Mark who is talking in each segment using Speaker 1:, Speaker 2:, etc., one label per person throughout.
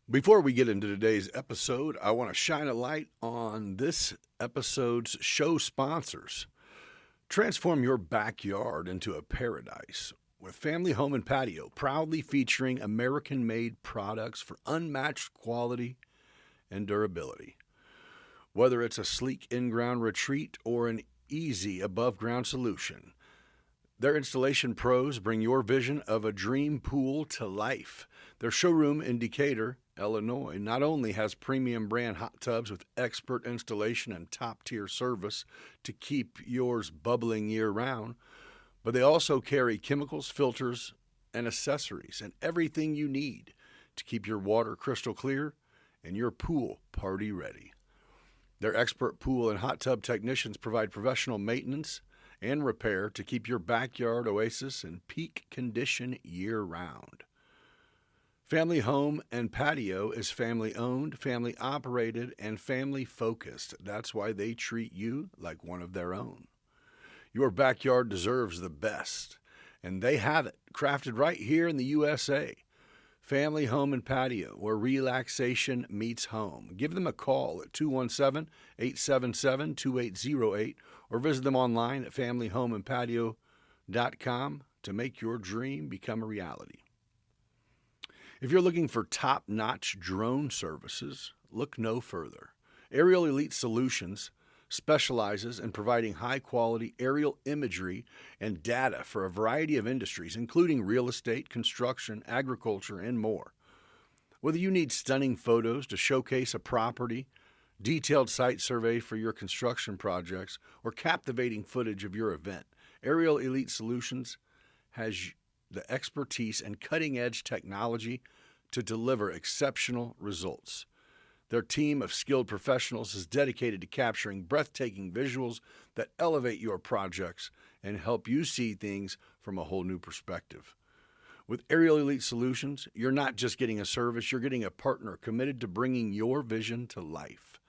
Speaker 1: Before we get into today's episode, I want to shine a light on this episode's show sponsors. Transform your backyard into a paradise with Family Home and Patio, proudly featuring American-made products for unmatched quality and durability. Whether it's a sleek in-ground retreat or an easy above-ground solution, their installation pros bring your vision of a dream pool to life. Their showroom in Decatur, Illinois, not only has premium brand hot tubs with expert installation and top-tier service to keep yours bubbling year-round, but they also carry chemicals, filters, and accessories, and everything you need to keep your water crystal clear and your pool party ready. Their expert pool and hot tub technicians provide professional maintenance and repair to keep your backyard oasis in peak condition year-round. Family Home and Patio is family-owned, family-operated, and family-focused. That's why they treat you like one of their own. Your backyard deserves the best, and they have it, crafted right here in the USA. Family Home and Patio, where relaxation meets home. Give them a call at 217-877-2808 or visit them online at familyhomeandpatio.com to make your dream become a reality. If you're looking for top-notch drone services, look no further. Aerial Elite Solutions specializes in providing high-quality aerial imagery and data for a variety of industries, including real estate, construction, agriculture, and more. Whether you need stunning photos to showcase a property, detailed site survey for your construction projects, or captivating footage of your event, Aerial Elite Solutions has the expertise and cutting-edge technology to deliver exceptional results. Their team of skilled professionals is dedicated to capturing breathtaking visuals that elevate your projects and help you see things from a whole new perspective. With Aerial Elite Solutions, you're not just getting a service, you're getting a partner committed to bringing your vision to life.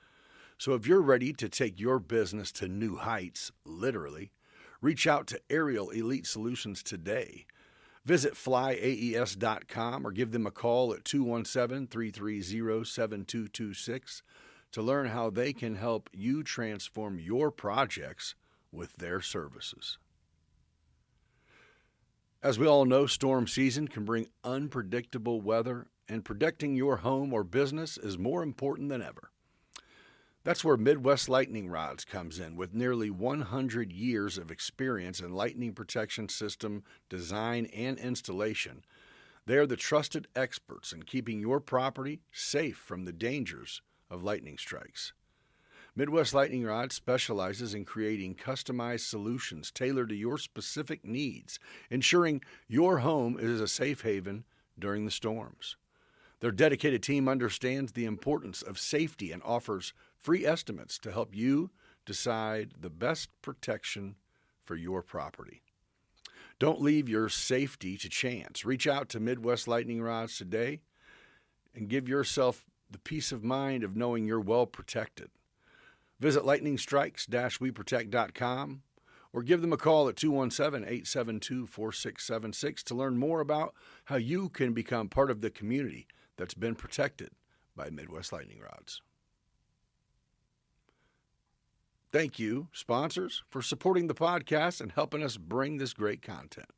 Speaker 1: So if you're ready to take your business to new heights, literally, reach out to Aerial Elite Solutions today. Visit flyaes.com or give them a call at 217-330-7226 to learn how they can help you transform your projects with their services. As we all know, storm season can bring unpredictable weather, and protecting your home or business is more important than ever. That's where Midwest Lightning Rods comes in. With nearly 100 years of experience in lightning protection system design and installation, they are the trusted experts in keeping your property safe from the dangers of lightning strikes. Midwest Lightning Rods specializes in creating customized solutions tailored to your specific needs, ensuring your home is a safe haven during the storms. Their dedicated team understands the importance of safety and offers free estimates to help you decide the best protection for your property. Don't leave your safety to chance. Reach out to Midwest Lightning Rods today and give yourself the peace of mind of knowing you're well protected. Visit lightningstrikes-weprotect.com or give them a call at 217-872-4676 to learn more about how you can become part of the community that's been protected by Midwest Lightning Rods. Thank you, sponsors, for supporting the podcast and helping us bring this great content.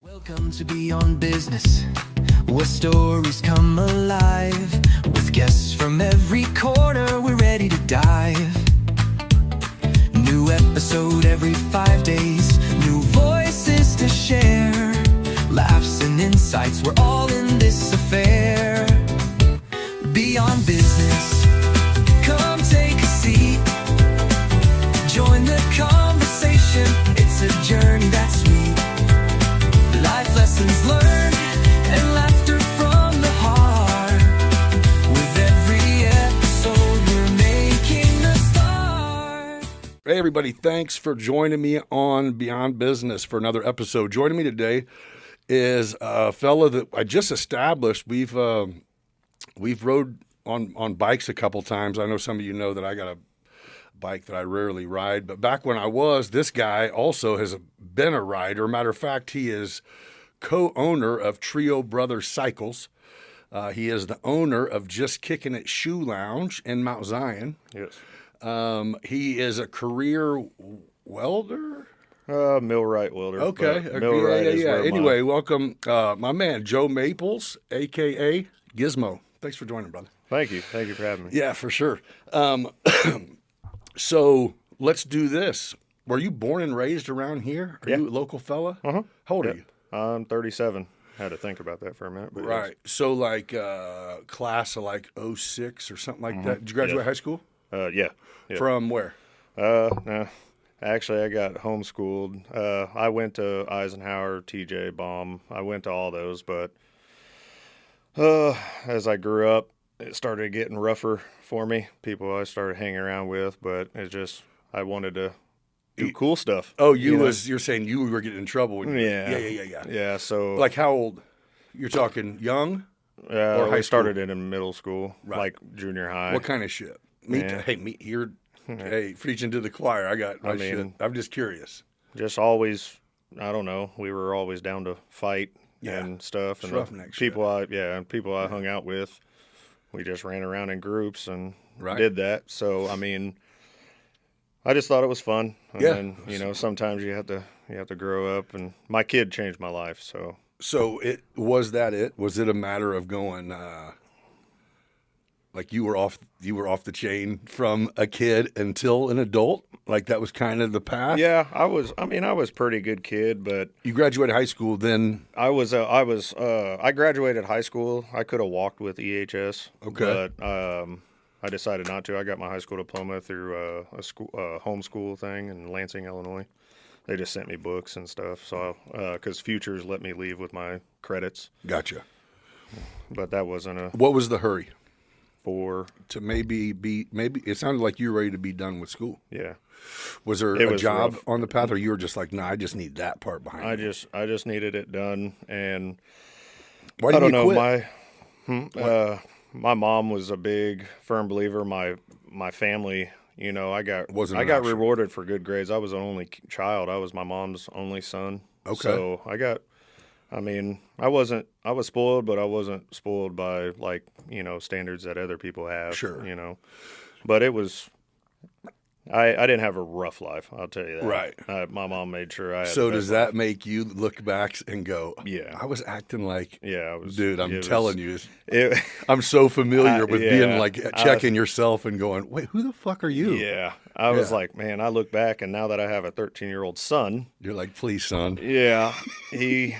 Speaker 2: Welcome to Beyond Business, where stories come alive. With guests from every corner, we're ready to dive. New episode every 5 days, new voices to share. Laughs and insights, we're all in this affair. Beyond Business, come take a seat. Join the conversation, it's a journey that's sweet. Life lessons learned and laughter from the heart. With every episode, we're making a start.
Speaker 1: Hey everybody, thanks for joining me on Beyond Business for another episode. Joining me today is a fella that I just established. We've rode on bikes a couple times. I know some of you know that I got a bike that I rarely ride, but back when I was, this guy also has been a rider. Matter of fact, he is co-owner of Trio Brothers Cycles. He is the owner of Just Kicking It Shoe Lounge in Mount Zion.
Speaker 3: Yes.
Speaker 1: He is a career welder.
Speaker 3: Millwright welder.
Speaker 1: Okay.
Speaker 3: but Millwright is where
Speaker 1: Anyway, welcome, my man, Joe Maples, a.k.a. Gizmo. Thanks for joining, brother.
Speaker 3: Thank you. Thank you for having me.
Speaker 1: Yeah, for sure. So let's do this. Were you born and raised around here? Are
Speaker 3: Yeah.
Speaker 1: you a local fella?
Speaker 3: Uh-huh.
Speaker 1: How old are
Speaker 3: Yep.
Speaker 1: you?
Speaker 3: I'm 37. Had to think about that for a minute. But
Speaker 1: Right. So like class of like '06 or something like that. Did you graduate
Speaker 3: Yes.
Speaker 1: high school?
Speaker 3: Yeah. Yeah.
Speaker 1: From where?
Speaker 3: No. Actually, I got homeschooled. I went to Eisenhower, TJ, Baum. I went to all those, but as I grew up, it started getting rougher for me. People I started hanging around with, but it's just I wanted to do cool stuff.
Speaker 1: Oh,
Speaker 3: know?
Speaker 1: you're saying you were getting in trouble when you
Speaker 3: Yeah.
Speaker 1: Yeah.
Speaker 3: Yeah. So
Speaker 1: Like how old? You're talking young? or high
Speaker 3: we started it in middle school,
Speaker 1: Right.
Speaker 3: like junior high.
Speaker 1: What kind of shit?
Speaker 3: Yeah.
Speaker 1: You're hey, preaching to the choir. I got my shit. I'm just curious.
Speaker 3: Just always, I don't know. We were always down to fight
Speaker 1: Yeah.
Speaker 3: and stuff.
Speaker 1: It's
Speaker 3: And
Speaker 1: roughneck
Speaker 3: people I hung out with, we just ran around in groups and
Speaker 1: Right.
Speaker 3: did that. So I mean, I just thought it was fun. And
Speaker 1: Yeah.
Speaker 3: then, sometimes you have to grow up. And my kid changed my life. So
Speaker 1: So was it a matter of going like you were off the chain from a kid until an adult? Like that was kind of the path?
Speaker 3: yeah, I was pretty good kid, but
Speaker 1: You graduated high school then.
Speaker 3: I graduated high school. I could have walked with EHS.
Speaker 1: Okay.
Speaker 3: But I decided not to. I got my high school diploma through a school homeschool thing in Lansing, Illinois. They just sent me books and stuff. So because Futures let me leave with my credits,
Speaker 1: Gotcha.
Speaker 3: but that wasn't a
Speaker 1: What was the hurry?
Speaker 3: for.
Speaker 1: To maybe it sounded like you were ready to be done with school.
Speaker 3: Yeah,
Speaker 1: Was there
Speaker 3: It
Speaker 1: a
Speaker 3: was
Speaker 1: job
Speaker 3: rough.
Speaker 1: on the path, or you were just like, nah, I just need that part behind
Speaker 3: I
Speaker 1: me?
Speaker 3: just needed it done, and
Speaker 1: Why
Speaker 3: I
Speaker 1: did
Speaker 3: don't
Speaker 1: you
Speaker 3: know.
Speaker 1: quit?
Speaker 3: My mom was a big firm believer. My family, I got
Speaker 1: Wasn't an
Speaker 3: I got
Speaker 1: option.
Speaker 3: rewarded for good grades. I was the only child. I was my mom's only son.
Speaker 1: Okay.
Speaker 3: So I was spoiled, but I wasn't spoiled by standards that other people have.
Speaker 1: Sure.
Speaker 3: But it was. I didn't have a rough life, I'll tell you that.
Speaker 1: Right.
Speaker 3: My mom made sure I had
Speaker 1: So
Speaker 3: the
Speaker 1: does
Speaker 3: best
Speaker 1: that
Speaker 3: life.
Speaker 1: make you look back and go,
Speaker 3: Yeah.
Speaker 1: I was acting like,
Speaker 3: Yeah, it was.
Speaker 1: dude, I'm
Speaker 3: it was-
Speaker 1: telling you,
Speaker 3: It,
Speaker 1: I'm so familiar with being
Speaker 3: yeah,
Speaker 1: like checking yourself and going, wait, who the fuck are you?
Speaker 3: yeah, I was
Speaker 1: Yeah.
Speaker 3: like, man, I look back, and now that I have a 13-year-old son,
Speaker 1: You're like, please, son.
Speaker 3: yeah, he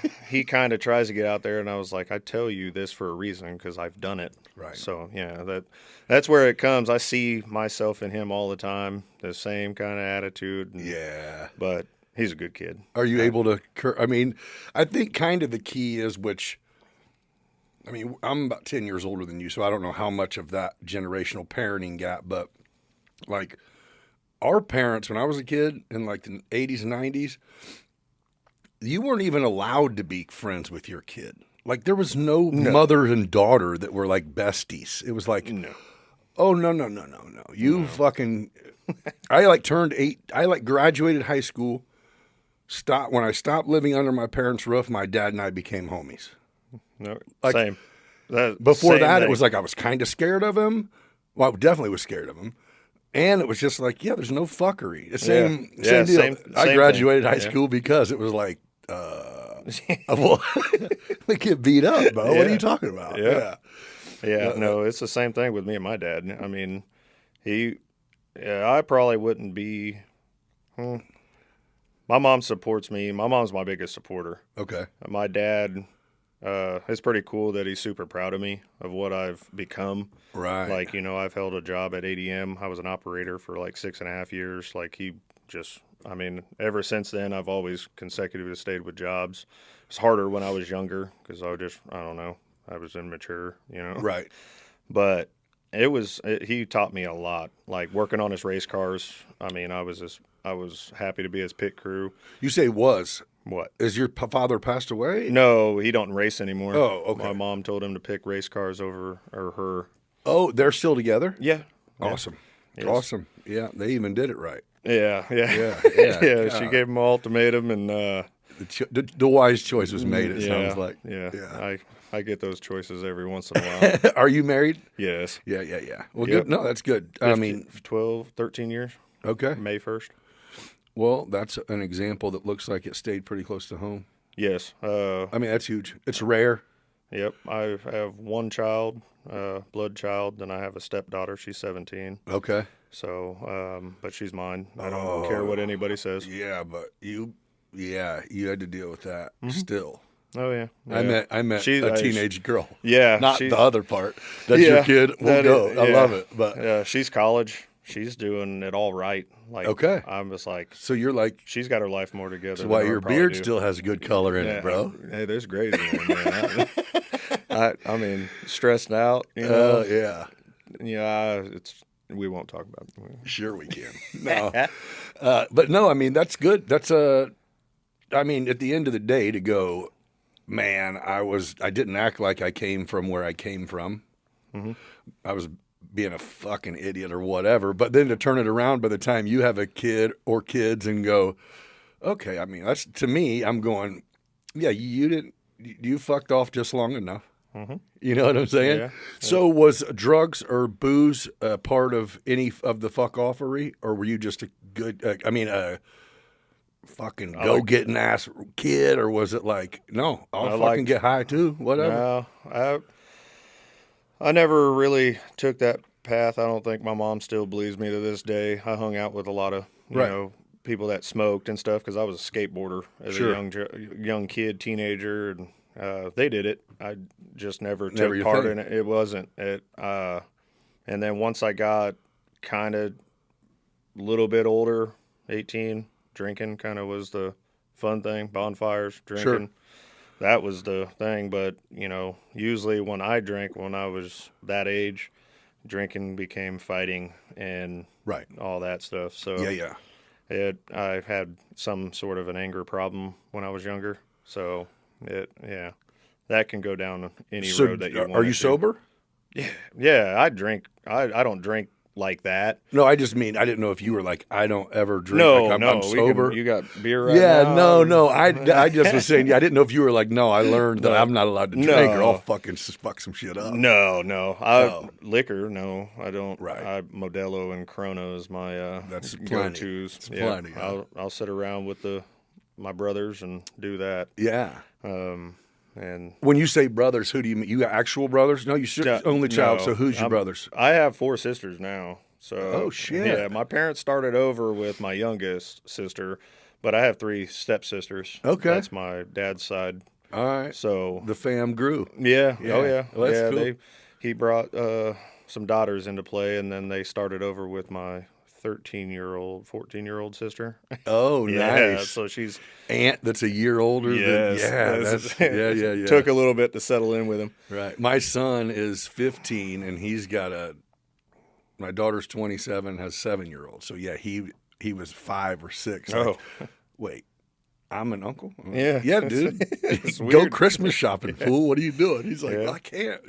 Speaker 3: kind of tries to get out there, and I was like, I tell you this for a reason because I've done it.
Speaker 1: Right.
Speaker 3: So yeah, that's where it comes. I see myself in him all the time, the same kind of attitude.
Speaker 1: Yeah.
Speaker 3: But he's a good kid.
Speaker 1: Are you able to, I mean, I think kind of the key is I'm about 10 years older than you, so I don't know how much of that generational parenting gap, but like our parents, when I was a kid in like the 80s and 90s, you weren't even allowed to be friends with your kid. Like there was no mother and daughter that were like besties. It was like,
Speaker 3: No.
Speaker 1: oh, no. You fucking, I graduated high school. When I stopped living under my parents' roof, my dad and I became homies.
Speaker 3: No,
Speaker 1: Like,
Speaker 3: same.
Speaker 1: Before
Speaker 3: Same
Speaker 1: that, it
Speaker 3: thing.
Speaker 1: was like I was kind of scared of him. Well, I definitely was scared of him. And it was just like, yeah, there's no fuckery. Same
Speaker 3: Yeah,
Speaker 1: deal.
Speaker 3: same
Speaker 1: I
Speaker 3: thing.
Speaker 1: graduated high
Speaker 3: Yeah.
Speaker 1: school because it was like, well, we get beat up, bro. What are
Speaker 3: Yeah.
Speaker 1: you talking about?
Speaker 3: Yeah. Yeah, no, it's the same thing with me and my dad. I mean, I probably wouldn't be. My mom supports me. My mom's my biggest supporter.
Speaker 1: Okay.
Speaker 3: My dad, it's pretty cool that he's super proud of me, of what I've become.
Speaker 1: Right.
Speaker 3: Like, I've held a job at ADM. I was an operator for like 6.5 years. Like, ever since then, I've always consecutively stayed with jobs. It's harder when I was younger because I don't know, I was immature,
Speaker 1: Right.
Speaker 3: But he taught me a lot, like working on his race cars. I mean, I was happy to be his pit crew.
Speaker 1: You say was.
Speaker 3: What?
Speaker 1: Is your father passed away?
Speaker 3: No, he don't race anymore.
Speaker 1: Oh, okay.
Speaker 3: My mom told him to pick race cars over her.
Speaker 1: Oh, they're still together?
Speaker 3: Yeah.
Speaker 1: Awesome.
Speaker 3: Yes.
Speaker 1: Awesome. Yeah, they even did it right.
Speaker 3: Yeah.
Speaker 1: Yeah.
Speaker 3: Yeah.
Speaker 1: God.
Speaker 3: She gave him an ultimatum, and
Speaker 1: The wise choice was made. It sounds like.
Speaker 3: Yeah. I get those choices every once in a while.
Speaker 1: Are you married?
Speaker 3: Yes.
Speaker 1: Yeah. Well,
Speaker 3: Yep.
Speaker 1: good. No, that's good. I mean,
Speaker 3: 12, 13 years.
Speaker 1: okay.
Speaker 3: May 1st.
Speaker 1: Well, that's an example that looks like it stayed pretty close to home.
Speaker 3: Yes.
Speaker 1: I mean, that's huge. It's rare.
Speaker 3: Yep. I have one child, blood child, then I have a stepdaughter. She's 17.
Speaker 1: Okay.
Speaker 3: So, but she's mine. I don't care what anybody says.
Speaker 1: Yeah, but you had to deal with that still.
Speaker 3: Oh yeah.
Speaker 1: I met
Speaker 3: She's
Speaker 1: a teenage girl.
Speaker 3: Yeah.
Speaker 1: Not
Speaker 3: she's-
Speaker 1: the other part. That's your kid. We'll go. I
Speaker 3: yeah.
Speaker 1: love it. But
Speaker 3: Yeah, she's college. She's doing it all right. Like,
Speaker 1: Okay.
Speaker 3: I'm just like,
Speaker 1: so you're like,
Speaker 3: she's got her life more together.
Speaker 1: that's
Speaker 3: than
Speaker 1: why
Speaker 3: I
Speaker 1: your
Speaker 3: probably
Speaker 1: beard
Speaker 3: do.
Speaker 1: still has a good color in it, bro.
Speaker 3: Hey, there's grays in there, man. I mean, stressed out. You know.
Speaker 1: Yeah.
Speaker 3: Yeah. We won't talk about it.
Speaker 1: Sure we can. No. But no, I mean, that's good. I mean, at the end of the day, to go, man, I didn't act like I came from where I came from.
Speaker 3: Mm-hmm.
Speaker 1: I was being a fucking idiot or whatever. But then to turn it around by the time you have a kid or kids and go, okay, I mean, that's, to me, I'm going, yeah, you fucked off just long enough.
Speaker 3: Mm-hmm.
Speaker 1: You know what I'm saying?
Speaker 3: Yeah.
Speaker 1: So was drugs or booze a part of any of the fuck offery, or were you just a good, a fucking go-getting ass kid, or was it like, no, I'll fucking get high too, whatever?
Speaker 3: No, I never really took that path. I don't think my mom still believes me to this day. I hung out with a lot of, you know, people that smoked and stuff because I was a skateboarder as a young kid, teenager, and they did it. I just never took part in it. It wasn't it. And then once I got kind of a little bit older, 18, drinking kind of was the fun thing. Bonfires, drinking. That was the thing. But, you know, usually when I drank when I was that age, drinking became fighting and all that stuff. So I had some sort of an anger problem when I was younger. So that can go down any road that you want.
Speaker 1: Are you sober?
Speaker 3: Yeah, I drink. I don't drink like that.
Speaker 1: No, I just mean I didn't know if you were like, I don't ever drink.
Speaker 3: No,
Speaker 1: like, I'm sober.
Speaker 3: You got beer right now?
Speaker 1: No. I just was saying, I didn't know if you were like, no, I learned that I'm not allowed to drink or I'll fucking fuck some shit up.
Speaker 3: No. Liquor, no, I don't. Right. Modelo and Corona is my
Speaker 1: that's
Speaker 3: go-tos.
Speaker 1: It's plenty.
Speaker 3: I'll sit around with my brothers and do that.
Speaker 1: Yeah.
Speaker 3: And
Speaker 1: when you say brothers, who do you mean? You got actual brothers? No, you're only child.
Speaker 3: No,
Speaker 1: so who's your brothers?
Speaker 3: I have 4 sisters now. So
Speaker 1: oh shit.
Speaker 3: Yeah, my parents started over with my youngest sister, but I have 3 stepsisters.
Speaker 1: Okay,
Speaker 3: that's my dad's side.
Speaker 1: All right.
Speaker 3: So
Speaker 1: the fam grew.
Speaker 3: Yeah. Oh yeah.
Speaker 1: Well, that's cool.
Speaker 3: He brought some daughters into play, and then they started over with my 13-year-old, 14-year-old sister.
Speaker 1: Oh,
Speaker 3: yeah,
Speaker 1: nice.
Speaker 3: So she's
Speaker 1: aunt that's a year older.
Speaker 3: Yes.
Speaker 1: Yeah.
Speaker 3: Took a little bit to settle in with him.
Speaker 1: Right. My son is 15, and he's got my daughter's 27, has 7-year-old. So yeah, he was 5 or 6.
Speaker 3: Oh,
Speaker 1: like, wait. I'm an uncle?
Speaker 3: Yeah.
Speaker 1: Yeah, dude. Go Christmas shopping, fool. What are you doing? He's like, I can't.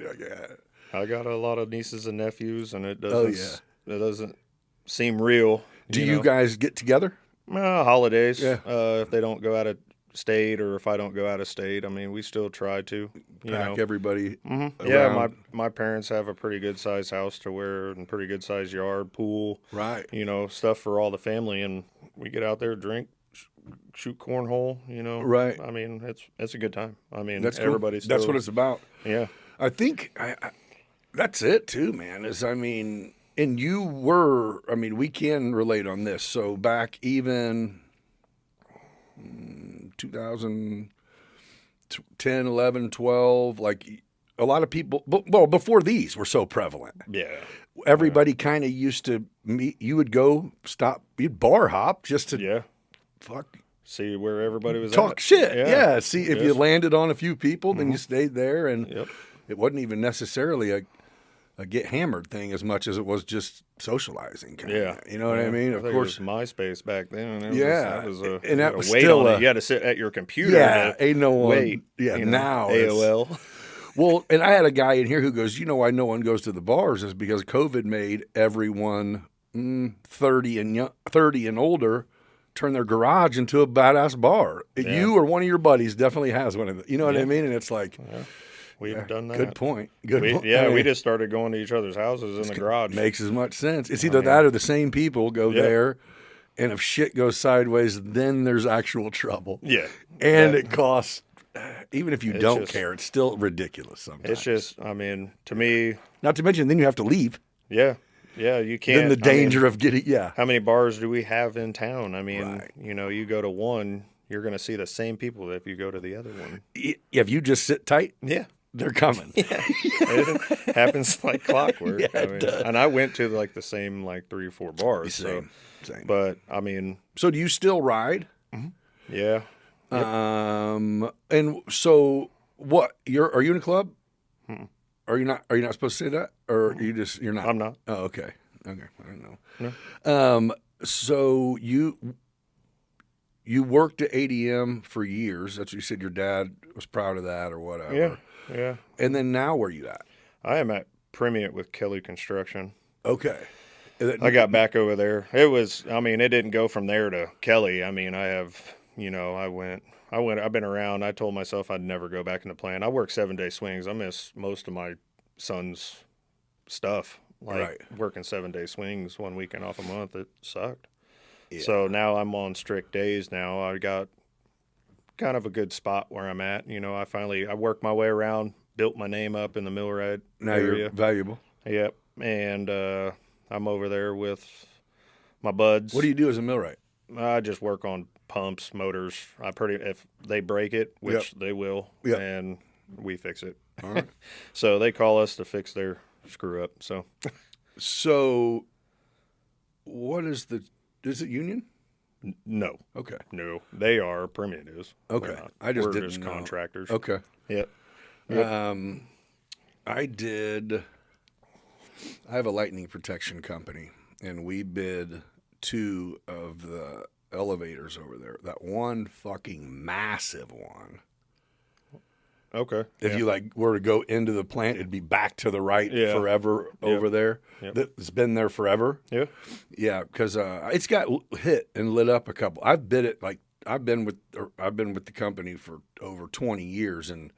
Speaker 3: I got a lot of nieces and nephews, and it doesn't seem real.
Speaker 1: Do you guys get together?
Speaker 3: Holidays.
Speaker 1: Yeah.
Speaker 3: If they don't go out of state, or if I don't go out of state, I mean, we still try to
Speaker 1: pack everybody.
Speaker 3: Mm-hmm. Yeah, my parents have a pretty good sized house to where, and pretty good sized yard, pool.
Speaker 1: Right.
Speaker 3: You know, stuff for all the family, and we get out there, drink, shoot cornhole. You know. Right. I mean, it's a good time. I mean,
Speaker 1: that's cool.
Speaker 3: Everybody's.
Speaker 1: That's what it's about.
Speaker 3: Yeah.
Speaker 1: I think that's it too, man. And you were, we can relate on this. So back even 2010, 11, 12, like a lot of people, well, before these were so prevalent.
Speaker 3: Yeah.
Speaker 1: Everybody kind of used to meet. You would go you'd bar hop just to
Speaker 3: see where everybody was
Speaker 1: talk
Speaker 3: at.
Speaker 1: Shit. Yeah. See if you landed on a few people, then you stayed there. And it wasn't even necessarily a get hammered thing as much as it was just socializing. Kinda, you know what I mean?
Speaker 3: Of course, it was MySpace back then.
Speaker 1: That was
Speaker 3: wait
Speaker 1: still
Speaker 3: on it. You had to sit at your computer.
Speaker 1: Yeah, ain't no one.
Speaker 3: Wait.
Speaker 1: Yeah, now
Speaker 3: AOL.
Speaker 1: Well, and I had a guy in here who goes, why no one goes to the bars is because COVID made everyone 30 and older turn their garage into a badass bar.
Speaker 3: Yeah.
Speaker 1: You or one of your buddies definitely has one of the, you know what I
Speaker 3: Yeah.
Speaker 1: mean? And it's like,
Speaker 3: We've done that.
Speaker 1: good point. Good point.
Speaker 3: Yeah,
Speaker 1: I mean,
Speaker 3: we just started going to each other's houses in the garage.
Speaker 1: makes as much sense. It's either that or the same people go there, and if shit goes sideways, then there's actual trouble.
Speaker 3: Yeah.
Speaker 1: And
Speaker 3: That-
Speaker 1: it costs, even if you don't
Speaker 3: just-
Speaker 1: care, it's still ridiculous sometimes.
Speaker 3: It's just, I mean, to me,
Speaker 1: Not to mention, then you have to leave.
Speaker 3: yeah, you can't.
Speaker 1: Then the
Speaker 3: I mean,
Speaker 1: danger of getting,
Speaker 3: how many bars do we have in town? I mean,
Speaker 1: Right.
Speaker 3: you go to one, you're going to see the same people if you go to the other one.
Speaker 1: If you just sit tight,
Speaker 3: Yeah.
Speaker 1: they're coming.
Speaker 3: It happens like clockwork.
Speaker 1: Yeah,
Speaker 3: I
Speaker 1: it
Speaker 3: mean,
Speaker 1: does.
Speaker 3: and I went to like the same like 3 or 4 bars.
Speaker 1: Same.
Speaker 3: But I mean,
Speaker 1: So do you still ride?
Speaker 3: yeah,
Speaker 1: And so what? Are you in a club? Are you not? Are you not supposed to say that, or you're not?
Speaker 3: I'm not.
Speaker 1: Oh, okay. Okay, I don't know. So you worked at ADM for years. That's what you said. Your dad was proud of that, or whatever.
Speaker 3: Yeah.
Speaker 1: And then now, where are you at?
Speaker 3: I am at Premium with Kelly Construction.
Speaker 1: Okay.
Speaker 3: I got back over there. It was, I mean, it didn't go from there to Kelly. I mean, I've been around. I told myself I'd never go back into plant. I work 7-day swings. I miss most of my son's stuff. Like working 7-day swings, 1 weekend off a month, it sucked.
Speaker 1: Yeah.
Speaker 3: So now I'm on strict days now. I got kind of a good spot where I'm at. I worked my way around, built my name up in the millwright
Speaker 1: Now
Speaker 3: area.
Speaker 1: you're valuable.
Speaker 3: Yep. And I'm over there with my buds.
Speaker 1: What do you do as a millwright?
Speaker 3: I just work on pumps, motors. If they break it, which they will, and we fix it.
Speaker 1: All right.
Speaker 3: So they call us to fix their screw up.
Speaker 1: So, what is it union?
Speaker 3: No,
Speaker 1: Okay.
Speaker 3: no, they are. Premium is.
Speaker 1: Okay.
Speaker 3: We're not.
Speaker 1: I just
Speaker 3: We're
Speaker 1: didn't
Speaker 3: just
Speaker 1: know.
Speaker 3: contractors.
Speaker 1: Okay.
Speaker 3: Yep.
Speaker 1: I have a lightning protection company, and we bid 2 of the elevators over there. That one fucking massive one.
Speaker 3: Okay.
Speaker 1: If you were to go into the plant, it'd be back to the right forever over there.
Speaker 3: Yep.
Speaker 1: It's been there forever.
Speaker 3: Yeah.
Speaker 1: Yeah, because it's got hit and lit up a couple. I've bid it I've been with the company for over 20 years, and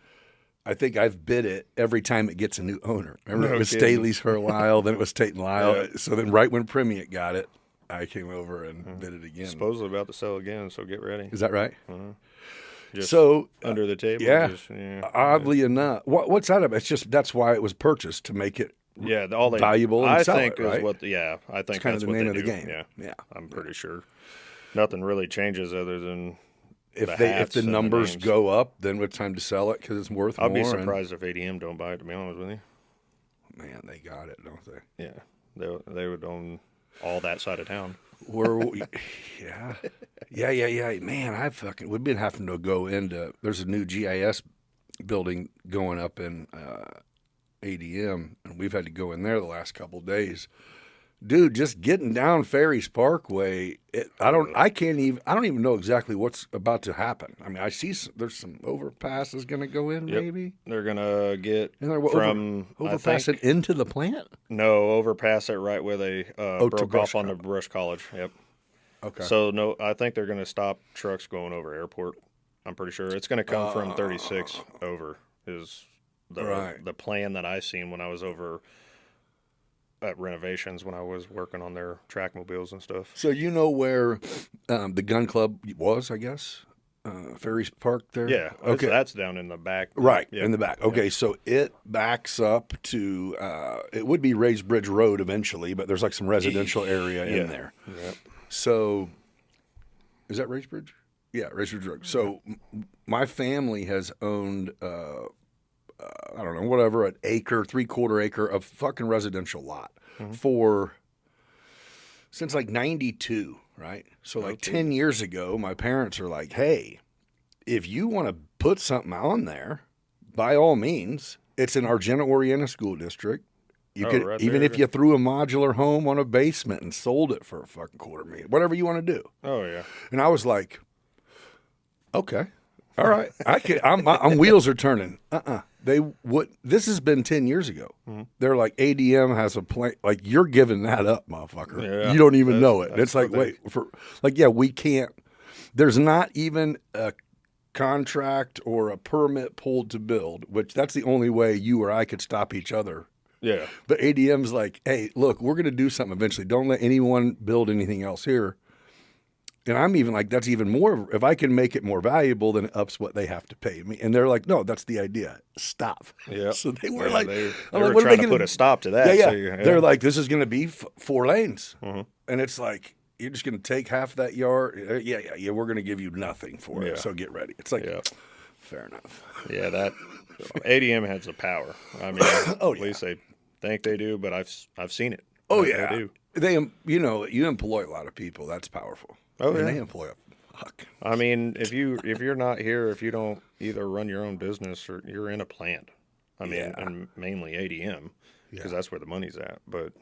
Speaker 1: I think I've bid it every time it gets a new owner. Remember, it was Staley's for a while, then it was Tate and Lyle.
Speaker 3: Yeah.
Speaker 1: So then, right when Premium got it, I came over and bid it again.
Speaker 3: Supposedly about to sell again, so get ready.
Speaker 1: Is that right?
Speaker 3: Just
Speaker 1: So
Speaker 3: under the table.
Speaker 1: yeah.
Speaker 3: Just,
Speaker 1: Oddly enough, what's that about? It's just that's why it was purchased, to make it
Speaker 3: all they
Speaker 1: valuable and
Speaker 3: I
Speaker 1: sell
Speaker 3: think
Speaker 1: it, right?
Speaker 3: is what. I think
Speaker 1: kind of
Speaker 3: that's
Speaker 1: the
Speaker 3: what
Speaker 1: name
Speaker 3: they
Speaker 1: of the
Speaker 3: do.
Speaker 1: game.
Speaker 3: Yeah.
Speaker 1: Yeah.
Speaker 3: I'm pretty sure. Nothing really changes other than
Speaker 1: If
Speaker 3: the
Speaker 1: the
Speaker 3: hats and the
Speaker 1: numbers
Speaker 3: names.
Speaker 1: go up, then it's time to sell it because it's worth
Speaker 3: I'll
Speaker 1: more.
Speaker 3: be
Speaker 1: and-
Speaker 3: surprised if ADM don't buy it. To be honest with you.
Speaker 1: Man, they got it, don't they?
Speaker 3: Yeah, they would own all that side of town.
Speaker 1: Yeah. Man, we've been having to go into. There's a new GIS building going up in ADM, and we've had to go in there the last couple of days. Dude, just getting down Ferries Parkway, I don't even know exactly what's about to happen. I mean, I see there's some overpasses going to go in,
Speaker 3: Yep.
Speaker 1: maybe.
Speaker 3: They're gonna get
Speaker 1: And they're overpass it
Speaker 3: think,
Speaker 1: into the plant.
Speaker 3: no overpass it right where they
Speaker 1: to
Speaker 3: broke
Speaker 1: Brush
Speaker 3: off on the
Speaker 1: College.
Speaker 3: Brush College. Yep.
Speaker 1: Okay.
Speaker 3: So no, I think they're gonna stop trucks going over airport. I'm pretty sure it's gonna come from 36 over is the plan that I seen when I was over at renovations when I was working on their track mobiles and stuff.
Speaker 1: So you know where the gun club was, I guess? Ferries Park there?
Speaker 3: Yeah.
Speaker 1: Okay.
Speaker 3: That's down in the back.
Speaker 1: Right,
Speaker 3: Yep.
Speaker 1: in the back. Okay, so it backs up to, it would be Raised Bridge Road eventually, but there's like some residential area in there.
Speaker 3: Yep.
Speaker 1: So, is that Raised Bridge? Yeah, Raised Bridge Road. So, my family has owned, I don't know, whatever, an acre, 3/4 acre of fucking residential lot since like 92, right? So like 10 years ago, my parents are like, hey, if you want to put something on there, by all means, it's in Argenta Orienta School District. You could,
Speaker 3: right
Speaker 1: even
Speaker 3: there.
Speaker 1: if you threw a modular home on a basement and sold it for a fucking $250,000, whatever you want to do.
Speaker 3: Oh yeah.
Speaker 1: And I was like, okay. All right, I'm wheels are turning. They would. This has been 10 years ago. They're like ADM has a plan. Like you're giving that up, motherfucker.
Speaker 3: Yeah,
Speaker 1: You don't even know it.
Speaker 3: that's
Speaker 1: It's like
Speaker 3: what they-
Speaker 1: wait for like yeah we can't. There's not even a contract or a permit pulled to build, which that's the only way you or I could stop each other.
Speaker 3: Yeah.
Speaker 1: But ADM's like, hey, look, we're going to do something eventually. Don't let anyone build anything else here. And I'm even like, that's even more. If I can make it more valuable, then it ups what they have to pay me. And they're like, no, that's the idea. Stop.
Speaker 3: Yeah.
Speaker 1: So they were
Speaker 3: Yeah,
Speaker 1: like,
Speaker 3: they
Speaker 1: I'm
Speaker 3: were
Speaker 1: like, what are
Speaker 3: trying
Speaker 1: they
Speaker 3: to
Speaker 1: gonna
Speaker 3: put a stop to that.
Speaker 1: Yeah, yeah.
Speaker 3: So yeah.
Speaker 1: They're like, this is going to be 4 lanes.
Speaker 3: Mm-hmm.
Speaker 1: And it's like, you're just going to take half that yard. Yeah. We're going to give you nothing for it.
Speaker 3: Yeah.
Speaker 1: So get ready. It's like,
Speaker 3: Yeah.
Speaker 1: fair enough.
Speaker 3: Yeah, that ADM has the power. I mean,
Speaker 1: Oh,
Speaker 3: at least they think they do, but I've seen it.
Speaker 1: Oh,
Speaker 3: Like,
Speaker 1: yeah.
Speaker 3: they do.
Speaker 1: You employ a lot of people. That's powerful.
Speaker 3: Oh,
Speaker 1: And
Speaker 3: yeah.
Speaker 1: they employ a fuck.
Speaker 3: I mean, if you're not here, if you don't either run your own business or you're in a plant, I mean,
Speaker 1: Yeah.
Speaker 3: and mainly ADM because that's where the money's at. But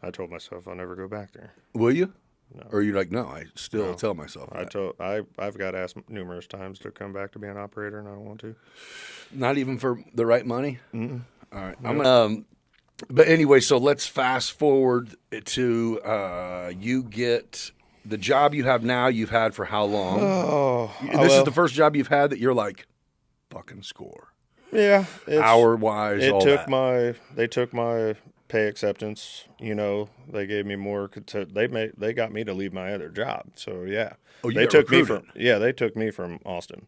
Speaker 3: I told myself I'll never go back there.
Speaker 1: Will you?
Speaker 3: No.
Speaker 1: Or are you like, no, I still
Speaker 3: No.
Speaker 1: tell myself that.
Speaker 3: I've got asked numerous times to come back to be an operator, and I don't want to.
Speaker 1: Not even for the right money? Mm-mm. All right. I'm gonna, but anyway, so let's fast forward to you get the job you have now, you've had for how long?
Speaker 3: Oh,
Speaker 1: This is the first job you've had that you're like, fucking score.
Speaker 3: yeah.
Speaker 1: Hour-wise,
Speaker 3: It
Speaker 1: all
Speaker 3: took
Speaker 1: that.
Speaker 3: they took my pay acceptance. They gave me more. They got me to leave my other job. So yeah,
Speaker 1: Oh, you
Speaker 3: they
Speaker 1: got
Speaker 3: took
Speaker 1: recruited.
Speaker 3: they took me from Austin,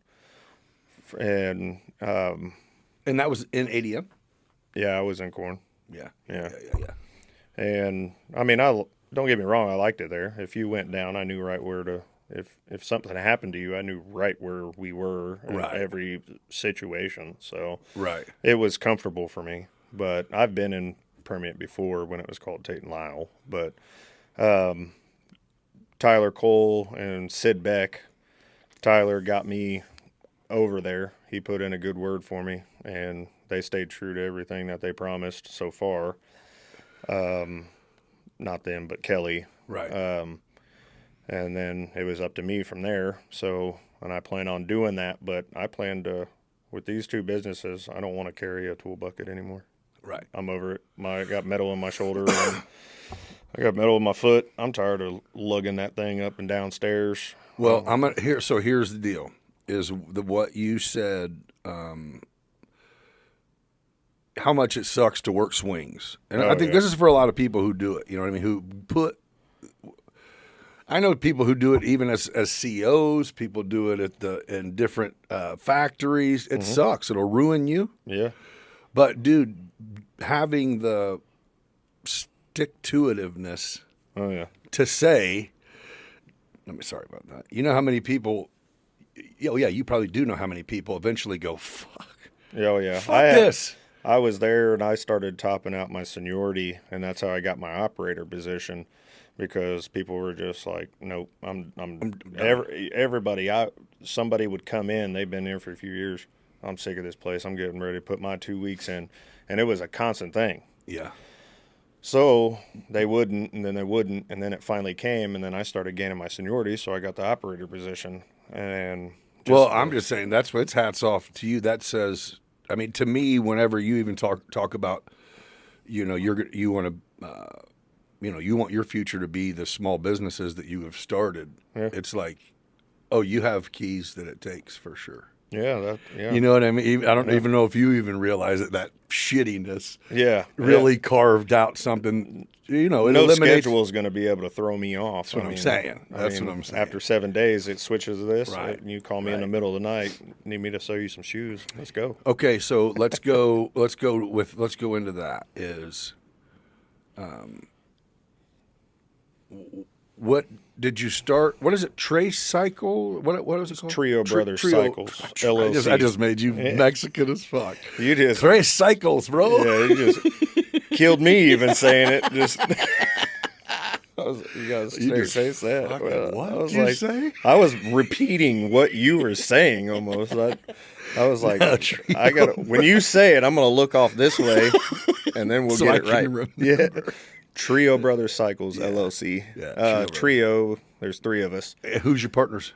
Speaker 3: and
Speaker 1: And that was in ADM?
Speaker 3: yeah, I was in Corn,
Speaker 1: Yeah.
Speaker 3: Yeah.
Speaker 1: Yeah.
Speaker 3: and I mean, don't get me wrong, I liked it there. If you went down, I knew right where to. If something happened to you, I knew right where we were in
Speaker 1: Right.
Speaker 3: every situation. So
Speaker 1: Right.
Speaker 3: it was comfortable for me. But I've been in Permian before when it was called Tate and Lyle. But Tyler Cole and Sid Beck, Tyler got me over there. He put in a good word for me, and they stayed true to everything that they promised so far. Not them, but Kelly.
Speaker 1: Right.
Speaker 3: And then it was up to me from there. So, and I plan on doing that, but I plan to, with these 2 businesses, I don't want to carry a tool bucket anymore.
Speaker 1: Right.
Speaker 3: I'm over it. I got metal in my shoulder. And I got metal in my foot. I'm tired of lugging that thing up and down stairs.
Speaker 1: Well, I'm gonna here. So here's the deal: is what you said. How much it sucks to work swings, and I think this is for a lot of people who do it. You know what I mean? Who put. I know people who do it even as CEOs. People do it in different factories. It sucks. It'll ruin you.
Speaker 3: Yeah.
Speaker 1: But dude, having the stick-to-itiveness
Speaker 3: Oh, yeah.
Speaker 1: to say, sorry about that. You know how many people, oh yeah, you probably do know how many people eventually go, fuck
Speaker 3: Oh, yeah.
Speaker 1: this.
Speaker 3: I was there and I started topping out my seniority, and that's how I got my operator position because people were just like, nope, somebody would come in, they've been there for a few years. I'm sick of this place. I'm getting ready to put my 2 weeks in. And it was a constant thing.
Speaker 1: Yeah.
Speaker 3: So they wouldn't, and then they wouldn't, and then it finally came, and then I started gaining my seniority, so I got the operator position. And
Speaker 1: I'm just saying that's what it's hats off to you. That says, I mean, to me, whenever you even talk about, you want your future to be the small businesses that you have started.
Speaker 3: Yeah.
Speaker 1: It's like, oh, you have keys that it takes for sure.
Speaker 3: yeah.
Speaker 1: You know what I mean? I don't even know if you even realize it, that shittiness
Speaker 3: Yeah.
Speaker 1: really carved out something, it
Speaker 3: No
Speaker 1: eliminates.
Speaker 3: schedule is going to be able to throw me off.
Speaker 1: That's what I'm saying. That's what I'm saying.
Speaker 3: After 7 days, it switches to this.
Speaker 1: Right.
Speaker 3: And you call me in the middle of the night, need me to sew you some shoes. Let's go.
Speaker 1: Okay, so let's go into that is, what did you start? What is it? Trace Cycle? What was it called?
Speaker 3: Trio Brothers
Speaker 1: Trio-
Speaker 3: Cycles, LLC.
Speaker 1: I just made you Mexican as fuck.
Speaker 3: You just,
Speaker 1: Trace Cycles, bro.
Speaker 3: yeah, you just killed me even saying it. Just, you guys
Speaker 1: You just
Speaker 3: say that.
Speaker 1: fucking
Speaker 3: Well,
Speaker 1: what
Speaker 3: I was
Speaker 1: did you
Speaker 3: like,
Speaker 1: say?
Speaker 3: I was repeating what you were saying almost. I was like,
Speaker 1: Trio.
Speaker 3: I got when you say it, I'm gonna look off this way, and then we'll
Speaker 1: So
Speaker 3: get
Speaker 1: I
Speaker 3: it right.
Speaker 1: can remember.
Speaker 3: Yeah. Trio Brothers Cycles LLC.
Speaker 1: Yeah,
Speaker 3: Trio. There's 3 of us.
Speaker 1: Who's your partners?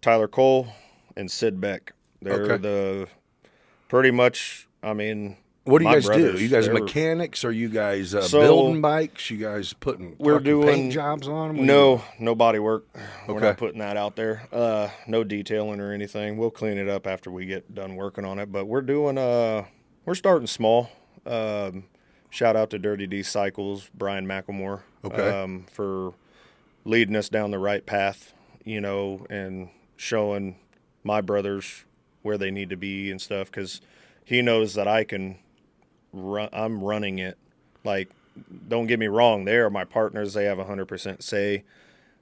Speaker 3: Tyler Cole, and Sid Beck. They're
Speaker 1: Okay.
Speaker 3: the pretty much. I mean,
Speaker 1: What do you
Speaker 3: my
Speaker 1: guys do?
Speaker 3: brothers,
Speaker 1: You guys
Speaker 3: they're-
Speaker 1: mechanics? Are you guys
Speaker 3: So,
Speaker 1: building bikes? You guys putting
Speaker 3: We're
Speaker 1: fucking
Speaker 3: doing
Speaker 1: paint jobs on them? What are you
Speaker 3: no body work. We're
Speaker 1: Okay.
Speaker 3: not putting that out there. No detailing or anything. We'll clean it up after we get done working on it. But we're doing. We're starting small. Shout out to Dirty D Cycles, Brian McElmore,
Speaker 1: Okay.
Speaker 3: for leading us down the right path, and showing my brothers where they need to be and stuff, because he knows that I can run. I'm running it. Like, don't get me wrong, they are my partners. They have 100% say,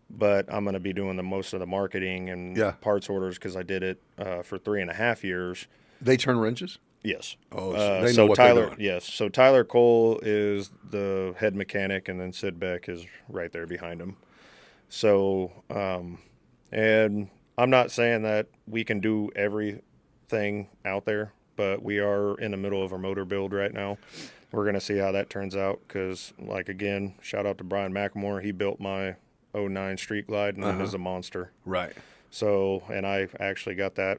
Speaker 3: but I'm going to be doing the most of the marketing and
Speaker 1: Yeah.
Speaker 3: parts orders because I did it for 3.5 years.
Speaker 1: They turn wrenches?
Speaker 3: Yes.
Speaker 1: Oh, so they know what
Speaker 3: Tyler,
Speaker 1: they're doing.
Speaker 3: yes. So Tyler Cole is the head mechanic, and then Sid Beck is right there behind him. So, and I'm not saying that we can do everything out there, but we are in the middle of a motor build right now. We're going to see how that turns out because, like, again, shout out to Brian McElmore. He built my '09 Street Glide, and it is a monster.
Speaker 1: Right.
Speaker 3: So, and I actually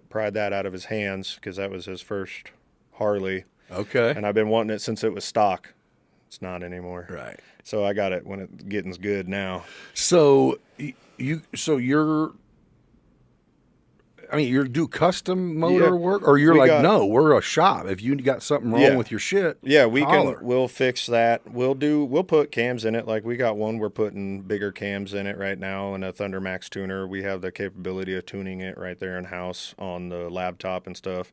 Speaker 3: pried that out of his hands because that was his first Harley.
Speaker 1: Okay.
Speaker 3: And I've been wanting it since it was stock. It's not anymore.
Speaker 1: Right.
Speaker 3: So I got it when it's getting good now.
Speaker 1: So you're you do custom motor
Speaker 3: Yeah.
Speaker 1: work, or you're
Speaker 3: We
Speaker 1: like,
Speaker 3: got-
Speaker 1: no, we're a shop. If you got something wrong
Speaker 3: Yeah.
Speaker 1: with your shit,
Speaker 3: Yeah,
Speaker 1: holler.
Speaker 3: we'll fix that. We'll put cams in it. Like, we got one, we're putting bigger cams in it right now, and a Thunder Max tuner. We have the capability of tuning it right there in house on the laptop and stuff.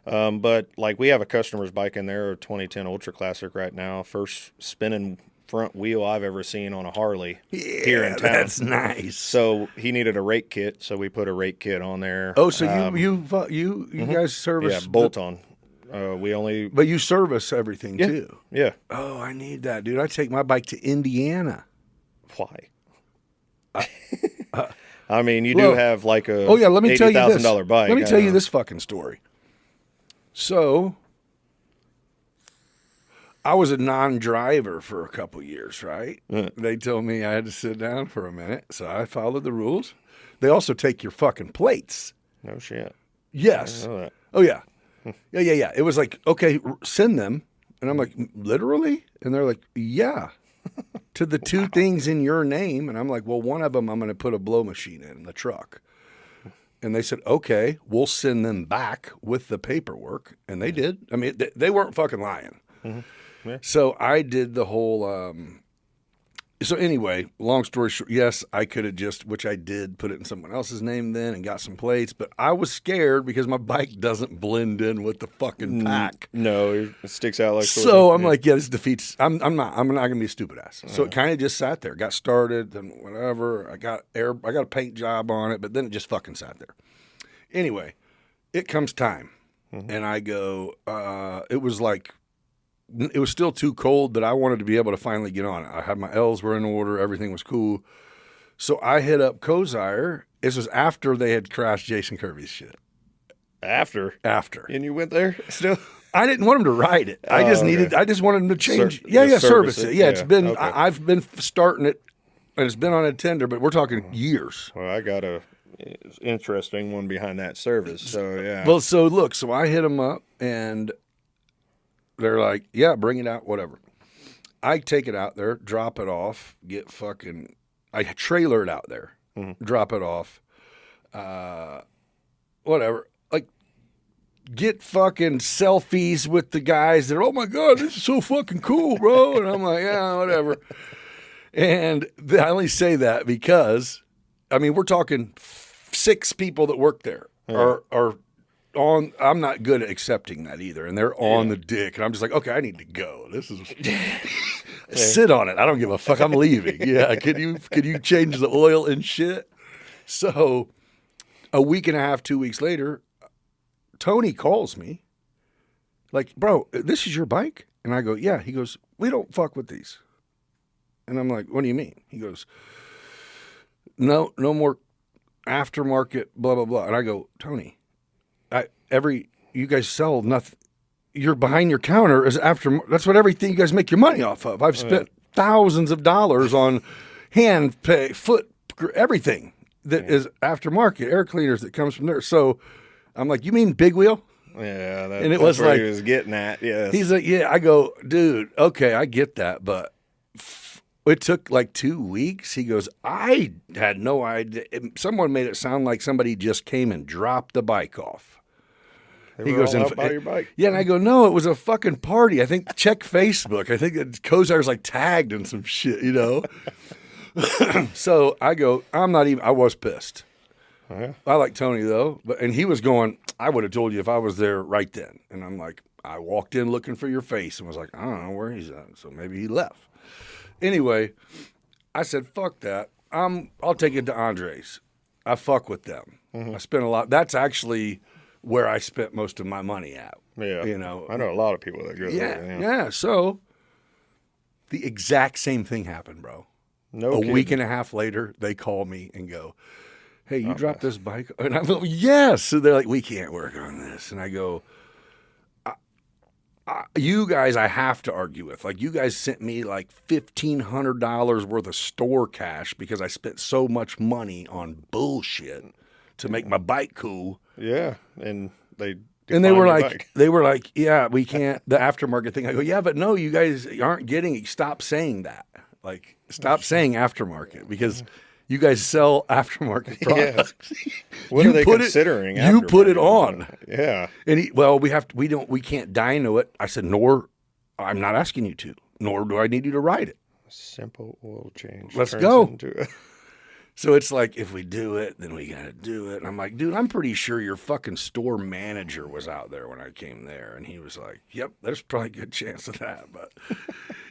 Speaker 3: But like, we have a customer's bike in there, a 2010 Ultra Classic right now. First spinning front wheel I've ever seen on a Harley here in town.
Speaker 1: That's nice.
Speaker 3: So he needed a rake kit, so we put a rake kit on there.
Speaker 1: Oh, so you guys service?
Speaker 3: Yeah, bolt on. We only.
Speaker 1: But you service everything
Speaker 3: Yeah.
Speaker 1: too.
Speaker 3: Yeah.
Speaker 1: Oh, I need that, dude. I take my bike to Indiana.
Speaker 3: Why? I mean, you
Speaker 1: Well,
Speaker 3: do have like a
Speaker 1: Oh yeah, let me tell you this.
Speaker 3: $80,000 bike.
Speaker 1: Let me
Speaker 3: I
Speaker 1: tell you
Speaker 3: know.
Speaker 1: this fucking story. So, I was a non-driver for a couple years, right? They told me I had to sit down for a minute, so I followed the rules. They also take your fucking plates.
Speaker 3: No shit.
Speaker 1: Yes.
Speaker 3: I know that.
Speaker 1: Oh yeah. Yeah. It was like, okay, send them, and I'm like, literally? And they're like, yeah. To the two things in your name, and I'm like, well, one of them I'm going to put a blow machine in the truck. And they said, okay, we'll send them back with the paperwork. And they did. I mean, they weren't fucking lying.
Speaker 3: Yeah.
Speaker 1: So I did the whole, so anyway, long story short, yes, I could have just, which I did, put it in someone else's name then and got some plates. But I was scared because my bike doesn't blend in with the fucking pack.
Speaker 3: No, it sticks out like.
Speaker 1: So I'm like, yeah, this defeats. I'm not gonna be a stupid ass. So it kind of just sat there, got started, then whatever. I got a paint job on it, but then it just fucking sat there. Anyway, it comes time, and I go. It was still too cold that I wanted to be able to finally get on it. I had my L's were in order, everything was cool. So I hit up Kozire. This was after they had crashed Jason Kirby's shit.
Speaker 3: After,
Speaker 1: After.
Speaker 3: and you went there still.
Speaker 1: I didn't want him to ride it. I just
Speaker 3: okay.
Speaker 1: I just wanted him to change.
Speaker 3: Just
Speaker 1: service
Speaker 3: service
Speaker 1: it.
Speaker 3: it.
Speaker 1: Yeah, it's
Speaker 3: Yeah,
Speaker 1: been,
Speaker 3: okay.
Speaker 1: I've been starting it, and it's been on a tender, but we're talking years.
Speaker 3: Well, I got a interesting one behind that service. So yeah.
Speaker 1: Well, so look, so I hit them up, and they're like, yeah, bring it out, whatever. I take it out there, drop it off, I trailer it out there, drop it off, whatever. Like, get fucking selfies with the guys that are, oh my God, this is so fucking cool, bro. And I'm like, yeah, whatever. And I only say that because, I mean, we're talking 6 people that work there are on. I'm not good at accepting that either, and they're on the dick, and I'm just like, okay, I need to go. This is sit on it. I don't give a fuck. I'm leaving. Yeah, can you change the oil and shit? So, a week and a half, 2 weeks later, Tony calls me, like, bro, this is your bike? And I go, yeah. He goes, we don't fuck with these. And I'm like, what do you mean? He goes, no more aftermarket, blah, blah, blah. And I go, Tony, you guys sell nothing. You're behind your counter is that's what everything you guys make your money off of. I've spent thousands of dollars on hand pay, foot, everything. that is aftermarket air cleaners that comes from there. So I'm like, you mean big wheel?
Speaker 3: Yeah,
Speaker 1: And it
Speaker 3: that's
Speaker 1: was
Speaker 3: where
Speaker 1: like,
Speaker 3: he was getting at. Yes.
Speaker 1: he's like, yeah. I go, dude, okay, I get that, but it took like 2 weeks. He goes, I had no idea. Someone made it sound like somebody just came and dropped the bike off.
Speaker 3: They
Speaker 1: He
Speaker 3: were
Speaker 1: goes,
Speaker 3: all out by your bike.
Speaker 1: yeah, and I go, no, it was a fucking party. I think check Facebook. I think that Kozar's like tagged in some shit, you know. So I go, I was pissed.
Speaker 3: Yeah.
Speaker 1: I like Tony though, and he was going, I would have told you if I was there right then. And I'm like, I walked in looking for your face and was like, I don't know where he's at. So maybe he left. Anyway, I said, fuck that. I'll take it to Andre's. I fuck with them. I spent a lot. That's actually where I spent most of my money at.
Speaker 3: Yeah.
Speaker 1: You know,
Speaker 3: I know a lot of people that go
Speaker 1: yeah,
Speaker 3: there.
Speaker 1: yeah. So the exact same thing happened, bro.
Speaker 3: No
Speaker 1: A
Speaker 3: kidding.
Speaker 1: week and a half later, they call me and go, hey, you dropped this bike? And I'm like, yes. So they're like, we can't work on this. And I go, you guys, I have to argue with. Like, you guys sent me like $1,500 worth of store cash because I spent so much money on bullshit to make my bike cool.
Speaker 3: Yeah, and they
Speaker 1: And they
Speaker 3: declined
Speaker 1: were
Speaker 3: your
Speaker 1: like,
Speaker 3: bike.
Speaker 1: yeah, we can't, the aftermarket thing. I go, yeah, but no, you guys aren't getting it. Stop saying that. Like, stop saying aftermarket because you guys sell aftermarket products.
Speaker 3: What
Speaker 1: You
Speaker 3: are they
Speaker 1: put it-
Speaker 3: considering?
Speaker 1: you put it
Speaker 3: aftermarket?
Speaker 1: on.
Speaker 3: Yeah.
Speaker 1: And we can't dyno it. I said, I'm not asking you to, nor do I need you to ride it.
Speaker 3: Simple oil change.
Speaker 1: Let's
Speaker 3: turns
Speaker 1: go.
Speaker 3: into
Speaker 1: So it's like, if we do it, then we got to do it. And I'm like, dude, I'm pretty sure your fucking store manager was out there when I came there. And he was like, yep, there's probably a good chance of that. But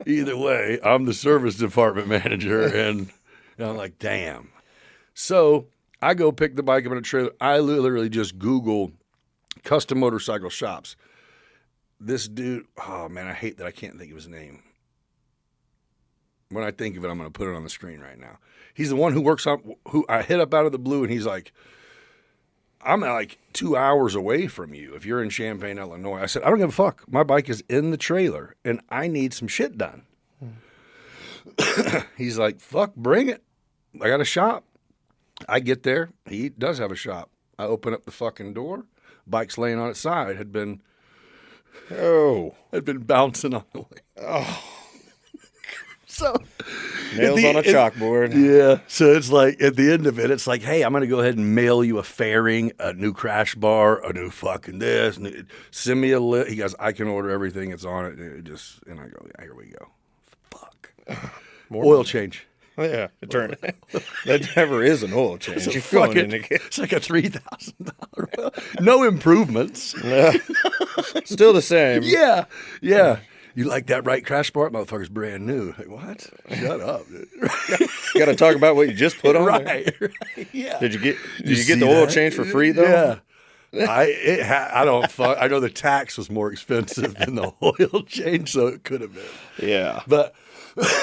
Speaker 1: either way, I'm the service department manager. And I'm like, damn. So I go pick the bike up in a trailer. I literally just Google custom motorcycle shops. This dude, oh man, I hate that I can't think of his name. When I think of it, I'm going to put it on the screen right now. He's the one who works on, who I hit up out of the blue, and he's like, I'm like 2 hours away from you if you're in Champaign, Illinois. I said, I don't give a fuck. My bike is in the trailer, and I need some shit done. He's like, fuck, bring it. I got a shop. I get there. He does have a shop. I open up the fucking door. Bike's laying on its side. Had been bouncing on the way.
Speaker 3: Oh.
Speaker 1: So
Speaker 3: Nails on a chalkboard.
Speaker 1: Yeah. So it's like at the end of it, it's like, hey, I'm gonna go ahead and mail you a fairing, a new crash bar, a new fucking this. Send me a list. He goes, I can order everything that's on it. And I go, yeah, here we go. Fuck. Oil change.
Speaker 3: Yeah, it turned. That never is an oil change. You're going in again.
Speaker 1: It's like a $3,000. No improvements.
Speaker 3: Yeah. Still the same.
Speaker 1: Yeah. Yeah. You like that right crash bar? Motherfucker's brand new. Like, what? Shut up, dude.
Speaker 3: You got to talk about what you just put on.
Speaker 1: Right. Yeah.
Speaker 3: Did you get
Speaker 1: see
Speaker 3: the oil
Speaker 1: that?
Speaker 3: change for free though?
Speaker 1: Yeah. I don't fuck. I know the tax was more expensive than the oil change, so it could have been.
Speaker 3: Yeah.
Speaker 1: But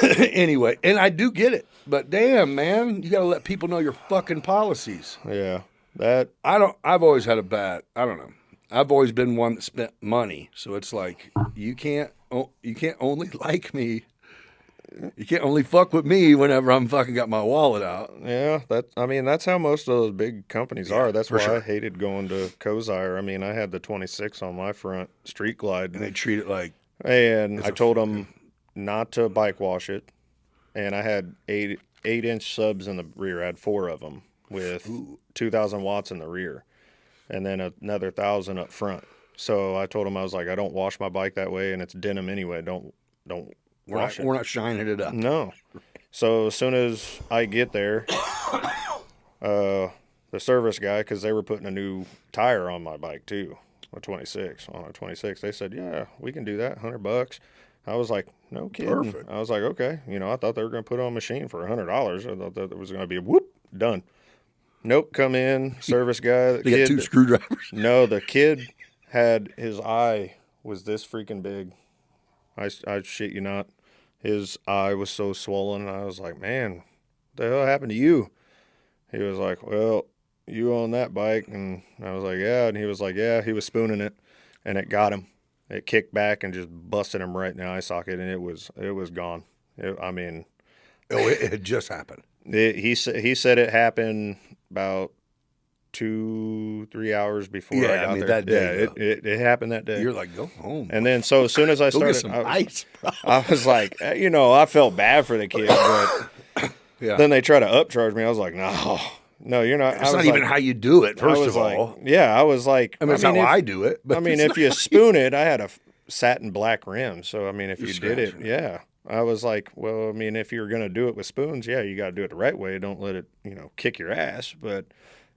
Speaker 1: anyway, and I do get it. But damn, man, you got to let people know your fucking policies.
Speaker 3: Yeah. That
Speaker 1: I've always had I don't know. I've always been one that spent money, so it's like you can't only like me. You can't only fuck with me whenever I'm fucking got my wallet out.
Speaker 3: Yeah, that's how most of those big companies are. That's why
Speaker 1: sure.
Speaker 3: I hated going to Kozar. I mean, I had the 26 on my front Street Glide,
Speaker 1: And they treat it like
Speaker 3: and I told them not to bike wash it, and I had 8-inch subs in the rear. I had 4 of them with 2,000 watts in the rear, and then another 1,000 up front. So I told them, I was like, I don't wash my bike that way, and it's denim anyway. Don't wash it.
Speaker 1: we're not shining it up.
Speaker 3: No. So as soon as I get there, the service guy, because they were putting a new tire on my bike too, a 26 on a 26. They said, yeah, we can do that, $100. I was like, no kidding.
Speaker 1: Perfect.
Speaker 3: I was like, okay. I thought they were going to put on a machine for $100. I thought that it was going to be whoop, done. Nope. Come in, service guy.
Speaker 1: They got 2 screwdrivers.
Speaker 3: No, the kid had his eye was this freaking big. I shit you not. His eye was so swollen. I was like, man, what the hell happened to you? He was like, well, you own that bike. And I was like, yeah. And he was like, yeah, he was spooning it, and it got him. It kicked back and just busted him right in the eye socket, and it was gone.
Speaker 1: It had just happened.
Speaker 3: He said it happened about 2-3 hours before
Speaker 1: Yeah,
Speaker 3: I got
Speaker 1: I mean,
Speaker 3: there.
Speaker 1: that day,
Speaker 3: Yeah, it happened that day.
Speaker 1: You're like, go home.
Speaker 3: And then so as soon as I
Speaker 1: Go get
Speaker 3: started,
Speaker 1: some ice, bro.
Speaker 3: I was like, I felt bad for the kid, but
Speaker 1: Yeah.
Speaker 3: then they try to upcharge me. I was like, no, you're not.
Speaker 1: It's not even how you do it, first of all.
Speaker 3: Yeah, I was like,
Speaker 1: I mean, it's how I do it. But
Speaker 3: I mean,
Speaker 1: it's
Speaker 3: if you spoon it, I had a satin black rim. So, I mean, if you did it,
Speaker 1: scratching.
Speaker 3: yeah. I was like, well, I mean, if you're going to do it with spoons, yeah, you got to do it the right way. Don't let it, kick your ass. But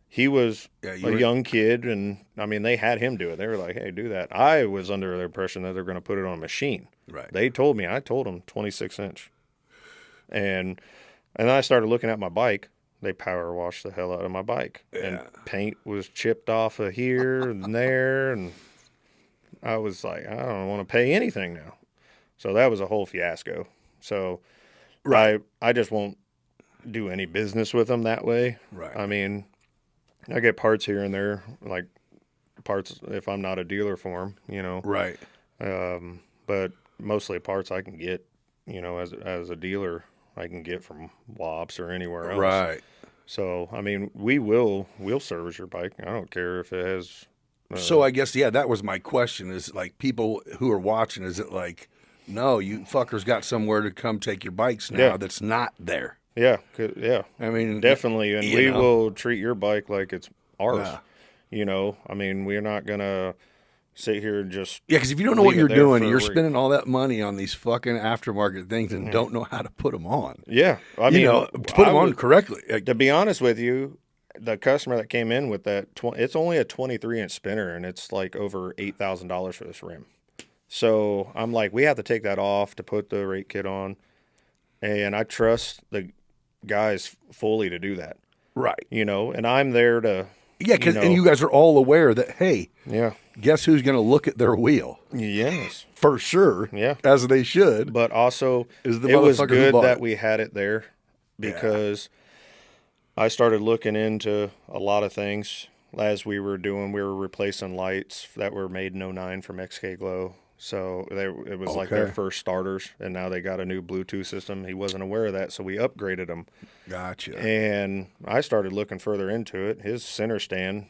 Speaker 3: he was a young kid, and, I mean, they had him do it. They were like, hey, do that. I was under the impression that they're going to put it on a machine.
Speaker 1: Right.
Speaker 3: They told me. I told them 26-inch. And then I started looking at my bike. They power washed the hell out of my bike.
Speaker 1: Yeah.
Speaker 3: And paint was chipped off of here and there. And I was like, I don't want to pay anything now. So that was a whole fiasco. So I just won't do any business with them that way.
Speaker 1: Right.
Speaker 3: I mean, I get parts here and there, like parts if I'm not a dealer for them,
Speaker 1: Right.
Speaker 3: But mostly parts I can get, as a dealer, I can get from WOPs or anywhere else.
Speaker 1: Right.
Speaker 3: So, I mean, we'll service your bike. I don't care if it has.
Speaker 1: So I guess, that was my question is like people who are watching, is it like, no, you fuckers got somewhere to come take your bikes now that's not there.
Speaker 3: Yeah.
Speaker 1: I mean,
Speaker 3: definitely. And we will treat your bike like it's ours.
Speaker 1: Yeah.
Speaker 3: I mean, we're not going to sit here and just.
Speaker 1: Yeah, because if you don't know what you're doing, you're spending all that money on these fucking aftermarket things and don't know how to put them on.
Speaker 3: Yeah. I mean,
Speaker 1: put them on correctly.
Speaker 3: To be honest with you, the customer that came in with that, it's only a 23-inch spinner, and it's like over $8,000 for this rim. So I'm like, we have to take that off to put the rate kit on. And I trust the guys fully to do that.
Speaker 1: Right.
Speaker 3: And I'm there to.
Speaker 1: Yeah, and you guys are all aware that, hey,
Speaker 3: yeah,
Speaker 1: guess who's going to look at their wheel?
Speaker 3: Yes.
Speaker 1: For sure.
Speaker 3: Yeah.
Speaker 1: As they should.
Speaker 3: But also,
Speaker 1: it
Speaker 3: was good that we had it there because I started looking into a lot of things as we were replacing lights that were made in 09 from XK Glow. So it was like their first starters, and now they got a new Bluetooth system. He wasn't aware of that, so we upgraded them.
Speaker 1: Gotcha.
Speaker 3: And I started looking further into it. His center stand,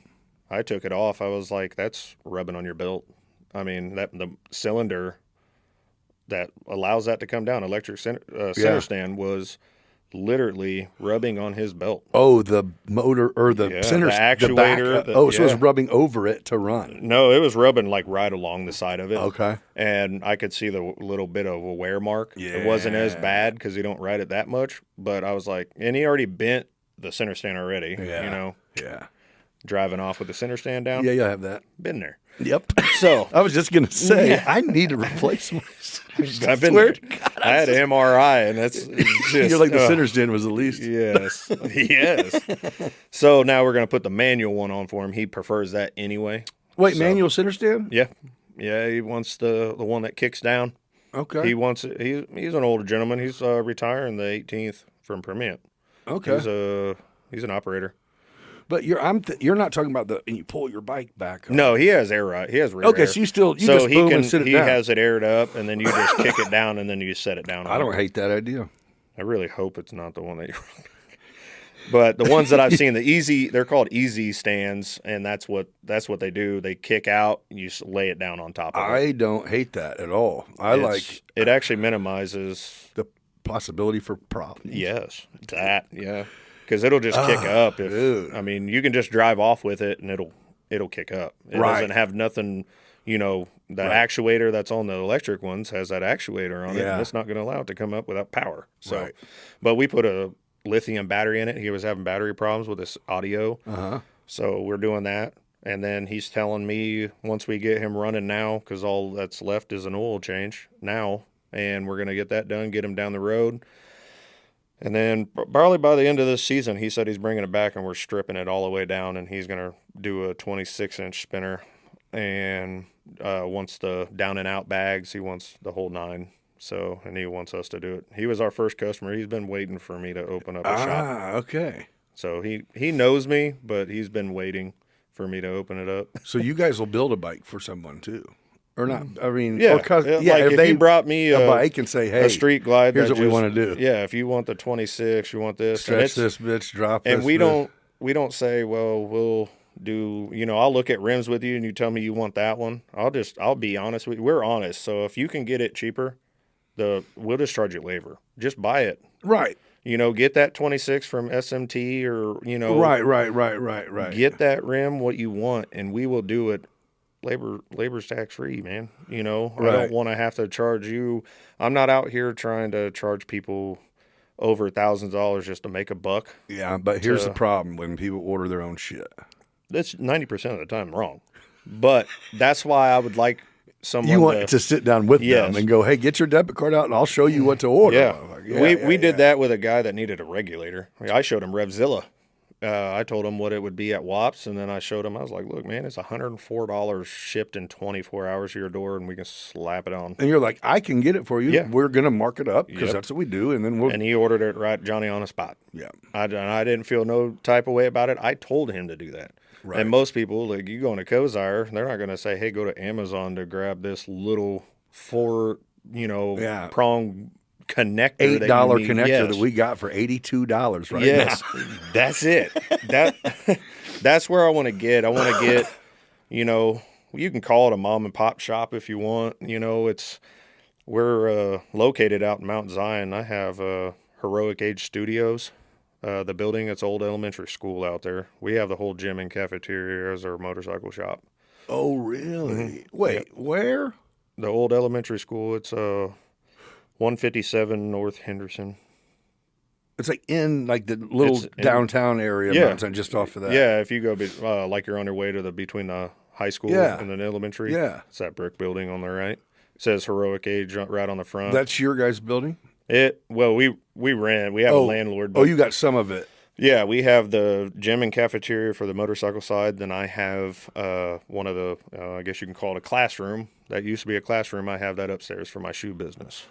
Speaker 3: I took it off. I was like, that's rubbing on your belt. I mean, the cylinder that allows that to come down, electric center stand, was literally rubbing on his belt.
Speaker 1: Oh, the motor or the center,
Speaker 3: the actuator.
Speaker 1: so it was rubbing over it to run.
Speaker 3: No, it was rubbing like right along the side of it.
Speaker 1: Okay.
Speaker 3: And I could see the little bit of a wear mark.
Speaker 1: Yeah.
Speaker 3: It wasn't as bad because you don't ride it that much. But I was like, and he already bent the center stand already.
Speaker 1: Yeah.
Speaker 3: Yeah. Driving off with the center stand down.
Speaker 1: Yeah, you'll have that.
Speaker 3: Been there.
Speaker 1: Yep.
Speaker 3: So
Speaker 1: I was just gonna say I need to replace my.
Speaker 3: I've been there. I had an MRI, and that's just,
Speaker 1: you're like the center stand was the least.
Speaker 3: Yes, yes. So now we're gonna put the manual one on for him. He prefers that anyway.
Speaker 1: Wait, manual center stand?
Speaker 3: Yeah. He wants the one that kicks down.
Speaker 1: Okay.
Speaker 3: He wants it. He's an older gentleman. He's retiring the 18th from Permit.
Speaker 1: Okay.
Speaker 3: He's an operator.
Speaker 1: But you're not talking about you pull your bike back.
Speaker 3: No, he has air ride. He has rear
Speaker 1: okay,
Speaker 3: air.
Speaker 1: so you just boom and sit it down.
Speaker 3: He has it aired up, and then you just kick it down, and then you set it down.
Speaker 1: I don't hate that idea.
Speaker 3: I really hope it's not the one that you. But the ones that I've seen, they're called easy stands, and that's what they do. They kick out, and you lay it down on top of it.
Speaker 1: I don't hate that at all.
Speaker 3: It actually minimizes
Speaker 1: the possibility for problems.
Speaker 3: Yes, yeah. Because it'll just kick up. I mean, you can just drive off with it, and it'll kick up. It doesn't have nothing. That actuator that's on the electric ones has that actuator on it, and it's not going to allow it to come up without power. So, but we put a lithium battery in it. He was having battery problems with his audio, so we're doing that. And then he's telling me once we get him running now, because all that's left is an oil change now, and we're going to get that done, get him down the road. And then probably by the end of this season, he said he's bringing it back and we're stripping it all the way down, and he's going to do a 26-inch spinner and wants the down and out bags. He wants the whole 9. So, and he wants us to do it. He was our first customer. He's been waiting for me to open up a shop.
Speaker 1: Ah, okay.
Speaker 3: So he knows me, but he's been waiting for me to open it up.
Speaker 1: So you guys will build a bike for someone too. Or not? I mean,
Speaker 3: like if they brought me
Speaker 1: a bike and say, "Hey,
Speaker 3: a street glide,
Speaker 1: here's what we want to do."
Speaker 3: Yeah, if you want the 26, you want this,
Speaker 1: stretch this bitch, drop.
Speaker 3: And
Speaker 1: this
Speaker 3: we
Speaker 1: bitch.
Speaker 3: don't say, well, we'll do, I'll look at rims with you and you tell me you want that one. I'll be honest with you. We're honest. So if you can get it cheaper, we'll just charge you labor. Just buy it.
Speaker 1: Right.
Speaker 3: Get that 26 from SMT or,
Speaker 1: Right.
Speaker 3: get that rim what you want, and we will do it. Labor's tax free, man. I don't want to have to charge you. I'm not out here trying to charge people over $1,000 just to make a buck.
Speaker 1: Yeah, but here's the problem when people order their own shit.
Speaker 3: That's 90% of the time wrong. But that's why I would like someone
Speaker 1: You want to sit down with them and go, hey, get your debit card out and I'll show you what to order.
Speaker 3: Yeah. We did that with a guy that needed a regulator. I showed him RevZilla. I told him what it would be at WAPS, and then I showed him, I was like, look, man, it's $104 shipped in 24 hours to your door, and we can slap it on.
Speaker 1: And you're like, I can get it for you.
Speaker 3: Yeah.
Speaker 1: We're going to mark it up because that's what we do. And then
Speaker 3: And he ordered it right, Johnny, on the spot.
Speaker 1: Yeah.
Speaker 3: I didn't feel no type of way about it. I told him to do that.
Speaker 1: Right.
Speaker 3: And most people, like you go into Kozire, they're not going to say, hey, go to Amazon to grab this little prong connector,
Speaker 1: $8 connector that we got for $82 right now.
Speaker 3: That's it. That's where I want to get. I want to get, you can call it a mom and pop shop if you want. We're located out in Mount Zion. I have Heroic Age Studios, the building. It's old elementary school out there. We have the whole gym and cafeteria as our motorcycle shop.
Speaker 1: Oh, really?
Speaker 3: Mm-hmm.
Speaker 1: Wait, where?
Speaker 3: The old elementary school. It's 157 North Henderson.
Speaker 1: It's like in like the little downtown area of Mount Zion, just off of that.
Speaker 3: Yeah, if you go like you're on your way to between the high school and the elementary.
Speaker 1: Yeah.
Speaker 3: It's that brick building on the right. It says Heroic Age right on the front.
Speaker 1: That's your guys' building?
Speaker 3: We rent. We have a landlord.
Speaker 1: But you got some of it.
Speaker 3: Yeah, we have the gym and cafeteria for the motorcycle side. Then I have one of the, I guess you can call it a classroom. That used to be a classroom. I have that upstairs for my shoe business.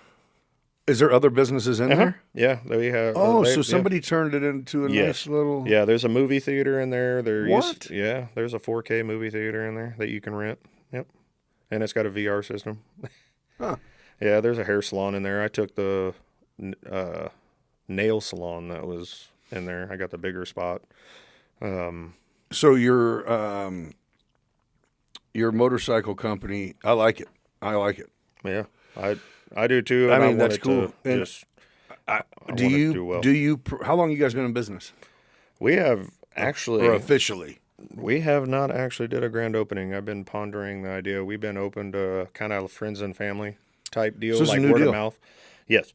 Speaker 1: Is there other businesses in there?
Speaker 3: Yeah, we have.
Speaker 1: So somebody turned it into a nice little.
Speaker 3: Yeah, there's a movie theater in there.
Speaker 1: What?
Speaker 3: There's a 4K movie theater in there that you can rent. Yep, and it's got a VR system.
Speaker 1: Huh.
Speaker 3: Yeah, there's a hair salon in there. I took the nail salon that was in there. I got the bigger spot.
Speaker 1: So your motorcycle company, I like it.
Speaker 3: Yeah, I do too.
Speaker 1: I
Speaker 3: And
Speaker 1: mean, that's cool. How long you guys been in business?
Speaker 3: We have actually,
Speaker 1: or officially?
Speaker 3: We have not actually did a grand opening. I've been pondering the idea. We've been open to kind of friends and family type deal,
Speaker 1: So it's a
Speaker 3: like
Speaker 1: new
Speaker 3: word
Speaker 1: deal.
Speaker 3: of mouth. Yes.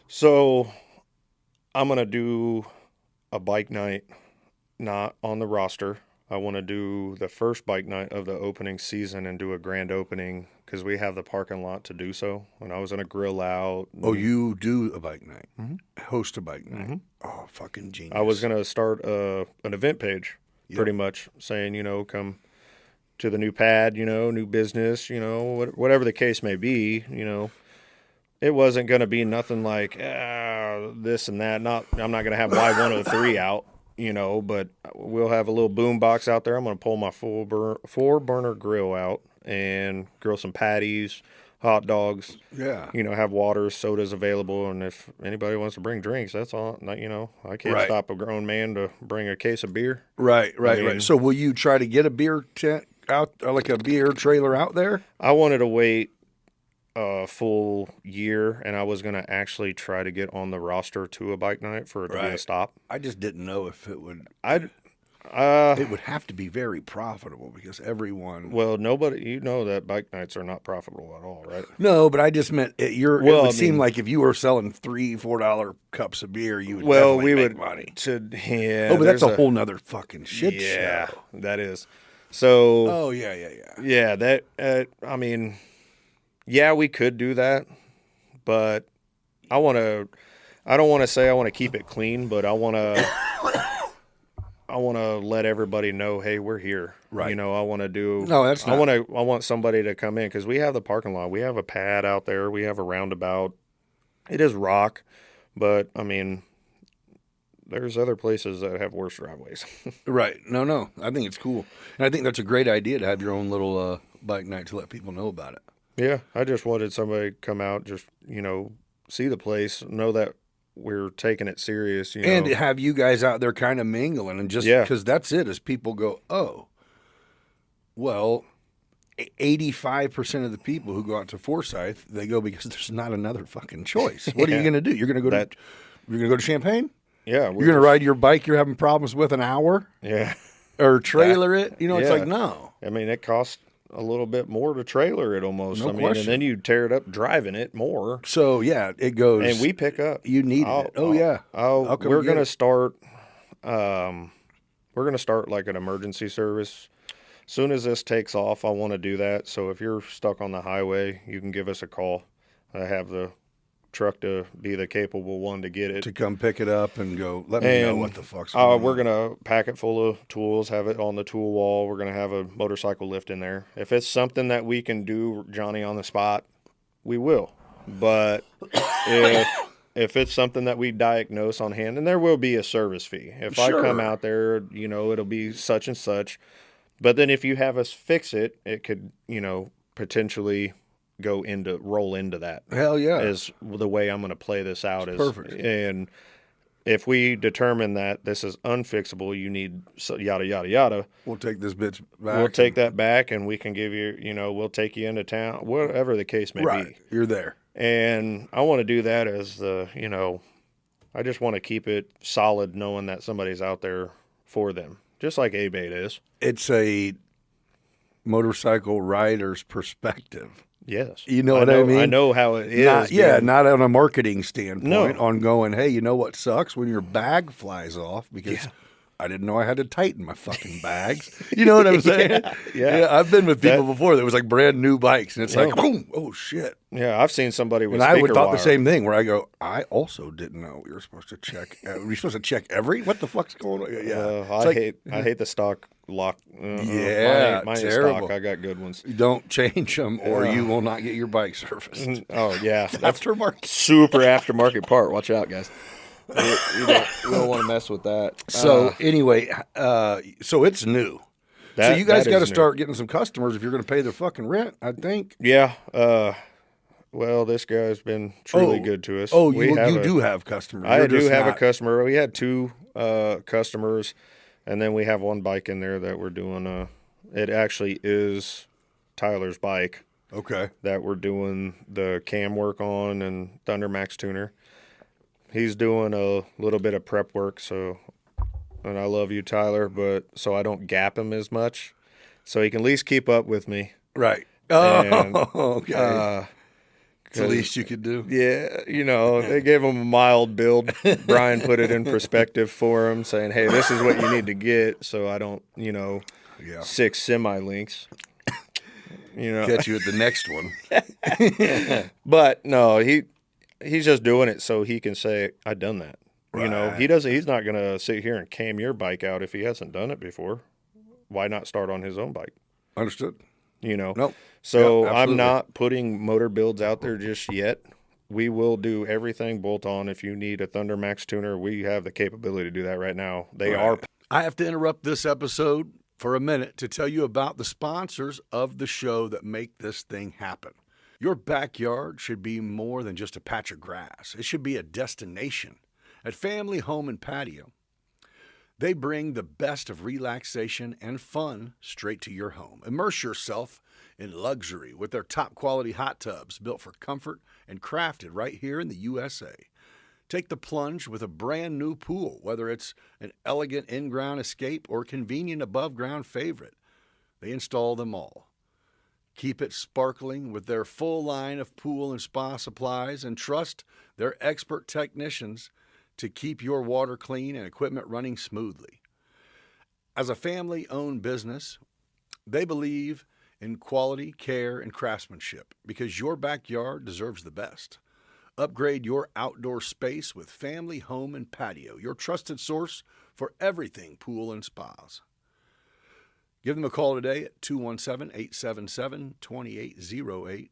Speaker 3: So I'm going to do a bike night, not on the roster. I want to do the first bike night of the opening season and do a grand opening because we have the parking lot to do so. And I was going to grill out.
Speaker 1: Oh, you do a bike night, host a bike night. Oh, fucking genius!
Speaker 3: I was going to start an event page, pretty much saying, come to the new pad, new business, whatever the case may be, It wasn't going to be nothing like this and that. I'm not going to have Y103 out, but we'll have a little boom box out there. I'm going to pull my four burner grill out and grill some patties, hot dogs.
Speaker 1: Yeah.
Speaker 3: Have waters, sodas available, and if anybody wants to bring drinks, that's all. I can't stop a grown man to bring a case of beer.
Speaker 1: Right. So will you try to get a beer tent out, or like a beer trailer out there? I
Speaker 3: wanted to wait a full year, and I was going to actually try to get on the roster to a bike night for it to be a stop.
Speaker 1: I just didn't know if it would. It would have to be very profitable because everyone.
Speaker 3: Well, nobody, that bike nights are not profitable at all, right?
Speaker 1: No, but I just meant it would seem like if you were selling $3-4 cups of beer, you would make money. But that's a whole nother fucking shit show.
Speaker 3: Yeah, that is. So.
Speaker 1: Oh yeah.
Speaker 3: Yeah, that. Yeah, we could do that, but I don't want to say I want to keep it clean, but I want to let everybody know, hey, we're here.
Speaker 1: Right.
Speaker 3: I want to do.
Speaker 1: No, that's not.
Speaker 3: I want somebody to come in because we have the parking lot. We have a pad out there. We have a roundabout. It is rock, but there's other places that have worse driveways.
Speaker 1: Right. No. I think it's cool, and I think that's a great idea to have your own little bike night to let people know about it.
Speaker 3: Yeah, I just wanted somebody to come out, just, see the place, know that we're taking it serious, you
Speaker 1: And
Speaker 3: know.
Speaker 1: to have you guys out there kind of mingling and just
Speaker 3: Yeah.
Speaker 1: because that's it, as people go, oh, well, 85% of the people who go out to Forsyth, they go because there's not another fucking choice. What are you
Speaker 3: Yeah.
Speaker 1: going to do? You're going to go
Speaker 3: That-
Speaker 1: to you're going to go to Champaign?
Speaker 3: Yeah,
Speaker 1: You're going to ride your bike you're having problems with an hour
Speaker 3: Yeah,
Speaker 1: or trailer it? You know, it's
Speaker 3: yeah.
Speaker 1: like, no.
Speaker 3: I mean, it costs a little bit more to trailer it almost.
Speaker 1: No
Speaker 3: I mean,
Speaker 1: question.
Speaker 3: and then you tear it up driving it more.
Speaker 1: So, yeah, it goes.
Speaker 3: And we pick up.
Speaker 1: You needed it. Oh, yeah. I'll come
Speaker 3: We're
Speaker 1: get
Speaker 3: gonna
Speaker 1: it.
Speaker 3: start. We're gonna start like an emergency service. Soon as this takes off, I want to do that. So if you're stuck on the highway, you can give us a call. I have the truck to be the capable one to get it.
Speaker 1: To come pick it up and go, let me know
Speaker 3: And
Speaker 1: what the fuck's going on.
Speaker 3: we're gonna pack it full of tools, have it on the tool wall. We're gonna have a motorcycle lift in there. If it's something that we can do, Johnny, on the spot, we will. But if it's something that we diagnose on hand, and there will be a service fee. If I come
Speaker 1: Sure.
Speaker 3: out there, you know, it'll be such and such. But then if you have us fix it, it could, you know, potentially roll into that.
Speaker 1: Hell yeah.
Speaker 3: Is the way I'm going to play this out.
Speaker 1: Perfect.
Speaker 3: And if we determine that this is unfixable, you need yada, yada, yada,
Speaker 1: We'll take this bitch back.
Speaker 3: we'll take that back and we can give you, you know, we'll take you into town, whatever the case may
Speaker 1: Right.
Speaker 3: be.
Speaker 1: You're there.
Speaker 3: And I want to do that as you know, I just want to keep it solid knowing that somebody's out there for them, just like A-Bait is.
Speaker 1: It's a motorcycle rider's perspective.
Speaker 3: Yes.
Speaker 1: You know what I mean?
Speaker 3: I know how it is.
Speaker 1: Not on a marketing standpoint.
Speaker 3: No.
Speaker 1: On going, hey, you know what sucks? When your bag flies off because I didn't know I had to tighten my fucking bags. You know what I'm saying?
Speaker 3: Yeah.
Speaker 1: I've been with people before that was like brand new bikes, and it's like, boom, oh shit.
Speaker 3: Yeah, I've seen somebody with
Speaker 1: And I would
Speaker 3: speaker
Speaker 1: thought
Speaker 3: wire.
Speaker 1: the same thing. Where I go, I also didn't know we were supposed to check. Were you supposed to check every? What the fuck's going on? Yeah,
Speaker 3: I hate the stock lock.
Speaker 1: Yeah,
Speaker 3: mine is
Speaker 1: terrible.
Speaker 3: stock. I got good ones.
Speaker 1: Don't change them, or you will not get your bike serviced.
Speaker 3: Oh yeah, that's
Speaker 1: Aftermarket.
Speaker 3: super aftermarket part. Watch out, guys. You don't want to mess with that.
Speaker 1: So anyway, so it's new. So you guys
Speaker 3: that
Speaker 1: got to
Speaker 3: is new.
Speaker 1: start getting some customers if you're going to pay their fucking rent. I think.
Speaker 3: Yeah. Well, this guy's been truly good to us.
Speaker 1: Oh,
Speaker 3: We
Speaker 1: you
Speaker 3: have
Speaker 1: do have customers.
Speaker 3: I
Speaker 1: You're
Speaker 3: do
Speaker 1: just
Speaker 3: have a
Speaker 1: not-
Speaker 3: customer. We had two customers, and then we have one bike in there that we're doing. It actually is Tyler's bike
Speaker 1: Okay.
Speaker 3: that we're doing the cam work on and Thunder Max tuner. He's doing a little bit of prep work, so, and I love you, Tyler, but so I don't gap him as much, so he can at least keep up with me.
Speaker 1: Right.
Speaker 3: And,
Speaker 1: Okay. It's the least you could do.
Speaker 3: Yeah, you know, they gave him a mild build. Brian put it in perspective for him, saying, hey, this is what you need to get so I don't, you know,
Speaker 1: Yeah.
Speaker 3: 6 semi-links. You know,
Speaker 1: Catch you at the next one.
Speaker 3: but no, he's just doing it so he can say, I done that. You know,
Speaker 1: Right.
Speaker 3: he's not going to sit here and cam your bike out if he hasn't done it before. Why not start on his own bike?
Speaker 1: Understood.
Speaker 3: You know?
Speaker 1: Nope.
Speaker 3: So
Speaker 1: Yep,
Speaker 3: I'm
Speaker 1: absolutely.
Speaker 3: not putting motor builds out there just yet. We will do everything bolt on. If you need a Thunder Max tuner, we have the capability to do that right now. They are.
Speaker 1: I have to interrupt this episode for a minute to tell you about the sponsors of the show that make this thing happen. Your backyard should be more than just a patch of grass. It should be a destination. At Family Home and Patio, they bring the best of relaxation and fun straight to your home. Immerse yourself in luxury with their top quality hot tubs built for comfort and crafted right here in the USA. Take the plunge with a brand new pool, whether it's an elegant in-ground escape or convenient above-ground favorite. They install them all. Keep it sparkling with their full line of pool and spa supplies, and trust their expert technicians to keep your water clean and equipment running smoothly. As a family-owned business, they believe in quality, care, and craftsmanship because your backyard deserves the best. Upgrade your outdoor space with Family Home and Patio, your trusted source for everything pool and spas. Give them a call today at 217-877-2808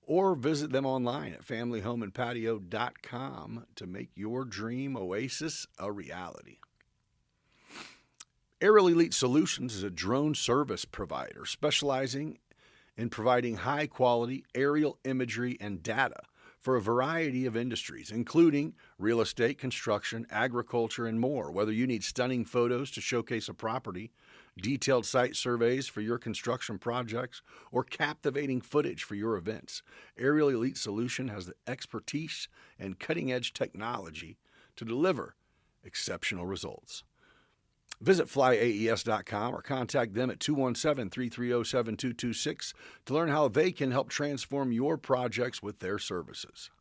Speaker 1: or visit them online at familyhomeandpatio.com to make your dream oasis a reality. Aerial Elite Solutions is a drone service provider specializing in providing high-quality aerial imagery and data for a variety of industries, including real estate, construction, agriculture, and more. Whether you need stunning photos to showcase a property, detailed site surveys for your construction projects, or captivating footage for your events, Aerial Elite Solution has the expertise and cutting-edge technology to deliver exceptional results. Visit flyaes.com or contact them at 217-330-7226 to learn how they can help transform your projects with their services.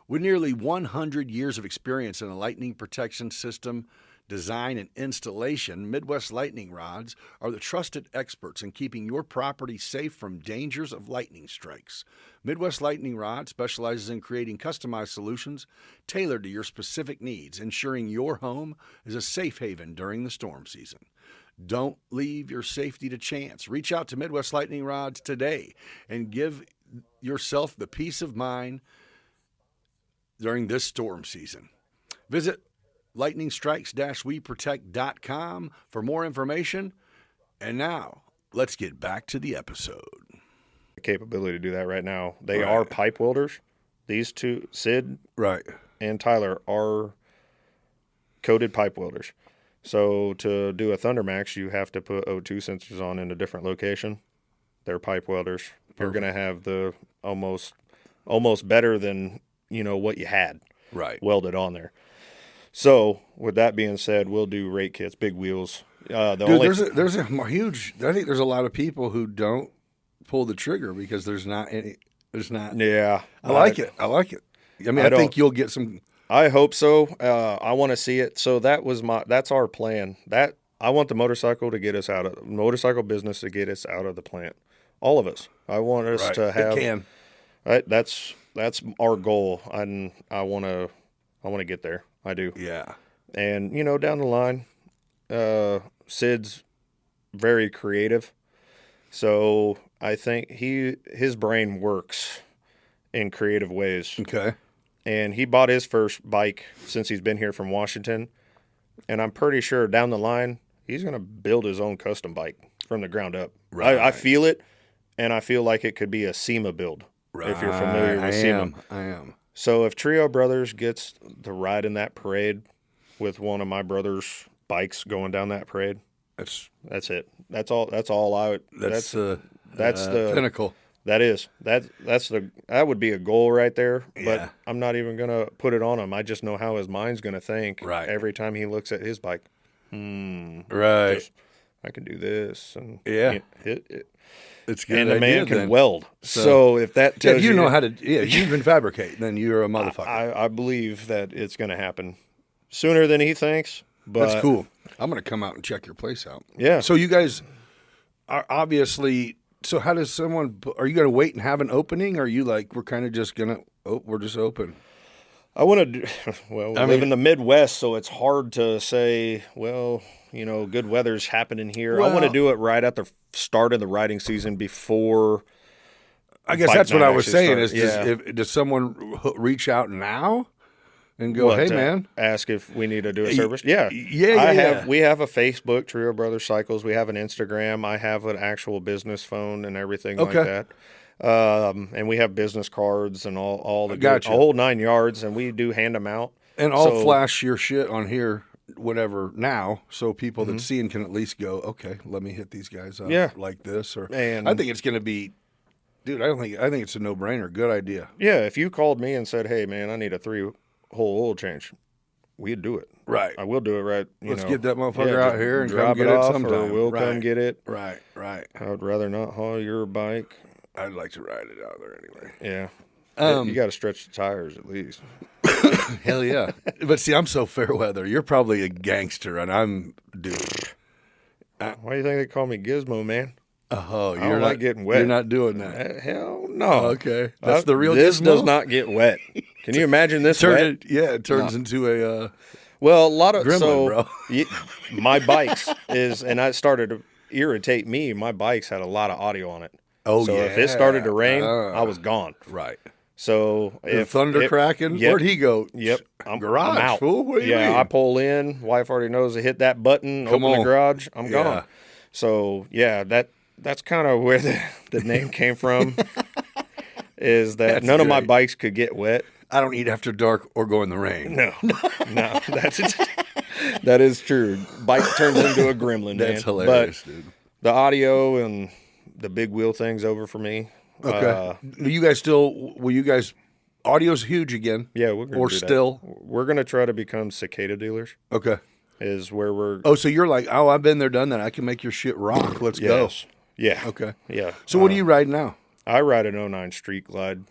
Speaker 1: With nearly 100 years of experience in a lightning protection system design and installation, Midwest Lightning Rods are the trusted experts in keeping your property safe from dangers of lightning strikes. Midwest Lightning Rod specializes in creating customized solutions tailored to your specific needs, ensuring your home is a safe haven during the storm season. Don't leave your safety to chance. Reach out to Midwest Lightning Rods today and give yourself the peace of mind during this storm season. Visit lightningstrikes-weprotect.com for more information. And now, let's get back to the episode.
Speaker 3: Capability to do that right now. They are pipe welders. These two, Sid and Tyler, are coated pipe welders. So to do a Thundermax, you have to put O2 sensors on in a different location. They're pipe welders. Perfect. You're going to have the almost better than, what you had welded on there. So, with that being said, we'll do rate kits, big wheels.
Speaker 1: There's a huge. I think there's a lot of people who don't pull the trigger because there's not any. There's not.
Speaker 3: Yeah,
Speaker 1: I like it. I mean, I think you'll get some.
Speaker 3: I hope so. I want to see it. So that's our plan. That I want the motorcycle business to get us out of the plant. All of us. I want us to have.
Speaker 1: It can.
Speaker 3: Right. That's our goal, and I want to get there. I do.
Speaker 1: Yeah.
Speaker 3: And, down the line, Sid's very creative. So I think his brain works in creative ways.
Speaker 1: Okay.
Speaker 3: And he bought his first bike since he's been here from Washington. And I'm pretty sure down the line, he's going to build his own custom bike from the ground up. Right. I feel it, and I feel like it could be a SEMA build. Right. If you're familiar with SEMA.
Speaker 1: I am.
Speaker 3: So if Trio Brothers gets to ride in that parade with one of my brother's bikes going down that parade, that's it. That's all. That's the
Speaker 1: pinnacle.
Speaker 3: That would be a goal right there. But
Speaker 1: yeah.
Speaker 3: I'm not even gonna put it on him. I just know how his mind's gonna think every time he looks at his bike. I can do this and
Speaker 1: hit
Speaker 3: it.
Speaker 1: It's good.
Speaker 3: And the man can
Speaker 1: then.
Speaker 3: weld. So if that tells
Speaker 1: you know how to, you can fabricate, then you're a motherfucker.
Speaker 3: I believe that it's going to happen sooner than he thinks. But
Speaker 1: that's cool. I'm going to come out and check your place out.
Speaker 3: Yeah.
Speaker 1: So you guys are obviously. So how does someone? Are you going to wait and have an opening? Or are you like we're kind of just gonna? Oh, we're just open.
Speaker 3: I want to do. Well, we live in the Midwest, so it's hard to say. Well, good weather's happening here. I want to do it right at the start of the riding season before.
Speaker 1: I guess that's what I was saying. Does someone reach out now and go, "Hey, man,
Speaker 3: ask if we need to do a service"? Yeah. We have a Facebook, Trio Brothers Cycles. We have an Instagram. I have an actual business phone and everything like that. And we have business cards and all the a whole 9 yards, and we do hand them out.
Speaker 1: And I'll flash your shit on here. Whatever now, so people that seeing can at least go, okay, let me hit these guys up like this. And I think it's going to be, dude. I think it's a no-brainer. Good idea.
Speaker 3: Yeah, if you called me and said, "Hey, man, I need a 3-hole oil change," we'd do it.
Speaker 1: Right.
Speaker 3: I will do it. Right.
Speaker 1: Let's get that motherfucker out here and
Speaker 3: drop
Speaker 1: come get
Speaker 3: it off,
Speaker 1: sometime.
Speaker 3: Or we'll come get it.
Speaker 1: Right.
Speaker 3: I would rather not haul your bike.
Speaker 1: I'd like to ride it out there anyway.
Speaker 3: Yeah. You got to stretch the tires at least.
Speaker 1: Hell yeah. But see, I'm so fair weather. You're probably a gangster, and I'm dude.
Speaker 3: Why do you think they call me Gizmo, man?
Speaker 1: Oh,
Speaker 3: you're not getting wet.
Speaker 1: You're not doing that.
Speaker 3: Hell no.
Speaker 1: Okay. That's the real
Speaker 3: This
Speaker 1: Gizmo?
Speaker 3: Does not get wet. Can you imagine this wet?
Speaker 1: It turns into a
Speaker 3: well, a lot of
Speaker 1: gremlin, bro.
Speaker 3: My bikes and I started to irritate me. My bikes had a lot of audio on it.
Speaker 1: Oh,
Speaker 3: so if it started to rain, I was gone.
Speaker 1: Right.
Speaker 3: So if
Speaker 1: thunder cracking, where'd he go?
Speaker 3: Yep,
Speaker 1: I'm
Speaker 3: garage.
Speaker 1: I'm out. Fool. What do you mean?
Speaker 3: I pull in. Wife already knows to hit that button. Open the garage. I'm gone. So that's kind of where the name came from. is that
Speaker 1: That's
Speaker 3: none of my
Speaker 1: great.
Speaker 3: bikes could get wet.
Speaker 1: I don't eat after dark or go in the rain.
Speaker 3: No, no, that is true. Bike turns into a gremlin,
Speaker 1: That's
Speaker 3: man.
Speaker 1: hilarious,
Speaker 3: But
Speaker 1: dude.
Speaker 3: the audio and the big wheel thing's over for me.
Speaker 1: Okay. You guys still? Will you guys? Audio's huge again.
Speaker 3: Yeah, we're gonna
Speaker 1: Or
Speaker 3: do
Speaker 1: still?
Speaker 3: that. We're gonna try to become cicada dealers.
Speaker 1: Okay.
Speaker 3: Is where we're.
Speaker 1: Oh, so you're like, oh, I've been there, done that. I can make your shit rock. Let's
Speaker 3: Yes. Yeah.
Speaker 1: go. Okay.
Speaker 3: Yeah.
Speaker 1: So what do you ride now?
Speaker 3: I ride an '09 Street Glide.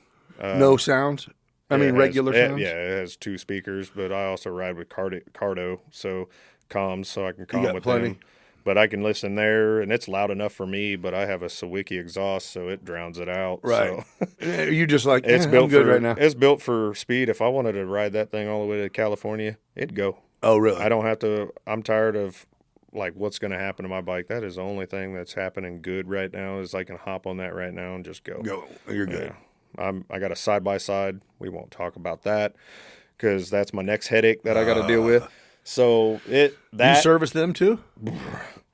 Speaker 1: No sounds. I mean,
Speaker 3: It has-
Speaker 1: regular sounds.
Speaker 3: Yeah, it has 2 speakers, but I also ride with Cardo, so comms, so I can
Speaker 1: got
Speaker 3: comm with
Speaker 1: plenty.
Speaker 3: them. But I can listen there, and it's loud enough for me. But I have a Sawicki exhaust, so it drowns it out.
Speaker 1: Right.
Speaker 3: So
Speaker 1: You just like
Speaker 3: it's
Speaker 1: I'm
Speaker 3: built
Speaker 1: good
Speaker 3: for
Speaker 1: right now.
Speaker 3: It's built for speed. If I wanted to ride that thing all the way to California, it'd go.
Speaker 1: Oh, really?
Speaker 3: I don't have to. I'm tired of like what's going to happen to my bike. That is the only thing that's happening good right now. Is I can hop on that right now and just go.
Speaker 1: Go. You're good.
Speaker 3: Yeah. I got a side by side. We won't talk about that because that's my next headache that I got to deal with. So
Speaker 1: You service them too?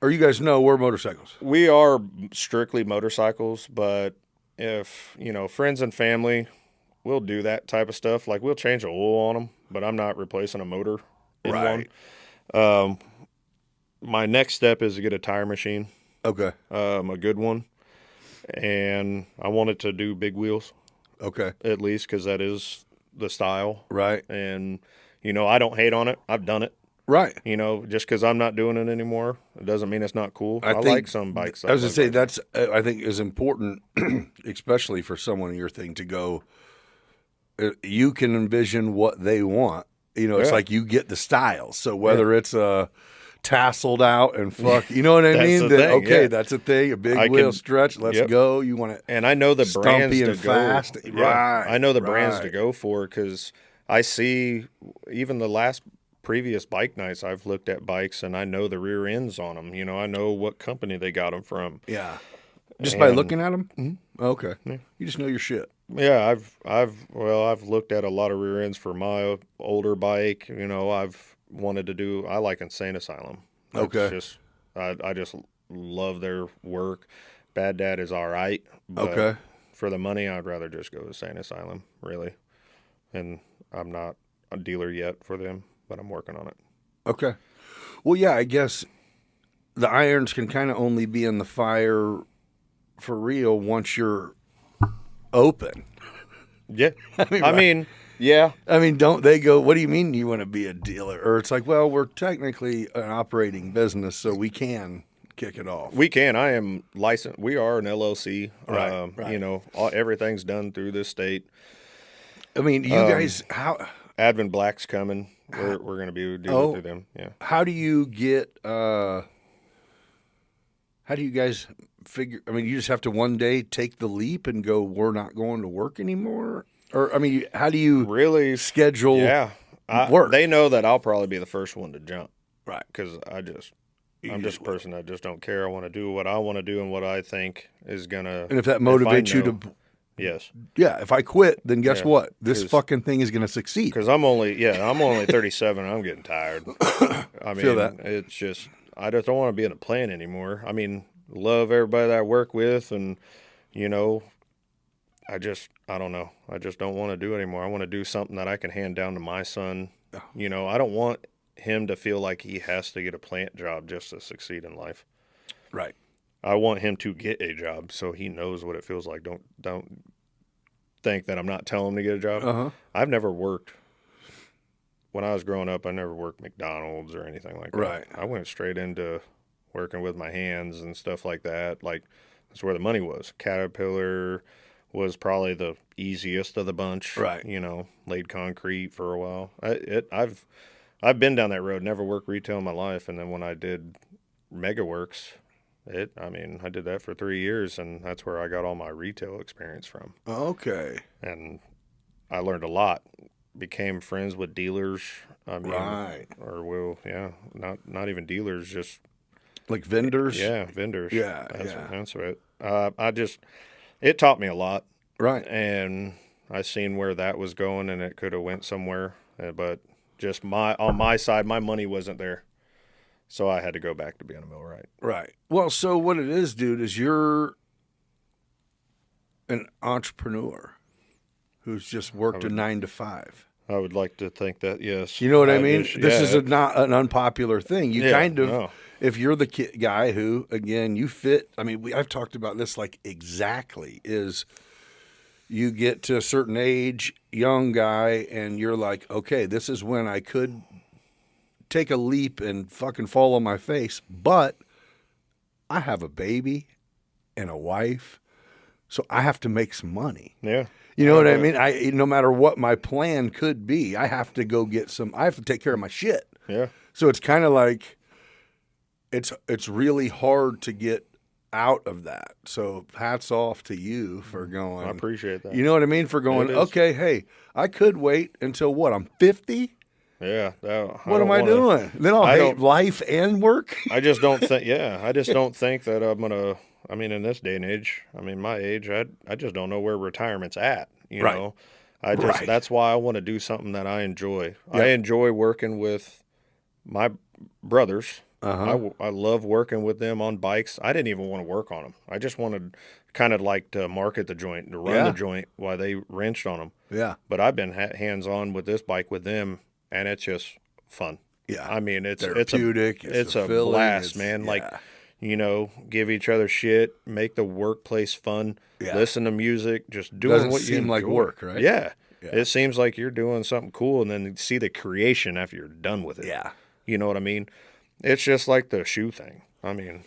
Speaker 1: Or you guys know we're motorcycles?
Speaker 3: we are strictly motorcycles, but if friends and family, we'll do that type of stuff. Like we'll change the oil on them, but I'm not replacing a motor in
Speaker 1: Right.
Speaker 3: one. My next step is to get a tire machine,
Speaker 1: Okay.
Speaker 3: a good one, and I wanted to do big wheels
Speaker 1: Okay.
Speaker 3: at least because that is the style.
Speaker 1: Right.
Speaker 3: And I don't hate on it. I've done it.
Speaker 1: Right.
Speaker 3: Just because I'm not doing it anymore, it doesn't mean it's not cool. I
Speaker 1: think-
Speaker 3: like some bikes.
Speaker 1: I was
Speaker 3: that
Speaker 1: gonna say
Speaker 3: look like
Speaker 1: that's I think is important, especially for someone in your thing to go. You can envision what they want. It's
Speaker 3: Yeah.
Speaker 1: like you get the style. So whether it's tasseled out and fuck, you know what I
Speaker 3: That's
Speaker 1: mean?
Speaker 3: the
Speaker 1: Then,
Speaker 3: thing,
Speaker 1: okay,
Speaker 3: yeah.
Speaker 1: that's a thing. A big
Speaker 3: I
Speaker 1: wheel
Speaker 3: can-
Speaker 1: stretch. Let's
Speaker 3: Yep.
Speaker 1: go. You want it?
Speaker 3: And I know the brands
Speaker 1: Stumpy
Speaker 3: to
Speaker 1: and
Speaker 3: go.
Speaker 1: fast.
Speaker 3: Yeah,
Speaker 1: Right,
Speaker 3: I know the brands to
Speaker 1: right.
Speaker 3: go for because I see even the last previous bike nights I've looked at bikes and I know the rear ends on them. I know what company they got them from.
Speaker 1: Yeah. Just by
Speaker 3: And-
Speaker 1: looking at them. Okay. You just know your shit.
Speaker 3: Yeah, I've looked at a lot of rear ends for my older bike. I've wanted to do. I like Insane Asylum. That's
Speaker 1: Okay.
Speaker 3: Just I just love their work. Bad Dad is all right. But
Speaker 1: Okay.
Speaker 3: For the money, I'd rather just go to Insane Asylum, really. And I'm not a dealer yet for them, but I'm working on it.
Speaker 1: Okay. Well, yeah, I guess the irons can kind of only be in the fire for real once you're open.
Speaker 3: Yeah,
Speaker 1: mean,
Speaker 3: I
Speaker 1: right.
Speaker 3: mean, yeah.
Speaker 1: I mean, don't they go, what do you mean you want to be a dealer? Or it's like, well, we're technically an operating business, so we can kick it off.
Speaker 3: We can. I am licensed. We are an LLC.
Speaker 1: Right, right.
Speaker 3: Everything's done through the state.
Speaker 1: I mean, you guys,
Speaker 3: Advent Black's coming. We're going to be dealing through them. Yeah.
Speaker 1: how do you get, how do you guys figure, I mean, you just have to one day take the leap and go, we're not going to work anymore? Or, I mean, how do you
Speaker 3: Really
Speaker 1: schedule
Speaker 3: Yeah.
Speaker 1: work?
Speaker 3: They know that I'll probably be the first one to jump
Speaker 1: Right.
Speaker 3: because I'm just a person that just don't care. I want to do what I want to do and what I think is going to.
Speaker 1: And if that motivates you to,
Speaker 3: Yes.
Speaker 1: yeah, if I quit, then guess
Speaker 3: Yeah,
Speaker 1: what? This
Speaker 3: 'cause-
Speaker 1: fucking thing is going to succeed.
Speaker 3: Because I'm only 37. I'm getting tired. I mean,
Speaker 1: Feel that.
Speaker 3: It's just, I just don't want to be in a plant anymore. I mean, love everybody that I work with. And, I don't know. I just don't want to do it anymore. I want to do something that I can hand down to my son. I don't want him to feel like he has to get a plant job just to succeed in life.
Speaker 1: Right.
Speaker 3: I want him to get a job so he knows what it feels like. Don't think that I'm not telling him to get a job.
Speaker 1: Uh-huh.
Speaker 3: I've never worked. When I was growing up, I never worked McDonald's or anything like that.
Speaker 1: Right.
Speaker 3: I went straight into working with my hands and stuff like that. Like that's where the money was. Caterpillar was probably the easiest of the bunch.
Speaker 1: Right.
Speaker 3: Laid concrete for a while. I've been down that road. Never worked retail in my life, and then when I did MegaWorks, I did that for 3 years, and that's where I got all my retail experience from.
Speaker 1: Okay.
Speaker 3: And I learned a lot. Became friends with dealers.
Speaker 1: Right.
Speaker 3: Not even dealers, just
Speaker 1: Like vendors?
Speaker 3: vendors.
Speaker 1: Yeah,
Speaker 3: That's it. It taught me a lot,
Speaker 1: Right.
Speaker 3: and I seen where that was going, and it could have went somewhere, but just on my side, my money wasn't there, so I had to go back to being a millwright.
Speaker 1: Right. Well, so what it is, dude, is you're an entrepreneur. who's just worked a 9 to 5.
Speaker 3: I would like to think that, yes.
Speaker 1: You know what I mean?
Speaker 3: Just-
Speaker 1: This
Speaker 3: yeah,
Speaker 1: is not an unpopular thing. You
Speaker 3: Yeah,
Speaker 1: kind of,
Speaker 3: no.
Speaker 1: if you're the guy who, again, you fit. I mean, I've talked about this like exactly. Is you get to a certain age, young guy, and you're like, okay, this is when I could take a leap and fucking fall on my face, but I have a baby and a wife, so I have to make some money.
Speaker 3: Yeah.
Speaker 1: You know what I mean? No matter what my plan could be, I have to go get some. I have to take care of my shit.
Speaker 3: Yeah.
Speaker 1: So it's kind of like it's really hard to get out of that. So hats off to you for going.
Speaker 3: I appreciate that.
Speaker 1: You know what I mean? For going,
Speaker 3: It is.
Speaker 1: okay, hey, I could wait until what? I'm 50?
Speaker 3: Yeah.
Speaker 1: What am I doing? Then I'll hate life and work?
Speaker 3: I just don't think, I just don't think that I'm going to, I mean, in this day and age, I mean, my age, I just don't know where retirement's at, you
Speaker 1: Right.
Speaker 3: know?
Speaker 1: Right.
Speaker 3: That's why I want to do something that I enjoy.
Speaker 1: Yeah.
Speaker 3: I enjoy working with my brothers.
Speaker 1: Uh-huh.
Speaker 3: I love working with them on bikes. I didn't even want to work on them. I just wanted kind of like to market the joint, to run
Speaker 1: Yeah.
Speaker 3: the joint while they wrenched on them.
Speaker 1: Yeah.
Speaker 3: But I've been hands-on with this bike with them, and it's just fun.
Speaker 1: Yeah.
Speaker 3: I mean, it's
Speaker 1: Therapeutic.
Speaker 3: it's a
Speaker 1: fulfilling,
Speaker 3: blast, man. Like,
Speaker 1: yeah.
Speaker 3: you know, give each other shit, make the workplace fun,
Speaker 1: Yeah.
Speaker 3: listen to music, just doing
Speaker 1: Doesn't
Speaker 3: what you
Speaker 1: seem like
Speaker 3: enjoy.
Speaker 1: work, right?
Speaker 3: Yeah.
Speaker 1: Yeah.
Speaker 3: It seems like you're doing something cool, and then see the creation after you're done with it.
Speaker 1: Yeah.
Speaker 3: You know what I mean? It's just like the shoe thing. I mean,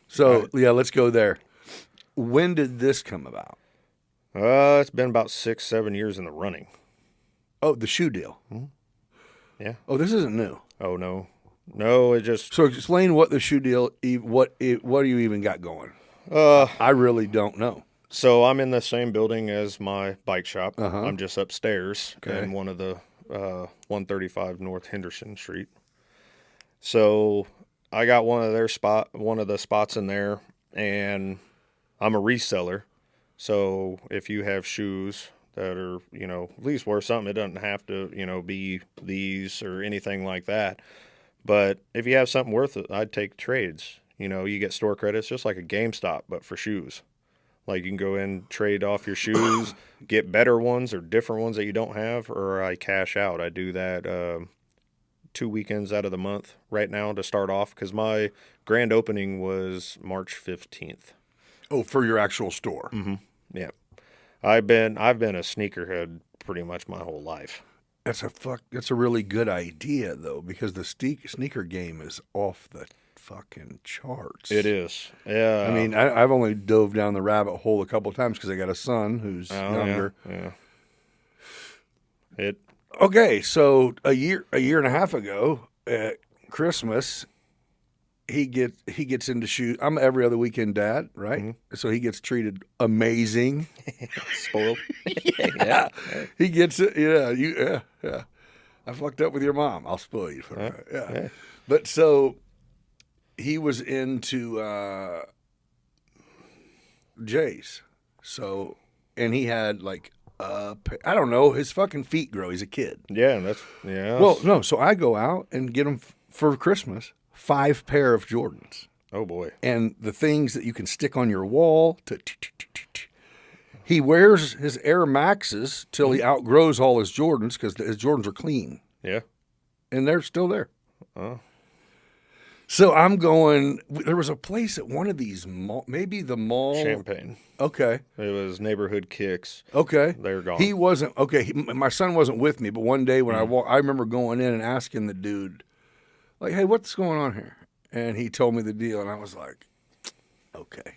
Speaker 1: So, yeah, let's go there. When did this come about?
Speaker 3: it's been about 6-7 years in the running.
Speaker 1: Oh, the shoe deal.
Speaker 3: Yeah.
Speaker 1: Oh, this isn't new.
Speaker 3: Oh, no, it just
Speaker 1: So explain what the shoe deal, what do you even got going? I really don't know.
Speaker 3: So I'm in the same building as my bike shop.
Speaker 1: Uh-huh.
Speaker 3: I'm just upstairs
Speaker 1: Okay.
Speaker 3: in one of the 135 North Henderson Street. So I got one of the spots in there, and I'm a reseller. So if you have shoes that are, you know, at least worth something, it doesn't have to, you know, be these or anything like that. But if you have something worth it, I'd take trades. You know, you get store credits just like a GameStop, but for shoes. Like you can go in, trade off your shoes, get better ones or different ones that you don't have, or I cash out. I do that 2 weekends out of the month right now to start off because my grand opening was March 15th.
Speaker 1: Oh, for your actual store.
Speaker 3: Yeah. I've been a sneakerhead pretty much my whole life.
Speaker 1: That's a really good idea though, because the sneaker game is off the fucking charts.
Speaker 3: It is. Yeah.
Speaker 1: I mean, I've only dove down the rabbit hole a couple of times because I got a son who's younger.
Speaker 3: Yeah.
Speaker 1: Okay, so a year and a half ago at Christmas, he gets into shoes. I'm every other weekend dad, right?
Speaker 3: Mm-hmm.
Speaker 1: So he gets treated amazing.
Speaker 3: Spoiled.
Speaker 1: Yeah, he gets it. Yeah. I fucked up with your mom. I'll spoil you for that. Yeah. But so he was into J's. So, and he had like I don't know, his fucking feet grow. He's a kid.
Speaker 3: Yeah,
Speaker 1: Well, no. So I go out and get him for Christmas 5 pair of Jordans.
Speaker 3: Oh boy.
Speaker 1: And the things that you can stick on your wall to. He wears his Air Maxes till he outgrows all his Jordans because his Jordans are clean
Speaker 3: Yeah.
Speaker 1: and they're still there.
Speaker 3: Oh.
Speaker 1: So I'm going. There was a place at one of these maybe the mall.
Speaker 3: Champagne.
Speaker 1: Okay.
Speaker 3: It was Neighborhood Kicks.
Speaker 1: Okay.
Speaker 3: They're gone.
Speaker 1: He wasn't okay. My son wasn't with me, but one day when I remember going in and asking the dude, like, "Hey, what's going on here?" And he told me the deal, and I was like, "Okay."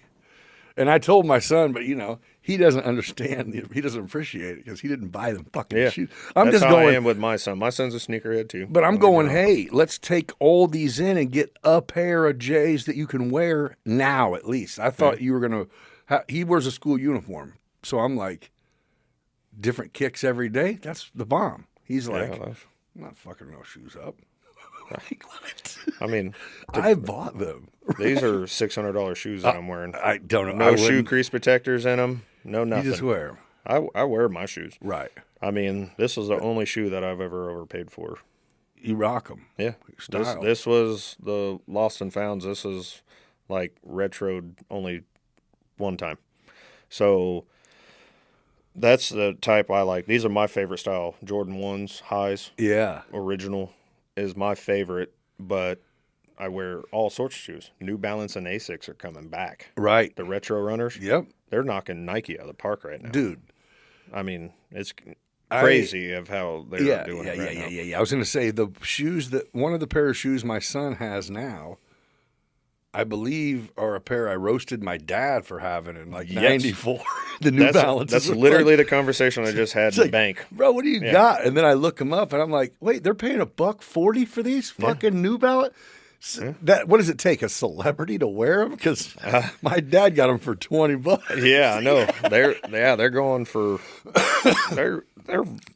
Speaker 1: And I told my son, but he doesn't understand. He doesn't appreciate it because he didn't buy them fucking shoes. I'm
Speaker 3: That's
Speaker 1: just
Speaker 3: how
Speaker 1: going.
Speaker 3: I am with my son. My son's a sneakerhead too.
Speaker 1: But I'm
Speaker 3: Don't
Speaker 1: going,
Speaker 3: get me wrong.
Speaker 1: hey, let's take all these in and get a pair of J's that you can wear now at least. I thought you were going to, he wears a school uniform. So I'm like, different kicks every day? That's the bomb. He's like,
Speaker 3: Yeah,
Speaker 1: I'm not fucking no shoes up. Like, what?
Speaker 3: I mean,
Speaker 1: I bought them.
Speaker 3: these are $600 shoes that I'm wearing.
Speaker 1: I don't know.
Speaker 3: No
Speaker 1: I
Speaker 3: shoe
Speaker 1: wouldn't-
Speaker 3: crease protectors in them. No
Speaker 1: You
Speaker 3: nothing.
Speaker 1: just wear them.
Speaker 3: I wear my shoes.
Speaker 1: Right.
Speaker 3: I mean, this is the only shoe that I've ever overpaid for.
Speaker 1: You rock them.
Speaker 3: Yeah.
Speaker 1: Style.
Speaker 3: This was the Lost and Founds. This is like retroed only one time. So That's the type I like. These are my favorite style. Jordan 1s, highs,
Speaker 1: Yeah.
Speaker 3: original is my favorite, but I wear all sorts of shoes. New Balance and Asics are coming back.
Speaker 1: Right.
Speaker 3: The retro runners,
Speaker 1: Yep.
Speaker 3: they're knocking Nike out of the park right now.
Speaker 1: Dude.
Speaker 3: I mean, it's crazy of how they're doing it right now.
Speaker 1: Yeah. I was going to say the shoes one of the pair of shoes my son has now, I believe, are a pair I roasted my dad for having in like
Speaker 3: Yes.
Speaker 1: 94. The New Balance.
Speaker 3: That's literally the conversation I just had in the bank.
Speaker 1: Bro, what do you got? And then I look them up and I'm like, wait, they're paying $140 for these fucking New Balance? What does it take, a celebrity to wear them? Because my dad got them for $20.
Speaker 3: Yeah, I know. They're going for they're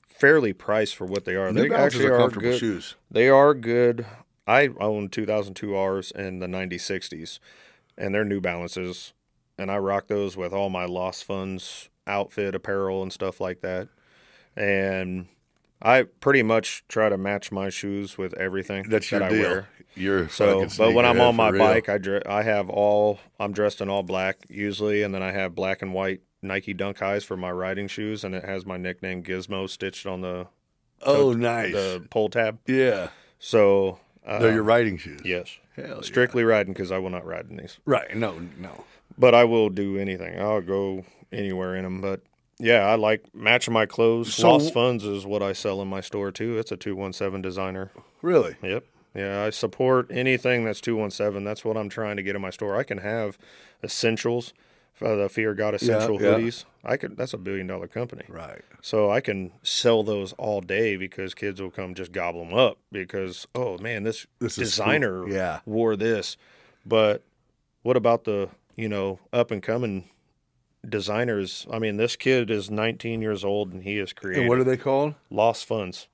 Speaker 3: fairly priced for what they are.
Speaker 1: New
Speaker 3: They
Speaker 1: Balances
Speaker 3: actually
Speaker 1: are
Speaker 3: are
Speaker 1: comfortable
Speaker 3: good
Speaker 1: shoes.
Speaker 3: They are good. I own 2002 R's and the 9060s, and they're New Balances, and I rock those with all my Lost Funds outfit, apparel, and stuff like that. And I pretty much try to match my shoes with everything
Speaker 1: That's your
Speaker 3: that
Speaker 1: deal.
Speaker 3: I wear.
Speaker 1: You're
Speaker 3: But when I'm on my bike,
Speaker 1: I
Speaker 3: I'm dressed in all black usually, and then I have black and white Nike Dunk Highs for my riding shoes, and it has my nickname Gizmo stitched on the
Speaker 1: nice.
Speaker 3: the pull tab.
Speaker 1: Yeah.
Speaker 3: So
Speaker 1: They're your riding shoes.
Speaker 3: yes,
Speaker 1: Hell
Speaker 3: strictly riding because I will not ride in these,
Speaker 1: Right. No.
Speaker 3: but I will do anything. I'll go anywhere in them. But yeah, I like matching my clothes.
Speaker 1: So-
Speaker 3: Lost Funds is what I sell in my store too. It's a 217 designer.
Speaker 1: Really?
Speaker 3: Yep. Yeah, I support anything that's 217. That's what I'm trying to get in my store. I can have essentials, the Fear God Essential
Speaker 1: Yeah.
Speaker 3: hoodies. That's $1 billion company.
Speaker 1: Right.
Speaker 3: So I can sell those all day because kids will come just gobble them up because, oh man, this
Speaker 1: This is
Speaker 3: designer
Speaker 1: cool. Yeah.
Speaker 3: wore this. But what about the, up and coming designers? I mean, this kid is 19 years old and he is creative.
Speaker 1: And what are they called?
Speaker 3: Lost Funds.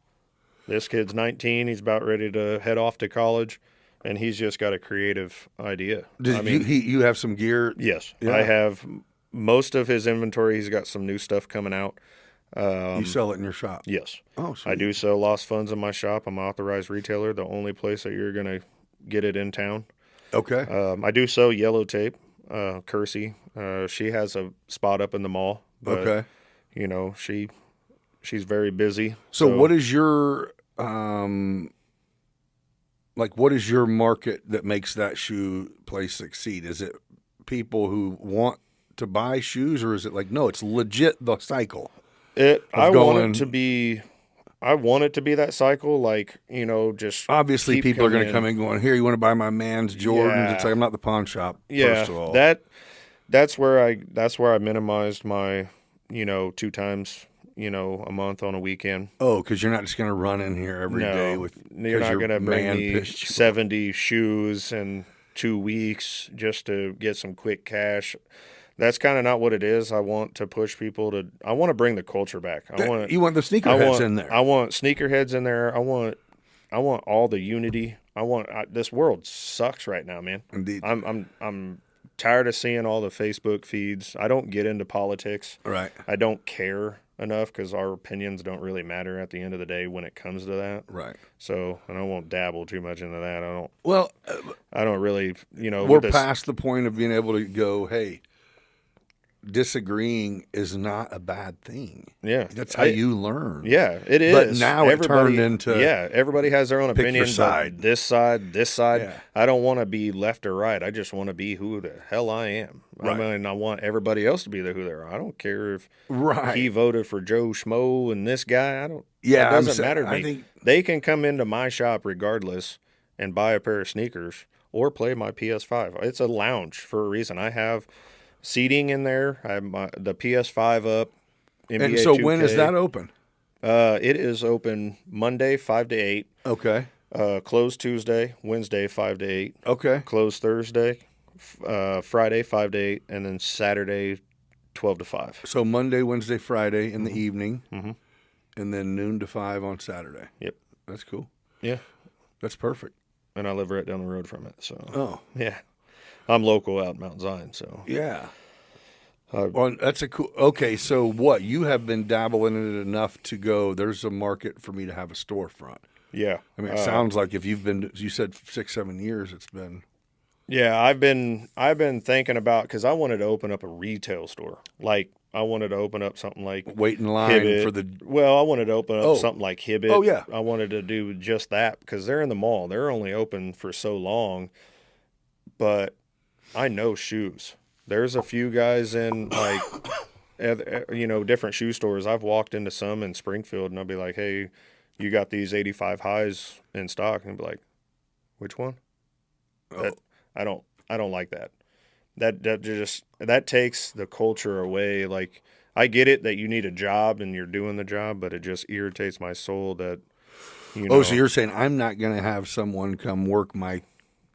Speaker 3: This kid's 19. He's about ready to head off to college, and he's just got a creative idea.
Speaker 1: You have some gear?
Speaker 3: Yes.
Speaker 1: Yeah.
Speaker 3: I have most of his inventory. He's got some new stuff coming out.
Speaker 1: You sell it in your shop?
Speaker 3: Yes.
Speaker 1: Oh, sweet.
Speaker 3: I do sell Lost Funds in my shop. I'm an authorized retailer, the only place that you're going to get it in town.
Speaker 1: Okay.
Speaker 3: I do sell yellow tape, Kersey. She has a spot up in the mall. But,
Speaker 1: Okay.
Speaker 3: she's very busy.
Speaker 1: So what is your what is your market that makes that shoe place succeed? Is it people who want to buy shoes, or is it like, no, it's legit the cycle?
Speaker 3: I want it to be that cycle, just
Speaker 1: Obviously
Speaker 3: keep
Speaker 1: people are going to
Speaker 3: coming
Speaker 1: come in going, here, you want to buy my man's Jordans?
Speaker 3: Yeah.
Speaker 1: It's like, I'm not the pawn shop.
Speaker 3: Yeah,
Speaker 1: First of all,
Speaker 3: that's where I minimized my 2 times a month on a weekend.
Speaker 1: because you're not just going to run in here every day
Speaker 3: you're not going to bring
Speaker 1: man
Speaker 3: me
Speaker 1: pissed you
Speaker 3: 70 shoes in 2 weeks just to get some quick cash. That's kind of not what it is. I want to push people to. I want to bring the culture back.
Speaker 1: You want the sneakerheads in there.
Speaker 3: I want sneakerheads in there. I want all the unity. This world sucks right now, man.
Speaker 1: Indeed.
Speaker 3: I'm tired of seeing all the Facebook feeds. I don't get into politics.
Speaker 1: Right.
Speaker 3: I don't care enough because our opinions don't really matter at the end of the day when it comes to that.
Speaker 1: Right.
Speaker 3: So, and I won't dabble too much into that.
Speaker 1: Well,
Speaker 3: I don't really,
Speaker 1: we're past the point of being able to go, hey, disagreeing is not a bad thing.
Speaker 3: Yeah.
Speaker 1: That's how you learn.
Speaker 3: Yeah, it is.
Speaker 1: But now it turned into
Speaker 3: everybody has their own
Speaker 1: pick your
Speaker 3: opinion.
Speaker 1: side.
Speaker 3: This side.
Speaker 1: Yeah.
Speaker 3: I don't want to be left or right. I just want to be who the hell I am.
Speaker 1: Right.
Speaker 3: I mean, I want everybody else to be who they are. I don't care if
Speaker 1: Right.
Speaker 3: he voted for Joe Schmo and this guy. It
Speaker 1: Yeah,
Speaker 3: doesn't matter to me. They can come into my shop regardless and buy a pair of sneakers or play my PS5. It's a lounge for a reason. I have seating in there. I have the PS5 up. NBA
Speaker 1: And so
Speaker 3: 2K.
Speaker 1: when is that open?
Speaker 3: It is open Monday 5 to 8.
Speaker 1: Okay.
Speaker 3: Closed Tuesday, Wednesday 5 to 8.
Speaker 1: Okay.
Speaker 3: Closed Thursday, Friday 5 to 8, and then Saturday 12 to 5.
Speaker 1: So Monday, Wednesday, Friday in the evening,
Speaker 3: Mm-hmm.
Speaker 1: and then noon to 5 on Saturday.
Speaker 3: Yep.
Speaker 1: That's cool.
Speaker 3: Yeah.
Speaker 1: That's perfect.
Speaker 3: And I live right down the road from it. So
Speaker 1: Oh.
Speaker 3: yeah, I'm local out in Mount Zion. So
Speaker 1: Yeah. Well, that's a cool. Okay, so what? You have been dabbling in it enough to go, there's a market for me to have a storefront.
Speaker 3: yeah.
Speaker 1: I mean, it sounds like if you've been, you said 6-7 years, it's been.
Speaker 3: Yeah, I've been thinking about because I wanted to open up a retail store, like I wanted to open up something like
Speaker 1: Wait in line
Speaker 3: Hibbett.
Speaker 1: for the.
Speaker 3: Well, I wanted to open up
Speaker 1: Oh.
Speaker 3: something like Hibbett.
Speaker 1: Oh, yeah.
Speaker 3: I wanted to do just that because they're in the mall. They're only open for so long, but I know shoes. There's a few guys in like, different shoe stores. I've walked into some in Springfield and I'll be like, hey, you got these 85 highs in stock? And I'll be like, which one?
Speaker 1: Oh.
Speaker 3: I don't like that. That takes the culture away. Like, I get it that you need a job and you're doing the job, but it just irritates my soul that,
Speaker 1: Oh, so you're saying I'm not going to have someone come work my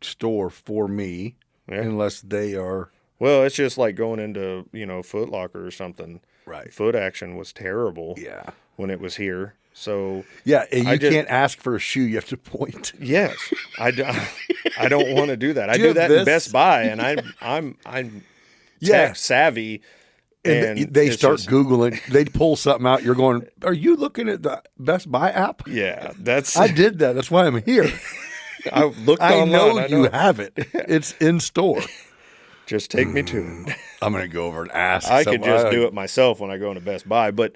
Speaker 1: store for me unless they are.
Speaker 3: Well, it's just like going into, Foot Locker or something.
Speaker 1: Right.
Speaker 3: Foot Action was terrible
Speaker 1: Yeah.
Speaker 3: when it was here. So
Speaker 1: Yeah, you can't ask for a shoe. You have to point.
Speaker 3: yes, I don't want to do that. I
Speaker 1: Do you
Speaker 3: do that
Speaker 1: have
Speaker 3: in
Speaker 1: this?
Speaker 3: Best Buy, and I'm
Speaker 1: Yeah.
Speaker 3: tech savvy.
Speaker 1: And
Speaker 3: And
Speaker 1: they
Speaker 3: it's
Speaker 1: start
Speaker 3: just-
Speaker 1: Googling. They pull something out. You're going, are you looking at the Best Buy app?
Speaker 3: Yeah, that's.
Speaker 1: I did that. That's why I'm here.
Speaker 3: I looked
Speaker 1: I
Speaker 3: online.
Speaker 1: know
Speaker 3: I
Speaker 1: you have it. It's in store.
Speaker 3: Just take me to it.
Speaker 1: I'm going to go over and ask.
Speaker 3: I could just
Speaker 1: someone.
Speaker 3: do it myself when I go into Best Buy, but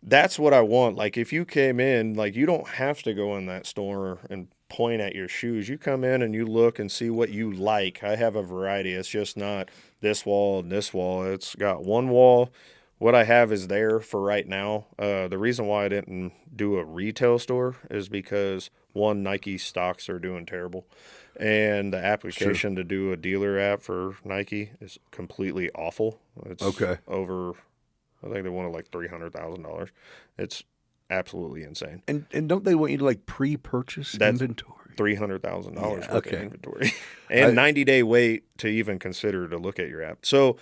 Speaker 3: that's what I want. Like, if you came in, like, you don't have to go in that store and point at your shoes. You come in and you look and see what you like. I have a variety. It's just not this wall and this wall. It's got one wall. What I have is there for right now. The reason why I didn't do a retail store is because, one, Nike stocks are doing terrible. And the application to do a dealer app for Nike is completely awful. It's over, I think they wanted like $300,000. It's absolutely insane.
Speaker 1: And don't they want you to like pre-purchase inventory?
Speaker 3: $300,000 worth of
Speaker 1: okay.
Speaker 3: inventory. And 90-day wait to even consider to look at your app. So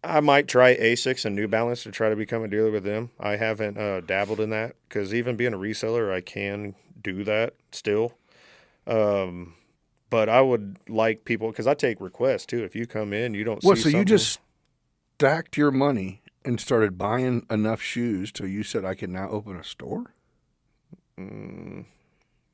Speaker 3: I might try Asics and New Balance to try to become a dealer with them. I haven't dabbled in that because even being a reseller, I can do that still. But I would like people, because I take requests too. If you come in, you don't see
Speaker 1: So you
Speaker 3: something-
Speaker 1: just stacked your money and started buying enough shoes till you said I can now open a store?
Speaker 3: I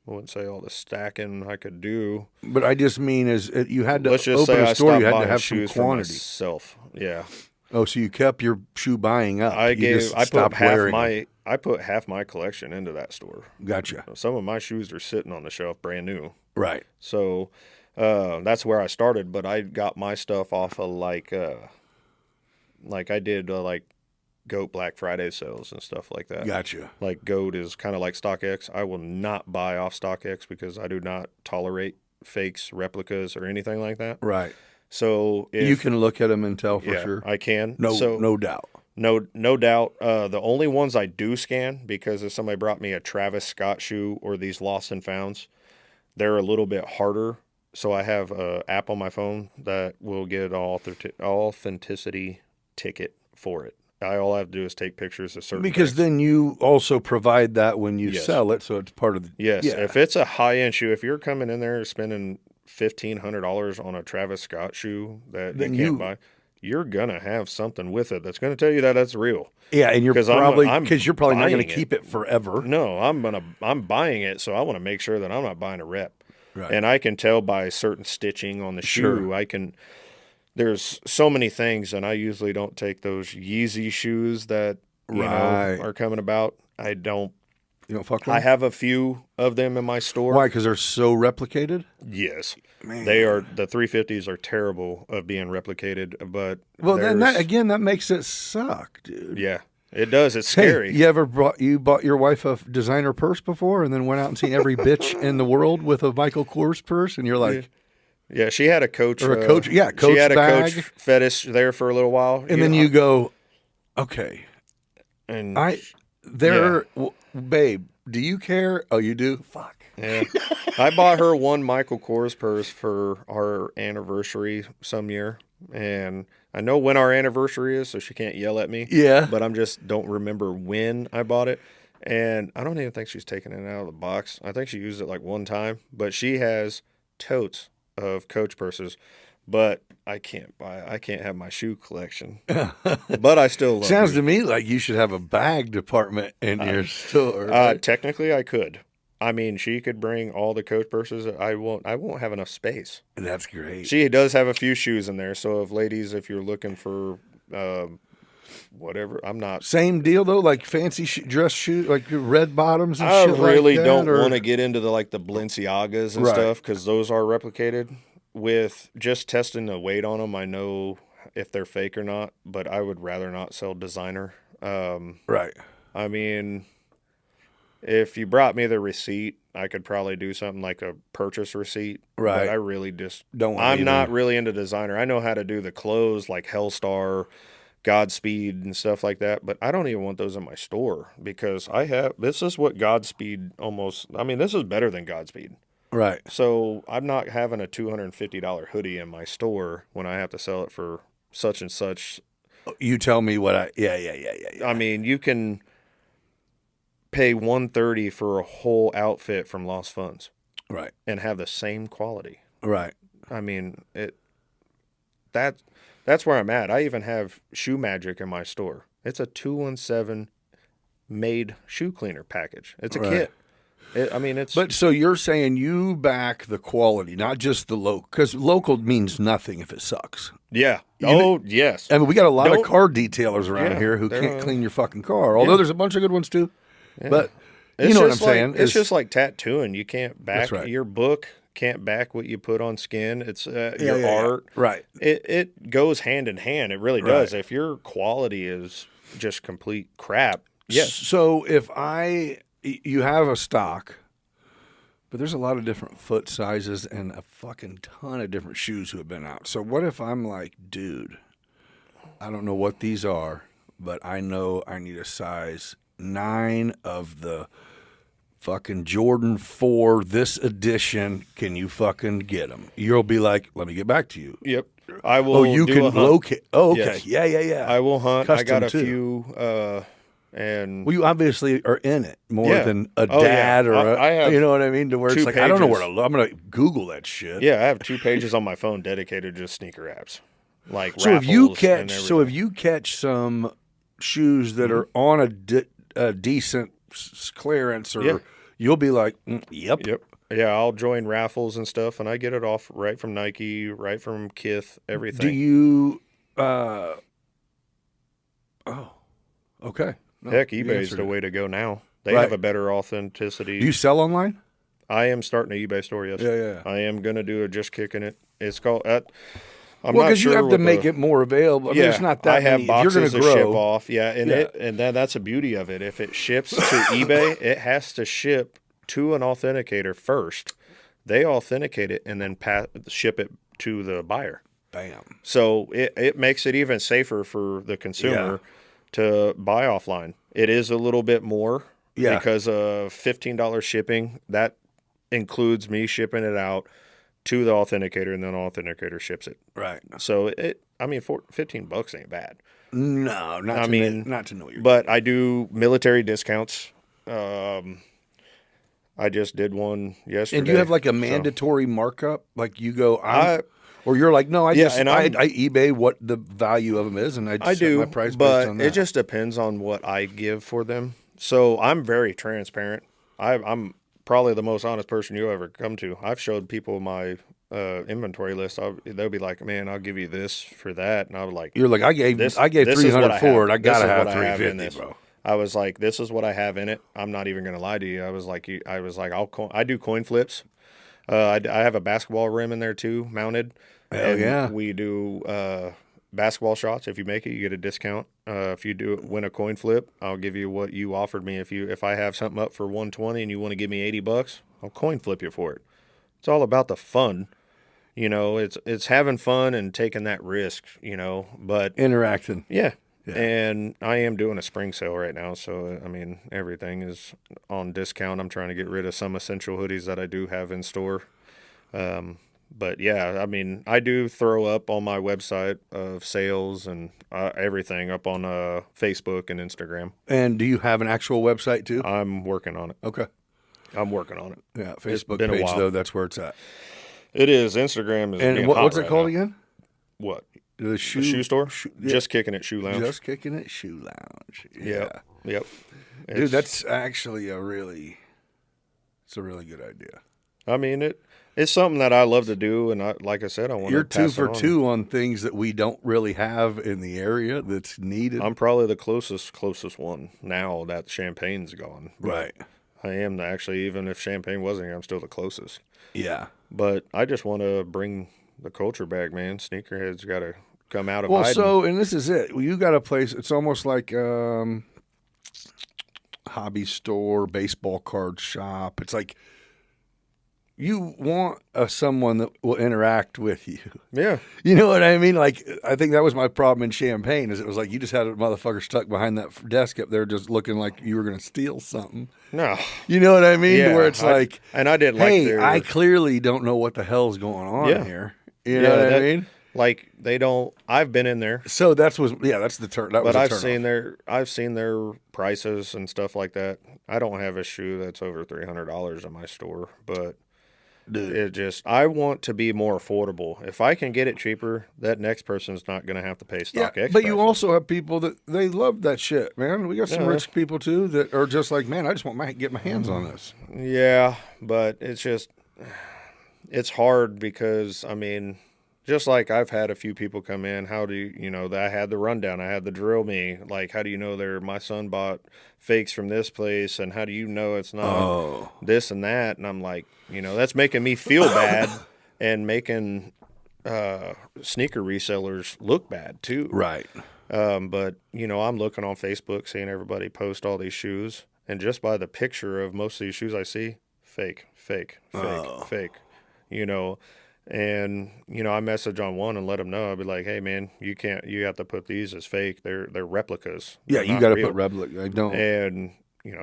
Speaker 3: wouldn't say all the stacking I could do.
Speaker 1: But I just mean you had to
Speaker 3: Let's just
Speaker 1: open
Speaker 3: say
Speaker 1: a
Speaker 3: I
Speaker 1: store,
Speaker 3: stopped
Speaker 1: you had to
Speaker 3: buying
Speaker 1: have some
Speaker 3: shoes for
Speaker 1: quantity.
Speaker 3: myself. Yeah.
Speaker 1: Oh, so you kept your shoe buying up.
Speaker 3: I
Speaker 1: just
Speaker 3: put
Speaker 1: stopped
Speaker 3: half
Speaker 1: wearing them.
Speaker 3: I put half my collection into that store.
Speaker 1: Gotcha.
Speaker 3: Some of my shoes are sitting on the shelf brand new.
Speaker 1: Right.
Speaker 3: So that's where I started, but I got my stuff off of like I did like GOAT Black Friday sales and stuff like that.
Speaker 1: Gotcha.
Speaker 3: Like GOAT is kind of like StockX. I will not buy off StockX because I do not tolerate fakes, replicas, or anything like that.
Speaker 1: Right.
Speaker 3: So
Speaker 1: You can look at them and tell for sure.
Speaker 3: I can.
Speaker 1: No doubt.
Speaker 3: No doubt. The only ones I do scan, because if somebody brought me a Travis Scott shoe or these Lost and Founds, they're a little bit harder. So I have an app on my phone that will get an authenticity ticket for it. All I have to do is take pictures of certain
Speaker 1: Because
Speaker 3: things.
Speaker 1: then you also provide that when you
Speaker 3: Yes.
Speaker 1: sell it, so it's part of the.
Speaker 3: Yes,
Speaker 1: Yeah.
Speaker 3: if it's a high-end shoe, if you're coming in there spending $1,500 on a Travis Scott shoe that
Speaker 1: Then
Speaker 3: you can't buy, you're gonna have something with it that's gonna tell you that that's real.
Speaker 1: Yeah, and you're
Speaker 3: 'Cause
Speaker 1: probably
Speaker 3: I'm
Speaker 1: because you're probably not going to
Speaker 3: buying
Speaker 1: keep it forever.
Speaker 3: No, I'm buying it, so I want to make sure that I'm not buying a rep.
Speaker 1: Right.
Speaker 3: And I can tell by certain stitching on the shoe.
Speaker 1: Sure.
Speaker 3: There's so many things, and I usually don't take those Yeezy shoes that
Speaker 1: Right.
Speaker 3: are coming about. I don't.
Speaker 1: You don't fuck with
Speaker 3: I
Speaker 1: them?
Speaker 3: have a few of them in my store.
Speaker 1: Why? Because they're so replicated.
Speaker 3: Yes,
Speaker 1: Man.
Speaker 3: they are. The 350s are terrible of being replicated, but
Speaker 1: Well, then
Speaker 3: there's-
Speaker 1: that makes it suck, dude.
Speaker 3: yeah, it does. It's scary.
Speaker 1: Hey, you ever bought your wife a designer purse before, and then went out and seen every bitch in the world with a Michael Kors purse, and you're like,
Speaker 3: Yeah, she had a Coach
Speaker 1: Or a Coach- yeah, Coach
Speaker 3: she had a
Speaker 1: bag.
Speaker 3: Coach fetish there for a little while,
Speaker 1: and then you go, okay,
Speaker 3: and
Speaker 1: babe, do you care? Oh, you do? Fuck.
Speaker 3: yeah, I bought her one Michael Kors purse for our anniversary some year, and I know when our anniversary is, so she can't yell at me.
Speaker 1: Yeah.
Speaker 3: but I'm just don't remember when I bought it, and I don't even think she's taken it out of the box. I think she used it like one time, but she has totes of Coach purses, but I can't have my shoe collection. But I still love
Speaker 1: Sounds
Speaker 3: her.
Speaker 1: to me like you should have a bag department in your store.
Speaker 3: Technically, I could. I mean, she could bring all the Coach purses. I won't have enough space.
Speaker 1: That's great.
Speaker 3: She does have a few shoes in there. So, if you're looking for whatever. I'm not.
Speaker 1: Same deal though, like fancy dress shoes, like red bottoms and
Speaker 3: I
Speaker 1: shit
Speaker 3: really
Speaker 1: like that,
Speaker 3: don't
Speaker 1: or...
Speaker 3: want to get into the Balenciagas and
Speaker 1: Right.
Speaker 3: stuff because those are replicated. With just testing the weight on them, I know if they're fake or not. But I would rather not sell designer.
Speaker 1: Right.
Speaker 3: I mean, if you brought me the receipt, I could probably do something like a purchase receipt.
Speaker 1: Right.
Speaker 3: But I really just
Speaker 1: Don't want
Speaker 3: I'm
Speaker 1: even...
Speaker 3: not really into designer. I know how to do the clothes like Hellstar, Godspeed, and stuff like that. But I don't even want those in my store because this is what Godspeed almost. I mean, this is better than Godspeed.
Speaker 1: Right.
Speaker 3: So I'm not having a $250 hoodie in my store when I have to sell it for such and such.
Speaker 1: You tell me what I... Yeah.
Speaker 3: I mean, you can pay $130 for a whole outfit from Lost Funds,
Speaker 1: Right.
Speaker 3: and have the same quality.
Speaker 1: Right.
Speaker 3: I mean, that's where I'm at. I even have Shoe Magic in my store. It's a 217 made shoe cleaner package. It's a kit. It's...
Speaker 1: But so you're saying you back the quality, not just the local, because local means nothing if it sucks.
Speaker 3: Yeah. Yes.
Speaker 1: I mean, we got a lot of
Speaker 3: Don't-
Speaker 1: car detailers around
Speaker 3: Yeah,
Speaker 1: here who
Speaker 3: they're,
Speaker 1: can't clean your fucking car. Although there's a bunch of good ones too.
Speaker 3: Yeah.
Speaker 1: But you
Speaker 3: It's
Speaker 1: know what I'm
Speaker 3: just like-
Speaker 1: saying?
Speaker 3: It's just like tattooing. You can't back
Speaker 1: That's right.
Speaker 3: your book. Can't back what you put on skin. It's your
Speaker 1: yeah.
Speaker 3: art.
Speaker 1: Right.
Speaker 3: It goes hand in hand. It really does. If your quality is just complete crap, yes.
Speaker 1: So if you have a stock, but there's a lot of different foot sizes and a fucking ton of different shoes who have been out. So what if I'm like, dude, I don't know what these are, but I know I need a size 9 of the fucking Jordan 4 this edition. Can you fucking get them? You'll be like, let me get back to you.
Speaker 3: Yep. I will.
Speaker 1: Oh, you
Speaker 3: do
Speaker 1: can
Speaker 3: a hunt.
Speaker 1: locate. Oh, okay.
Speaker 3: Yes.
Speaker 1: Yeah.
Speaker 3: I will hunt. I got
Speaker 1: Custom,
Speaker 3: a
Speaker 1: too.
Speaker 3: few. And
Speaker 1: Well, you obviously are in it more
Speaker 3: Yeah.
Speaker 1: than a
Speaker 3: Oh, yeah.
Speaker 1: dad or
Speaker 3: I have
Speaker 1: you know what I mean? To where it's
Speaker 3: 2
Speaker 1: like, I don't know where to
Speaker 3: pages.
Speaker 1: look. I'm going to Google that shit.
Speaker 3: yeah, I have 2 pages on my phone dedicated to just sneaker apps, like
Speaker 1: So if you
Speaker 3: raffles and
Speaker 1: catch some shoes that are on a decent clearance, or
Speaker 3: Yeah.
Speaker 1: you'll be like, yep.
Speaker 3: Yep. Yeah, I'll join raffles and stuff, and I get it off right from Nike, right from Kith, everything.
Speaker 1: Do you? Okay. No,
Speaker 3: Heck,
Speaker 1: you
Speaker 3: eBay's
Speaker 1: answered
Speaker 3: the
Speaker 1: it.
Speaker 3: way to go now. They
Speaker 1: Right.
Speaker 3: have a better authenticity.
Speaker 1: Do you sell online?
Speaker 3: I am starting an eBay store. Yes.
Speaker 1: Yeah.
Speaker 3: I am gonna do a just kicking it. It's called. I'm
Speaker 1: Well,
Speaker 3: not
Speaker 1: because
Speaker 3: sure
Speaker 1: you have to
Speaker 3: what
Speaker 1: make
Speaker 3: the-
Speaker 1: it more available. I mean, there's not that
Speaker 3: I have
Speaker 1: many. If
Speaker 3: boxes
Speaker 1: you're
Speaker 3: to
Speaker 1: going to
Speaker 3: ship
Speaker 1: grow,
Speaker 3: off. Yeah, and
Speaker 1: Yeah.
Speaker 3: that's the beauty of it. If it ships to eBay, it has to ship to an authenticator first. They authenticate it and then ship it to the buyer.
Speaker 1: bam.
Speaker 3: So it makes it even safer for the consumer to buy offline. It is a little bit more because of $15 shipping. That includes me shipping it out to the authenticator, and then the authenticator ships it.
Speaker 1: Right.
Speaker 3: So for $15 ain't bad.
Speaker 1: No, not to know what you're.
Speaker 3: But I do military discounts. I just did one yesterday.
Speaker 1: And do you have like a
Speaker 3: so-
Speaker 1: mandatory markup? Like you go,
Speaker 3: I-
Speaker 1: or you're like, no, I
Speaker 3: Yeah,
Speaker 1: just
Speaker 3: and
Speaker 1: I
Speaker 3: I'm-
Speaker 1: eBay what the value of them is, and I
Speaker 3: I
Speaker 1: set
Speaker 3: do,
Speaker 1: my price
Speaker 3: but
Speaker 1: based on that.
Speaker 3: it just depends on what I give for them. So I'm very transparent. I'm probably the most honest person you'll ever come to. I've showed people my inventory list. They'll be like, "Man, I'll give you this for that," and I was like,
Speaker 1: You're like, I gave
Speaker 3: this
Speaker 1: 300
Speaker 3: I
Speaker 1: for it. I
Speaker 3: This
Speaker 1: gotta
Speaker 3: is
Speaker 1: have
Speaker 3: what I have in
Speaker 1: 350,
Speaker 3: this.
Speaker 1: bro.
Speaker 3: I was like, "This is what I have in it." I'm not even gonna lie to you. I was like, I do coin flips. I have a basketball rim in there too, mounted.
Speaker 1: Hell
Speaker 3: and
Speaker 1: yeah.
Speaker 3: We do basketball shots. If you make it, you get a discount. If you win a coin flip, I'll give you what you offered me. If I have something up for 120 and you want to give me $80, I'll coin flip you for it. It's all about the fun. It's having fun and taking that risk, but
Speaker 1: Interacting.
Speaker 3: yeah. And I am doing a spring sale right now. So, everything is on discount. I'm trying to get rid of some essential hoodies that I do have in store. But yeah, I do throw up on my website of sales and everything up on Facebook and Instagram.
Speaker 1: And do you have an actual website too?
Speaker 3: I'm working on it.
Speaker 1: Okay.
Speaker 3: I'm working on it.
Speaker 1: Yeah, Facebook
Speaker 3: been a
Speaker 1: page
Speaker 3: while.
Speaker 1: though. That's where it's at.
Speaker 3: It is. Instagram is.
Speaker 1: And
Speaker 3: being
Speaker 1: what's
Speaker 3: hot
Speaker 1: it
Speaker 3: right
Speaker 1: called
Speaker 3: now.
Speaker 1: again?
Speaker 3: What?
Speaker 1: The
Speaker 3: A shoe store? Just Kicking It Shoe Lounge.
Speaker 1: Just Kicking It Shoe Lounge. Yeah.
Speaker 3: Yep.
Speaker 1: Dude, that's actually it's a really good idea.
Speaker 3: I mean, it's something that I love to do, and like I said, I want
Speaker 1: You're
Speaker 3: to pass
Speaker 1: two
Speaker 3: it
Speaker 1: for
Speaker 3: on.
Speaker 1: two on things that we don't really have in the area that's needed.
Speaker 3: I'm probably the closest one now that Champagne's gone. But
Speaker 1: Right.
Speaker 3: I am actually, even if Champagne wasn't here, I'm still the closest.
Speaker 1: Yeah.
Speaker 3: But I just want to bring the culture back, man. Sneakerheads got to come out of
Speaker 1: Well,
Speaker 3: hiding.
Speaker 1: so, and this is it. You got a place, it's almost like hobby store, baseball card shop. It's like you want someone that will interact with you.
Speaker 3: Yeah.
Speaker 1: You know what I mean? Like, I think that was my problem in Champagne is it was like you just had a motherfucker stuck behind that desk up there just looking like you were going to steal something.
Speaker 3: No.
Speaker 1: You know what I mean?
Speaker 3: Yeah,
Speaker 1: Where it's like,
Speaker 3: and I didn't
Speaker 1: hey,
Speaker 3: like their.
Speaker 1: I clearly don't know what the hell's going on
Speaker 3: Yeah.
Speaker 1: here. You know what I mean?
Speaker 3: Like they don't. I've been in there,
Speaker 1: So that's the turn. That was
Speaker 3: but
Speaker 1: a
Speaker 3: I've
Speaker 1: turn-off.
Speaker 3: I've seen their prices and stuff like that. I don't have a shoe that's over $300 in my store, but
Speaker 1: Dude.
Speaker 3: it just I want to be more affordable. If I can get it cheaper, that next person's not going to have to pay stock
Speaker 1: Yeah,
Speaker 3: extra.
Speaker 1: but you also have people that they love that shit, man. We got some
Speaker 3: Yeah.
Speaker 1: rich people too that are just like, man, I just want to get my hands on this.
Speaker 3: Yeah, but it's just it's hard because I mean, just like I've had a few people come in, how do you know that I had the rundown, I had the drill me, like how do you know my son bought fakes from this place and how do you know it's not this and that? And I'm like, that's making me feel bad and making sneaker resellers look bad too.
Speaker 1: Right.
Speaker 3: But I'm looking on Facebook, seeing everybody post all these shoes, and just by the picture of most of these shoes I see, fake. And I message on one and let them know. I'd be like, hey man, you have to put these as fake. They're replicas.
Speaker 1: Yeah,
Speaker 3: They're
Speaker 1: you
Speaker 3: not
Speaker 1: got to
Speaker 3: real.
Speaker 1: put replica. I don't.
Speaker 3: And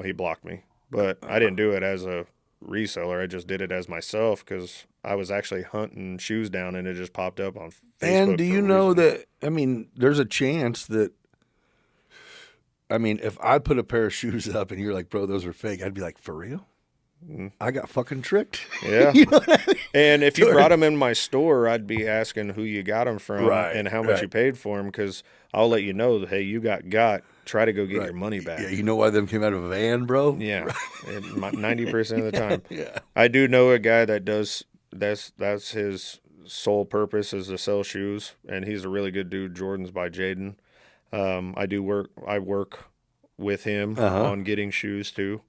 Speaker 3: he blocked me, but I didn't do it as a reseller. I just did it as myself because I was actually hunting shoes down and it just popped up on Facebook.
Speaker 1: And do you know that? I mean, there's a chance that. I mean, if I put a pair of shoes up and you're like, bro, those are fake, I'd be like, for real? I got fucking tricked.
Speaker 3: Yeah.
Speaker 1: You know what I mean?
Speaker 3: And if you brought them in my store, I'd be asking who you got them from and how much
Speaker 1: right.
Speaker 3: you paid for them because I'll let you know that, hey, you got. Try to go get your money back.
Speaker 1: Yeah, you know why them came out of a van, bro?
Speaker 3: Yeah, 90% of the time.
Speaker 1: Yeah.
Speaker 3: I do know a guy that does. That's his sole purpose is to sell shoes, and he's a really good dude. Jordan's by Jaden. I work with him on getting shoes too.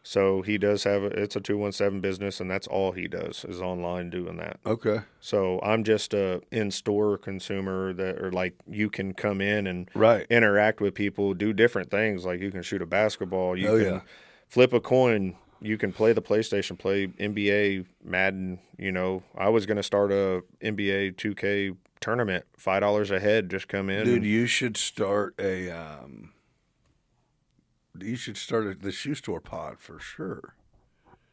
Speaker 3: So he does have it's a 217 business, and that's all he does is online doing that.
Speaker 1: Okay.
Speaker 3: So I'm just a in-store consumer or like you can come in and
Speaker 1: Right.
Speaker 3: interact with people, do different things. Like you can shoot a basketball, you
Speaker 1: Oh,
Speaker 3: can
Speaker 1: yeah.
Speaker 3: flip a coin, you can play the PlayStation, play NBA, Madden. I was going to start a NBA 2K tournament, $5 a head, just come in.
Speaker 1: Dude, you should start the shoe store pod for sure.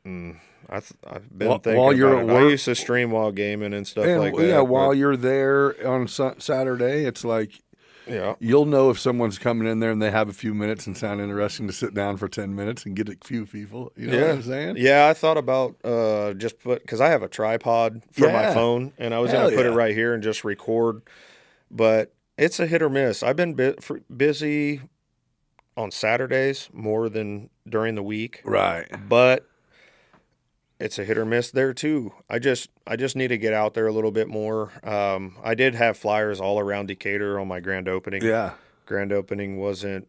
Speaker 3: I've been thinking
Speaker 1: while you're
Speaker 3: about
Speaker 1: at
Speaker 3: it. I
Speaker 1: work-
Speaker 3: used to stream while gaming and stuff
Speaker 1: And
Speaker 3: like that.
Speaker 1: yeah, while
Speaker 3: but-
Speaker 1: you're there on Saturday, it's like
Speaker 3: yeah.
Speaker 1: you'll know if someone's coming in there and they have a few minutes and sound interesting to sit down for 10 minutes and get a few people. You know what I'm saying?
Speaker 3: Yeah, I thought about because I have a tripod for my
Speaker 1: Yeah.
Speaker 3: phone, and I was
Speaker 1: Hell
Speaker 3: going to put it
Speaker 1: yeah.
Speaker 3: right here and just record, but it's a hit or miss. I've been busy on Saturdays more than during the week,
Speaker 1: Right.
Speaker 3: but it's a hit or miss there too. I just need to get out there a little bit more. I did have flyers all around Decatur on my grand opening.
Speaker 1: Yeah.
Speaker 3: Grand opening wasn't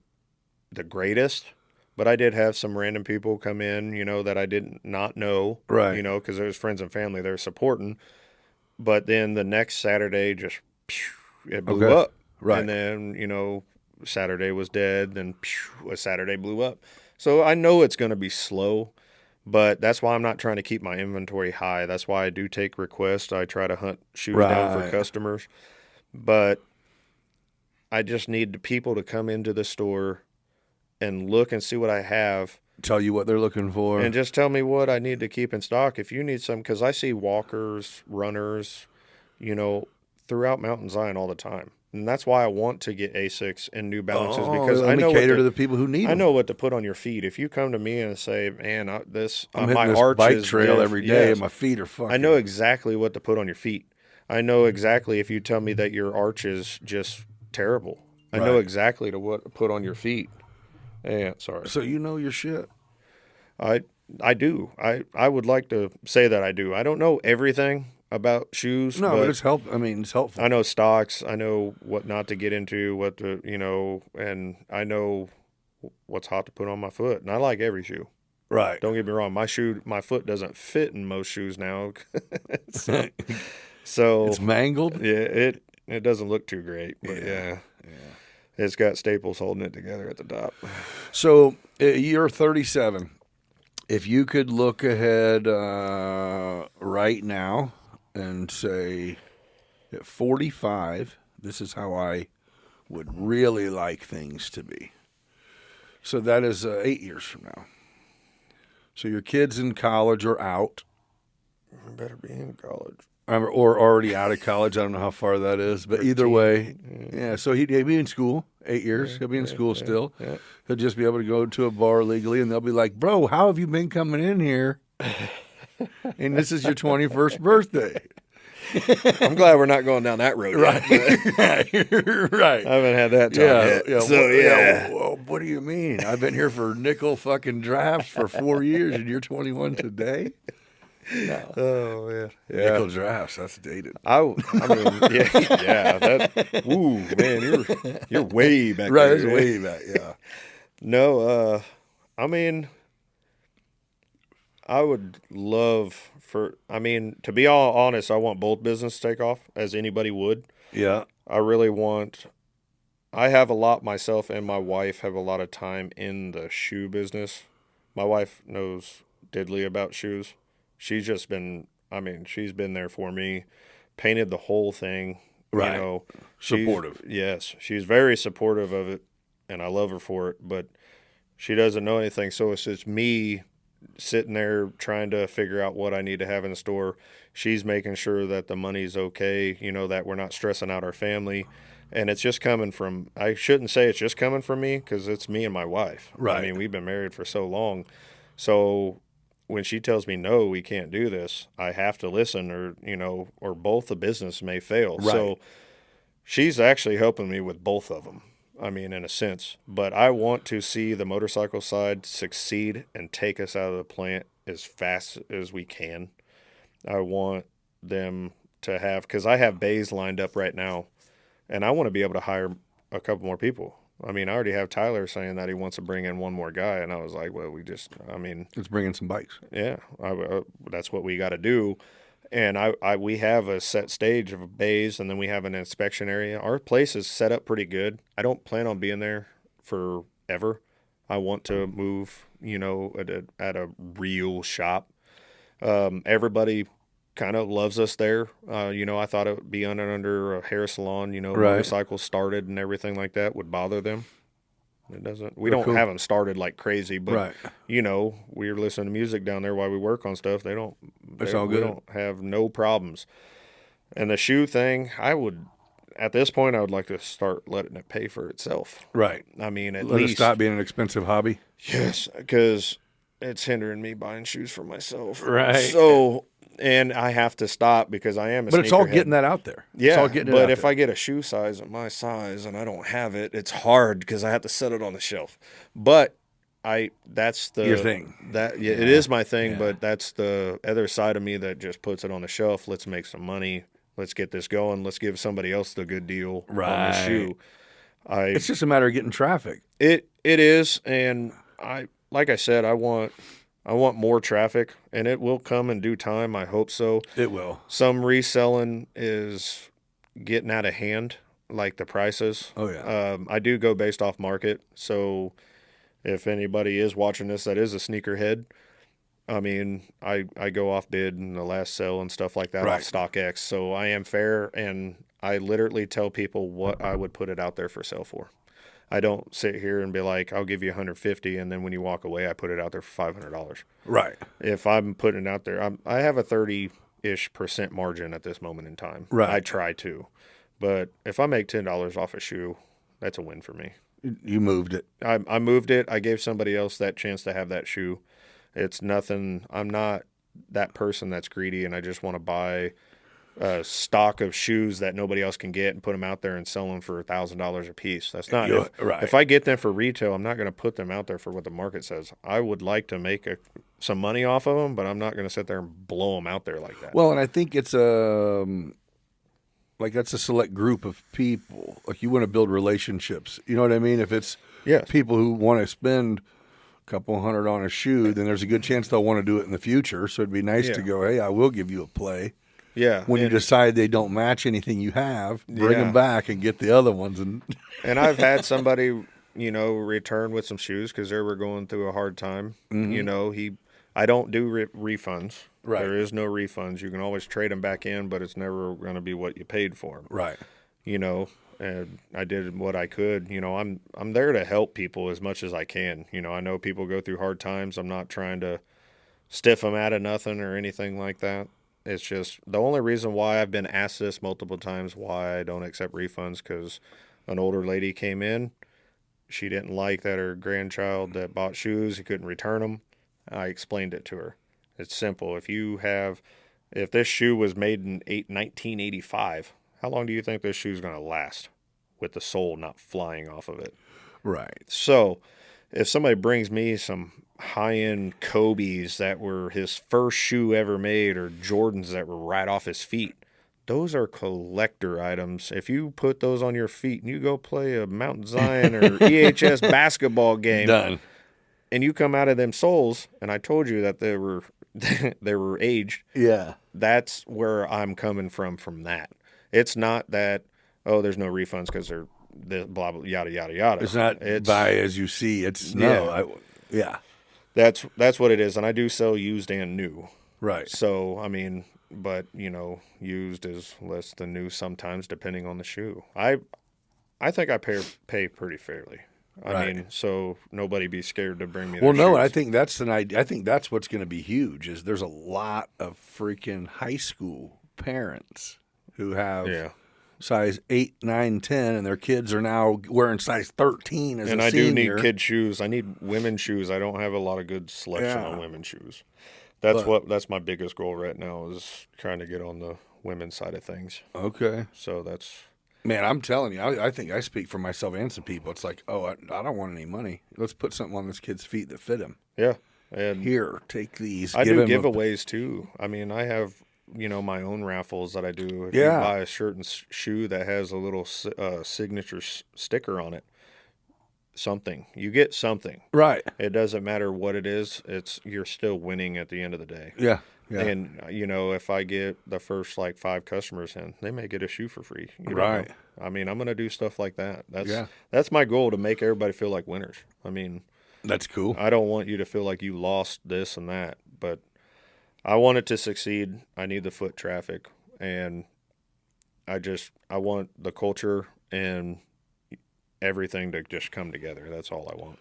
Speaker 3: the greatest, but I did have some random people come in, that I did not know,
Speaker 1: Right.
Speaker 3: because it was friends and family they're supporting. But then the next Saturday, just it blew
Speaker 1: Okay.
Speaker 3: up.
Speaker 1: Right.
Speaker 3: And then, Saturday was dead, then a Saturday blew up. So I know it's going to be slow, but that's why I'm not trying to keep my inventory high. That's why I do take requests. I try to hunt shoes down for
Speaker 1: Right.
Speaker 3: customers. But I just need the people to come into the store and look and see what I have
Speaker 1: Tell you what they're looking for.
Speaker 3: and just tell me what I need to keep in stock. If you need some, because I see walkers, runners, throughout Mountain Zion all the time. And that's why I want to get Asics and New Balances because
Speaker 1: let
Speaker 3: I
Speaker 1: me
Speaker 3: know
Speaker 1: cater to the people who need
Speaker 3: I
Speaker 1: them.
Speaker 3: know what to put on your feet. If you come to me and say, "Man,
Speaker 1: I'm
Speaker 3: my
Speaker 1: hitting this
Speaker 3: arch
Speaker 1: bike
Speaker 3: is
Speaker 1: trail
Speaker 3: diff-
Speaker 1: every day
Speaker 3: Yes.
Speaker 1: and my feet are fucking.
Speaker 3: I know exactly what to put on your feet. I know exactly if you tell me that your arch is just terrible. I know
Speaker 1: Right.
Speaker 3: exactly what to put on your feet. Yeah, sorry.
Speaker 1: So you know your shit.
Speaker 3: I I do. I would like to say that I do. I don't know everything about shoes,
Speaker 1: No, but
Speaker 3: but
Speaker 1: it's it's helpful.
Speaker 3: I know stocks. I know what not to get into, what to, and I know what's hot to put on my foot. And I like every shoe.
Speaker 1: Right.
Speaker 3: Don't get me wrong. My foot doesn't fit in most shoes now. so, so,
Speaker 1: It's mangled.
Speaker 3: yeah, it doesn't look too great, but yeah. It's got staples holding it together at the top.
Speaker 1: So you're 37. If you could look ahead right now and say, at 45, this is how I would really like things to be. So that is 8 years from now. So your kids in college or out,
Speaker 3: Better be in college.
Speaker 1: or already out of college. I don't know how far that is, but either
Speaker 3: 13.
Speaker 1: way, yeah. So he'll be in school 8 years. He'll be in school still.
Speaker 3: Yeah.
Speaker 1: He'll just be able to go to a bar legally, and they'll be like, "Bro, how have you been coming in here?" And this is your 21st birthday.
Speaker 3: I'm glad we're not going down that road
Speaker 1: Right.
Speaker 3: yet.
Speaker 1: Right.
Speaker 3: I haven't had that time yet.
Speaker 1: Yeah.
Speaker 3: So,
Speaker 1: Well, what do you mean? I've been here for nickel fucking drafts for 4 years, and you're 21 today? No.
Speaker 3: Oh, yeah.
Speaker 1: Nickel drafts. That's dated.
Speaker 3: I mean, yeah. Ooh, man, you're way back
Speaker 1: Right.
Speaker 3: there.
Speaker 1: That's way back. Yeah.
Speaker 3: No, I mean, I would love to be all honest, I want both business to take off, as anybody would.
Speaker 1: Yeah.
Speaker 3: I have a lot, myself and my wife have a lot of time in the shoe business. My wife knows diddly about shoes. She's been there for me, painted the whole thing.
Speaker 1: Right. Supportive.
Speaker 3: Yes, she's very supportive of it, and I love her for it, but she doesn't know anything, so it's just me sitting there trying to figure out what I need to have in the store. She's making sure that the money's okay, that we're not stressing out our family. And it's just coming from, I shouldn't say it's just coming from me, because it's me and my wife.
Speaker 1: Right.
Speaker 3: I mean, we've been married for so long. So when she tells me, no, we can't do this, I have to listen, or both the business may fail.
Speaker 1: Right.
Speaker 3: So she's actually helping me with both of them. I mean, in a sense, but I want to see the motorcycle side succeed and take us out of the plant as fast as we can. I want them to have, because I have bays lined up right now, and I want to be able to hire a couple more people. I mean, I already have Tyler saying that he wants to bring in one more guy, and I was like, well,
Speaker 1: Let's bring in some bikes.
Speaker 3: yeah, that's what we got to do. And we have a set stage of bays, and then we have an inspection area. Our place is set up pretty good. I don't plan on being there forever. I want to move, at a real shop. Everybody kind of loves us there. I thought it would be under a hair salon,
Speaker 1: Right.
Speaker 3: Motorcycles started and everything like that would bother them. It doesn't. We don't
Speaker 1: cool.
Speaker 3: have them started like crazy, but
Speaker 1: Right.
Speaker 3: We're listening to music down there while we work on stuff.
Speaker 1: It's all good.
Speaker 3: We don't have no problems. And the shoe thing, at this point, I would like to start letting it pay for itself.
Speaker 1: Right.
Speaker 3: I mean, at
Speaker 1: Let
Speaker 3: least
Speaker 1: it stop being an expensive hobby.
Speaker 3: yes, because it's hindering me buying shoes for myself.
Speaker 1: Right.
Speaker 3: So, and I have to stop because I am a
Speaker 1: But it's all
Speaker 3: sneakerhead.
Speaker 1: getting that out there.
Speaker 3: Yeah,
Speaker 1: It's all getting it
Speaker 3: but
Speaker 1: out
Speaker 3: if
Speaker 1: there.
Speaker 3: I get a shoe size at my size and I don't have it, it's hard because I have to set it on the shelf. But that's
Speaker 1: Your thing.
Speaker 3: It is my thing,
Speaker 1: Yeah.
Speaker 3: but that's the other side of me that just puts it on the shelf. Let's make some money. Let's get this going. Let's give somebody else the good deal on the
Speaker 1: Right.
Speaker 3: shoe.
Speaker 1: It's just a matter of getting traffic.
Speaker 3: It is, and like I said, I want more traffic, and it will come in due time. I hope so.
Speaker 1: It will.
Speaker 3: Some reselling is getting out of hand, like the prices.
Speaker 1: Oh, yeah.
Speaker 3: I do go based off market. So if anybody is watching this that is a sneakerhead, I mean, I go off bid and the last sell and stuff like that
Speaker 1: Right.
Speaker 3: off StockX. So I am fair, and I literally tell people what I would put it out there for sale for. I don't sit here and be like, I'll give you $150, and then when you walk away, I put it out there for $500.
Speaker 1: Right.
Speaker 3: If I'm putting it out there, I have a 30-ish% margin at this moment in time.
Speaker 1: Right.
Speaker 3: I try to. But if I make $10 off a shoe, that's a win for me.
Speaker 1: You moved it.
Speaker 3: I moved it. I gave somebody else that chance to have that shoe. It's nothing. I'm not that person that's greedy and I just want to buy stock of shoes that nobody else can get and put them out there and sell them for $1,000 a piece. That's not
Speaker 1: Right.
Speaker 3: If I get them for retail, I'm not going to put them out there for what the market says. I would like to make some money off of them, but I'm not going to sit there and blow them out there like that.
Speaker 1: Well, and I think it's like that's a select group of people. Like you want to build relationships. You know what I mean? If it's
Speaker 3: Yes.
Speaker 1: people who want to spend a couple hundred on a shoe, then there's a good chance they'll want to do it in the future. So it'd be nice to go, hey, I will give you a play.
Speaker 3: Yeah.
Speaker 1: When you decide they don't match anything you have, bring them back and get the other ones.
Speaker 3: And I've had somebody, return with some shoes because they were going through a hard time. Mm-hmm. I don't do refunds.
Speaker 1: Right.
Speaker 3: There is no refunds. You can always trade them back in, but it's never going to be what you paid for them.
Speaker 1: Right.
Speaker 3: And I did what I could. I'm there to help people as much as I can. I know people go through hard times. I'm not trying to stiff them out of nothing or anything like that. It's just the only reason why I've been asked this multiple times why I don't accept refunds because an older lady came in. She didn't like that her grandchild that bought shoes, he couldn't return them. I explained it to her. It's simple. If this shoe was made in 1985, how long do you think this shoe is going to last with the sole not flying off of it?
Speaker 1: Right.
Speaker 3: So if somebody brings me some high-end Kobe's that were his first shoe ever made or Jordans that were right off his feet, those are collector items. If you put those on your feet and you go play a Mount Zion or EHS basketball game,
Speaker 1: Done.
Speaker 3: And you come out of them soles, and I told you that they were they were aged.
Speaker 1: Yeah.
Speaker 3: That's where I'm coming from that. It's not that, there's no refunds because they're blah, blah, yada, yada, yada.
Speaker 1: It's not buy as you see. It's no.
Speaker 3: Yeah. That's what it is. And I do sell used and new.
Speaker 1: Right.
Speaker 3: So, but, used is less than new sometimes depending on the shoe. I think I pay pretty fairly. So nobody be scared to bring me their shoes.
Speaker 1: No, I think that's an idea. I think that's what's going to be huge is there's a lot of freaking high school parents who have size 8, 9, 10, and their kids are now wearing size 13 as a senior.
Speaker 3: And I do need kid shoes. I need women's shoes. I don't have a lot of good selection on women's shoes. That's my biggest goal right now is trying to get on the women's side of things.
Speaker 1: Okay.
Speaker 3: So that's...
Speaker 1: Man, I'm telling you, I think I speak for myself and some people. It's like, I don't want any money. Let's put something on this kid's feet that fit him.
Speaker 3: Yeah. And
Speaker 1: here, take these.
Speaker 3: I do giveaways too. I have, my own raffles that I do. If you buy a shirt and shoe that has a little signature sticker on it, you get something.
Speaker 1: Right.
Speaker 3: It doesn't matter what it is. You're still winning at the end of the day.
Speaker 1: Yeah. Yeah.
Speaker 3: And, if I get the first 5 customers in, they may get a shoe for free.
Speaker 1: Right.
Speaker 3: I'm going to do stuff like that. That's my goal, to make everybody feel like winners.
Speaker 1: That's cool.
Speaker 3: I don't want you to feel like you lost this and that, but I want it to succeed. I need the foot traffic, and I want the culture and everything to just come together. That's all I want.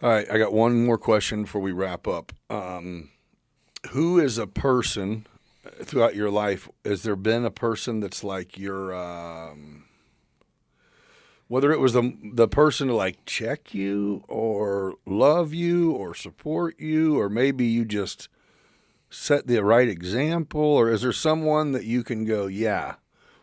Speaker 1: All right. I got one more question before we wrap up. Who is a person throughout your life? Has there been a person that's like your, whether it was the person to check you or love you or support you, or maybe you just set the right example, or is there someone that you can go, yeah,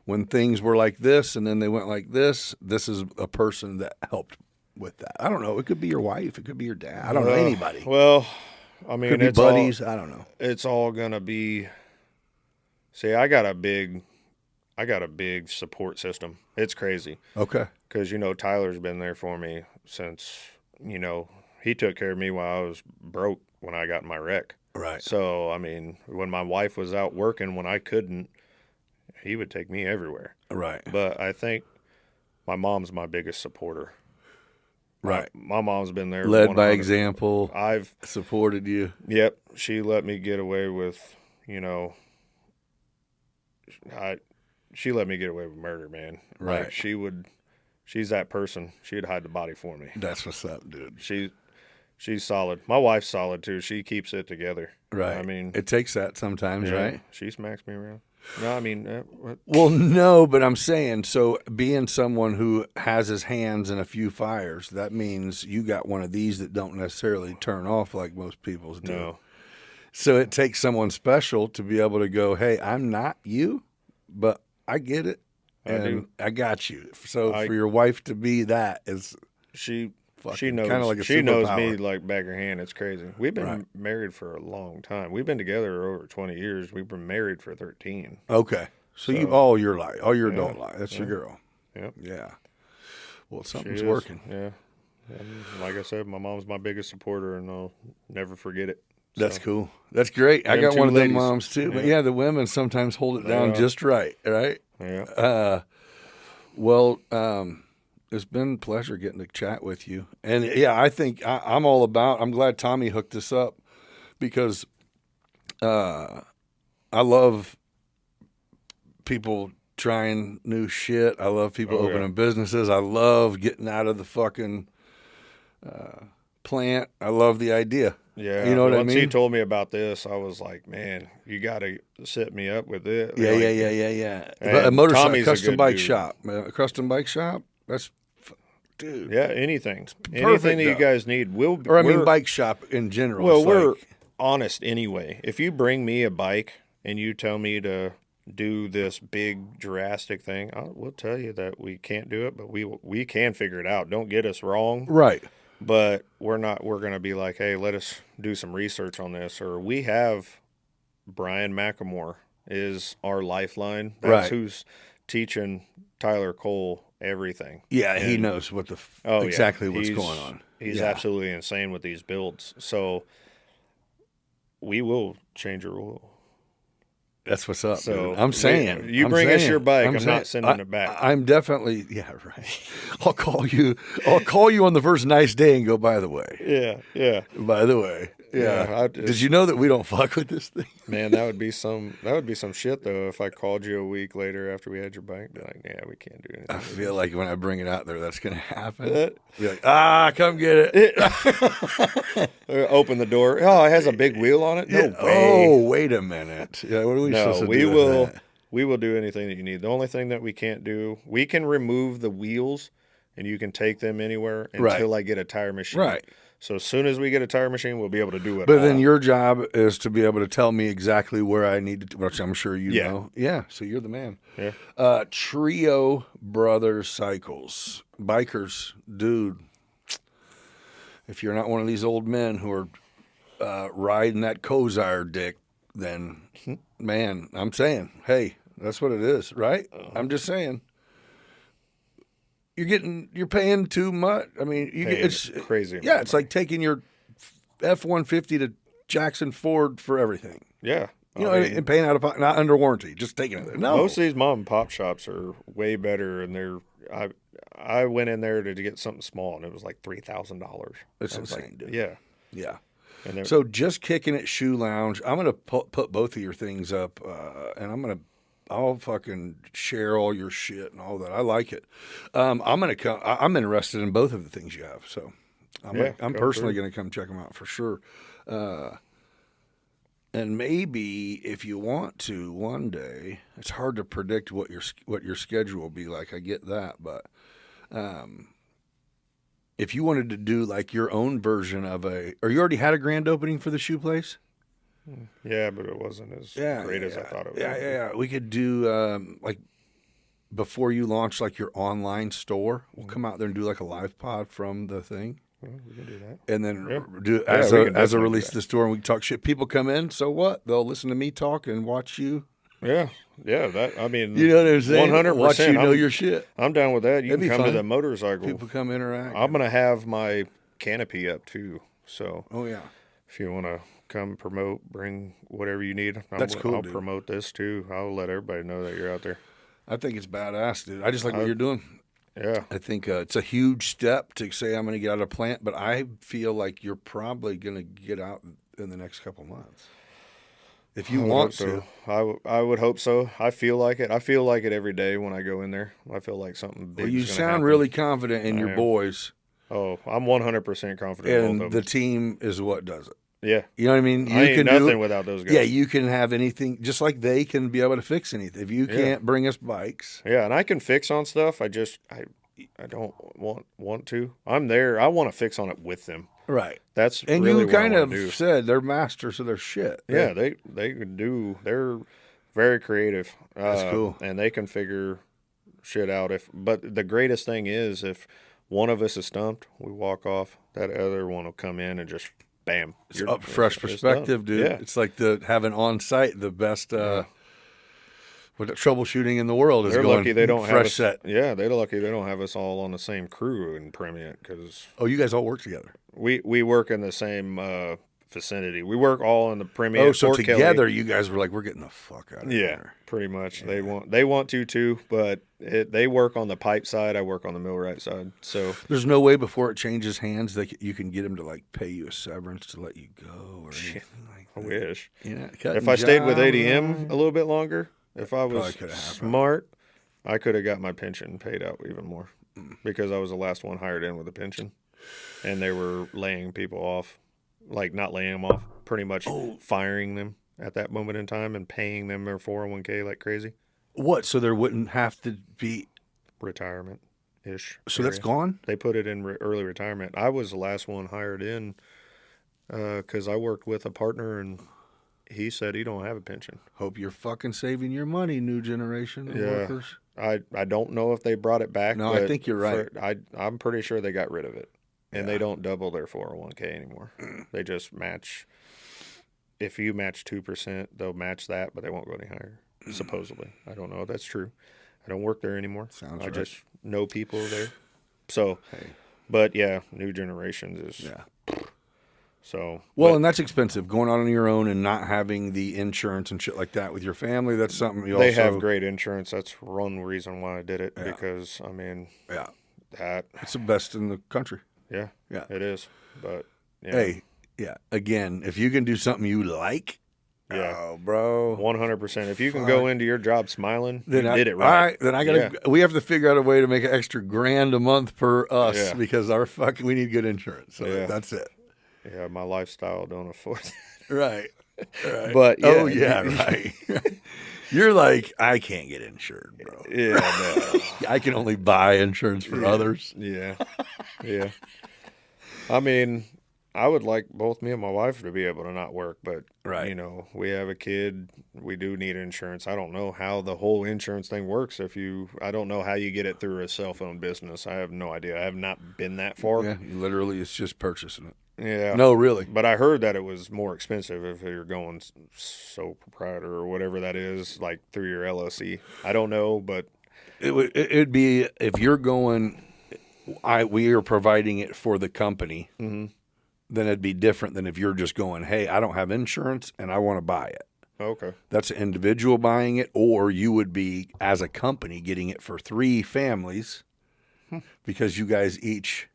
Speaker 1: when things were like this and then they went like this is a person that helped with that? I don't know. It could be your wife. It could be your dad. I don't know anybody.
Speaker 3: Well,
Speaker 1: could be buddies. I don't know.
Speaker 3: It's all gonna be. See, I got a big support system. It's crazy.
Speaker 1: Okay.
Speaker 3: Because Tyler's been there for me since he took care of me while I was broke when I got in my wreck.
Speaker 1: Right.
Speaker 3: So when my wife was out working when I couldn't, he would take me everywhere.
Speaker 1: Right.
Speaker 3: But I think my mom's my biggest supporter.
Speaker 1: Right.
Speaker 3: My mom's been there.
Speaker 1: Led by example.
Speaker 3: I've
Speaker 1: supported you.
Speaker 3: Yep. She let me get away with, she let me get away with murder, man.
Speaker 1: Right.
Speaker 3: She's that person. She'd hide the body for me.
Speaker 1: That's what's up, dude.
Speaker 3: She's solid. My wife's solid too. She keeps it together.
Speaker 1: Right. It takes that sometimes, right?
Speaker 3: She smacks me around. No,
Speaker 1: well, no, but I'm saying, so being someone who has his hands in a few fires, that means you got one of these that don't necessarily turn off like most people's do.
Speaker 3: No.
Speaker 1: So it takes someone special to be able to go, hey, I'm not you, but I get it. And I got you. So for your wife to be that is
Speaker 3: she
Speaker 1: fucking
Speaker 3: knows
Speaker 1: kind of like a
Speaker 3: she knows me
Speaker 1: superpower.
Speaker 3: like back of her hand. It's crazy. We've been
Speaker 1: Right.
Speaker 3: married for a long time. We've been together over 20 years. We've been married for 13.
Speaker 1: Okay. So you
Speaker 3: So-
Speaker 1: all your life, all your
Speaker 3: Yeah,
Speaker 1: adult life. That's your girl.
Speaker 3: Yep.
Speaker 1: Yeah. Well,
Speaker 3: She
Speaker 1: something's
Speaker 3: is.
Speaker 1: working.
Speaker 3: Yeah. And like I said, my mom's my biggest supporter, and I'll never forget it.
Speaker 1: That's
Speaker 3: So,
Speaker 1: cool. That's great. I
Speaker 3: Them
Speaker 1: got
Speaker 3: two
Speaker 1: one of them
Speaker 3: ladies.
Speaker 1: moms too. But
Speaker 3: Yeah.
Speaker 1: yeah, the women sometimes hold it down
Speaker 3: Yeah.
Speaker 1: just right. Right.
Speaker 3: Yeah.
Speaker 1: Well, it's been a pleasure getting to chat with you. And yeah, I think I'm all about. I'm glad Tommy hooked this up because I love people trying new shit. I love people
Speaker 3: Oh, yeah.
Speaker 1: opening businesses. I love getting out of the fucking plant. I love the idea.
Speaker 3: Yeah.
Speaker 1: You know what I
Speaker 3: Once he
Speaker 1: mean?
Speaker 3: told me about this, I was like, man, you got to set me up with it.
Speaker 1: Yeah,
Speaker 3: Like,
Speaker 1: yeah.
Speaker 3: And
Speaker 1: But a motorcycle
Speaker 3: Tommy's a
Speaker 1: custom
Speaker 3: good
Speaker 1: bike
Speaker 3: dude.
Speaker 1: shop. A custom bike shop. That's dude.
Speaker 3: Yeah, anything.
Speaker 1: perfect,
Speaker 3: Anything that you
Speaker 1: though.
Speaker 3: guys need.
Speaker 1: Or I mean, bike shop in general.
Speaker 3: Well,
Speaker 1: It's
Speaker 3: we're
Speaker 1: like,
Speaker 3: honest anyway. If you bring me a bike and you tell me to do this big drastic thing, we'll tell you that we can't do it, but we can figure it out. Don't get us wrong.
Speaker 1: right.
Speaker 3: But we're going to be like, hey, let us do some research on this. Or we have Brian McElmore is our lifeline. That's
Speaker 1: Right.
Speaker 3: who's teaching Tyler Cole everything.
Speaker 1: Yeah, he
Speaker 3: And-
Speaker 1: knows what
Speaker 3: Oh,
Speaker 1: exactly
Speaker 3: yeah.
Speaker 1: what's
Speaker 3: He's-
Speaker 1: going on.
Speaker 3: He's
Speaker 1: Yeah.
Speaker 3: absolutely insane with these builds. So we will change your rule.
Speaker 1: That's what's up.
Speaker 3: So,
Speaker 1: dude. I'm saying.
Speaker 3: you
Speaker 1: I'm
Speaker 3: bring us
Speaker 1: saying.
Speaker 3: your bike, I'm
Speaker 1: saying.
Speaker 3: not sending it back.
Speaker 1: I'm definitely. Yeah, right. I'll call you. I'll call you on the first nice day and go. By the way.
Speaker 3: Yeah.
Speaker 1: By the way. Yeah.
Speaker 3: Yeah,
Speaker 1: Did you know that we don't fuck with this thing?
Speaker 3: Man, that would be some shit though if I called you a week later after we had your bike. Be like, yeah, we can't do anything.
Speaker 1: I feel like when I bring it out there, that's gonna happen. Be like, come get it.
Speaker 3: Open the door. Oh, it has a big wheel on it. No
Speaker 1: Yeah.
Speaker 3: way.
Speaker 1: Oh, wait a minute. Yeah. What are we supposed
Speaker 3: No,
Speaker 1: to
Speaker 3: we
Speaker 1: do with
Speaker 3: will.
Speaker 1: that?
Speaker 3: We will do anything that you need. The only thing that we can't do, we can remove the wheels, and you can take them anywhere until I get a tire machine.
Speaker 1: Right.
Speaker 3: So as soon as we get a tire machine, we'll be able to do it.
Speaker 1: But then
Speaker 3: all.
Speaker 1: your job is to be able to tell me exactly where I need to, which I'm sure you
Speaker 3: Yeah.
Speaker 1: know. Yeah, so you're the man.
Speaker 3: Yeah.
Speaker 1: Trio Brothers Cycles. Bikers, dude, if you're not one of these old men who are riding that Kozar dick, then, man, I'm saying, hey, that's what it is, right? I'm just saying. You're paying too much. I mean, it's
Speaker 3: crazy.
Speaker 1: Yeah, it's like taking your F-150 to Jackson Ford for everything.
Speaker 3: Yeah.
Speaker 1: You know,
Speaker 3: I mean,
Speaker 1: and paying out of pocket, not under warranty, just taking it there. No,
Speaker 3: most of these mom and pop shops are way better, and I went in there to get something small, and it was like $3,000.
Speaker 1: It's
Speaker 3: I was
Speaker 1: insane, dude.
Speaker 3: Yeah.
Speaker 1: yeah.
Speaker 3: And then,
Speaker 1: So just kicking it shoe lounge. I'm gonna put both of your things up, and I'll fucking share all your shit and all that. I like it. I'm gonna come. I'm interested in both of the things you have. So I'm
Speaker 3: come
Speaker 1: personally
Speaker 3: through.
Speaker 1: gonna come check them out for sure. And maybe if you want to one day, it's hard to predict what your schedule will be like. I get that, but if you wanted to do like your own version of or you already had a grand opening for the shoe place?
Speaker 3: yeah, but it wasn't as great as I thought it was.
Speaker 1: Yeah. We could do like before you launch like your online store. We'll come out there and do like a live pod from the thing.
Speaker 3: Well, we can do that.
Speaker 1: And then
Speaker 3: Yeah.
Speaker 1: do
Speaker 3: Yeah,
Speaker 1: as
Speaker 3: we
Speaker 1: a
Speaker 3: can definitely do
Speaker 1: release
Speaker 3: that.
Speaker 1: to the store, and we can talk shit. People come in, so what? They'll listen to me talk and watch you.
Speaker 3: Yeah. That, I mean,
Speaker 1: You know what I'm saying?
Speaker 3: 100%.
Speaker 1: Watch you know your shit.
Speaker 3: I'm down with that. You
Speaker 1: That'd
Speaker 3: can
Speaker 1: be
Speaker 3: come to
Speaker 1: fun.
Speaker 3: the motorcycle.
Speaker 1: People come interact.
Speaker 3: I'm going to have my canopy up too. So
Speaker 1: Oh yeah.
Speaker 3: if you want to come promote, bring whatever you need.
Speaker 1: That's cool,
Speaker 3: I'll
Speaker 1: dude.
Speaker 3: promote this too. I'll let everybody know that you're out there.
Speaker 1: I think it's badass, dude. I just like what you're doing.
Speaker 3: Yeah.
Speaker 1: I think it's a huge step to say I'm going to get out of plant, but I feel like you're probably going to get out in the next couple months. If you
Speaker 3: I would
Speaker 1: want
Speaker 3: hope
Speaker 1: to.
Speaker 3: so. I would hope so. I feel like it. I feel like it every day when I go in there. I feel like something big.
Speaker 1: Well, you sound really confident in your
Speaker 3: am.
Speaker 1: boys,
Speaker 3: Oh, I'm 100% confident in both
Speaker 1: and
Speaker 3: of
Speaker 1: the
Speaker 3: them.
Speaker 1: team is what does it.
Speaker 3: Yeah.
Speaker 1: You know what I mean? You
Speaker 3: I ain't
Speaker 1: can
Speaker 3: nothing
Speaker 1: do,
Speaker 3: without those guys.
Speaker 1: Yeah, you can have anything, just like they can be able to fix anything. If you can't bring us bikes,
Speaker 3: Yeah, and I can fix on stuff. I don't want to. I'm there. I want to fix on it with them.
Speaker 1: Right.
Speaker 3: That's
Speaker 1: And
Speaker 3: really
Speaker 1: you
Speaker 3: what I
Speaker 1: kind
Speaker 3: wanna
Speaker 1: of
Speaker 3: do.
Speaker 1: said they're masters of their shit.
Speaker 3: Yeah, they can do. They're very creative.
Speaker 1: That's cool.
Speaker 3: And they can figure shit out. But the greatest thing is if one of us is stumped, we walk off. That other one will come in and just bam.
Speaker 1: It's up fresh
Speaker 3: it's
Speaker 1: perspective,
Speaker 3: done.
Speaker 1: dude.
Speaker 3: Yeah.
Speaker 1: It's like having on site the best with troubleshooting in the world is
Speaker 3: They're
Speaker 1: going
Speaker 3: lucky they don't have
Speaker 1: fresh
Speaker 3: us,
Speaker 1: set.
Speaker 3: Yeah, they're lucky they don't have us all on the same crew in Premium because
Speaker 1: Oh, you guys all work together.
Speaker 3: we work in the same vicinity. We work all in the Premium.
Speaker 1: Oh, so
Speaker 3: Fort
Speaker 1: together
Speaker 3: Kelly.
Speaker 1: you guys were like, we're getting the fuck out of
Speaker 3: Yeah,
Speaker 1: here.
Speaker 3: pretty much. Yeah. They want to too, but they work on the pipe side. I work on the millwright side. So
Speaker 1: There's no way before it changes hands that you can get them to like pay you a severance to let you go or anything like
Speaker 3: I
Speaker 1: that.
Speaker 3: wish.
Speaker 1: Yeah,
Speaker 3: If I stayed with
Speaker 1: cutting
Speaker 3: ADM
Speaker 1: jobs.
Speaker 3: a little bit longer, if I was
Speaker 1: Probably coulda happened.
Speaker 3: smart, I could have got my pension paid out even more because I was the last one hired in with a pension, and they were laying people off, like not laying them off, pretty much firing them at that moment in time and paying them their 401k like crazy.
Speaker 1: What? So there wouldn't have to be.
Speaker 3: Retirement ish.
Speaker 1: So that's gone?
Speaker 3: They put it in early retirement. I was the last one hired in because I worked with a partner and he said he don't have a pension.
Speaker 1: Hope you're fucking saving your money, new generation of workers.
Speaker 3: I don't know if they brought it back.
Speaker 1: No,
Speaker 3: but
Speaker 1: I think you're right.
Speaker 3: I'm pretty sure they got rid of it. And they don't double their 401k anymore. They just match. If you match 2%, they'll match that, but they won't go any higher, supposedly. I don't know if that's true. I don't work there anymore.
Speaker 1: Sounds
Speaker 3: I
Speaker 1: right.
Speaker 3: just know people there. So,
Speaker 1: Hey.
Speaker 3: but yeah, new generations is.
Speaker 1: Yeah.
Speaker 3: So.
Speaker 1: Well,
Speaker 3: but
Speaker 1: and that's expensive. Going out on your own and not having the insurance and shit like that with your family, that's something you
Speaker 3: they
Speaker 1: also...
Speaker 3: have great insurance. That's one reason why I did it.
Speaker 1: Yeah.
Speaker 3: Because, I mean,
Speaker 1: Yeah.
Speaker 3: that.
Speaker 1: It's the best in the country.
Speaker 3: Yeah.
Speaker 1: Yeah.
Speaker 3: It is. But, yeah.
Speaker 1: Hey, yeah. Again, if you can do something you like,
Speaker 3: Yeah.
Speaker 1: oh, bro.
Speaker 3: 100%. If you can go into your job smiling,
Speaker 1: Then
Speaker 3: you
Speaker 1: I
Speaker 3: did it
Speaker 1: All
Speaker 3: right.
Speaker 1: right, then I gotta. We have to figure out a way to make an extra $1,000 a month per us
Speaker 3: Yeah.
Speaker 1: because we need good insurance. So
Speaker 3: Yeah.
Speaker 1: that's it.
Speaker 3: Yeah, my lifestyle don't afford that.
Speaker 1: Right. Right.
Speaker 3: But, yeah.
Speaker 1: Oh yeah, right. You're like, I can't get insured, bro.
Speaker 3: Yeah, no.
Speaker 1: I can only buy insurance for others.
Speaker 3: Yeah. Yeah. I mean, I would like both me and my wife to be able to not work, but,
Speaker 1: Right.
Speaker 3: you know, we have a kid. We do need insurance. I don't know how the whole insurance thing works. I don't know how you get it through a cell phone business. I have no idea. I have not been that far.
Speaker 1: Yeah, literally, it's just purchasing it.
Speaker 3: Yeah.
Speaker 1: No, really.
Speaker 3: But I heard that it was more expensive if you're going sole proprietor or whatever that is, like through your LLC. I don't know, but
Speaker 1: It'd be if you're going. We are providing it for the company.
Speaker 3: mm-hmm.
Speaker 1: Then it'd be different than if you're just going, hey, I don't have insurance and I want to buy it.
Speaker 3: Okay.
Speaker 1: That's an individual buying it, or you would be, as a company, getting it for 3 families because you guys each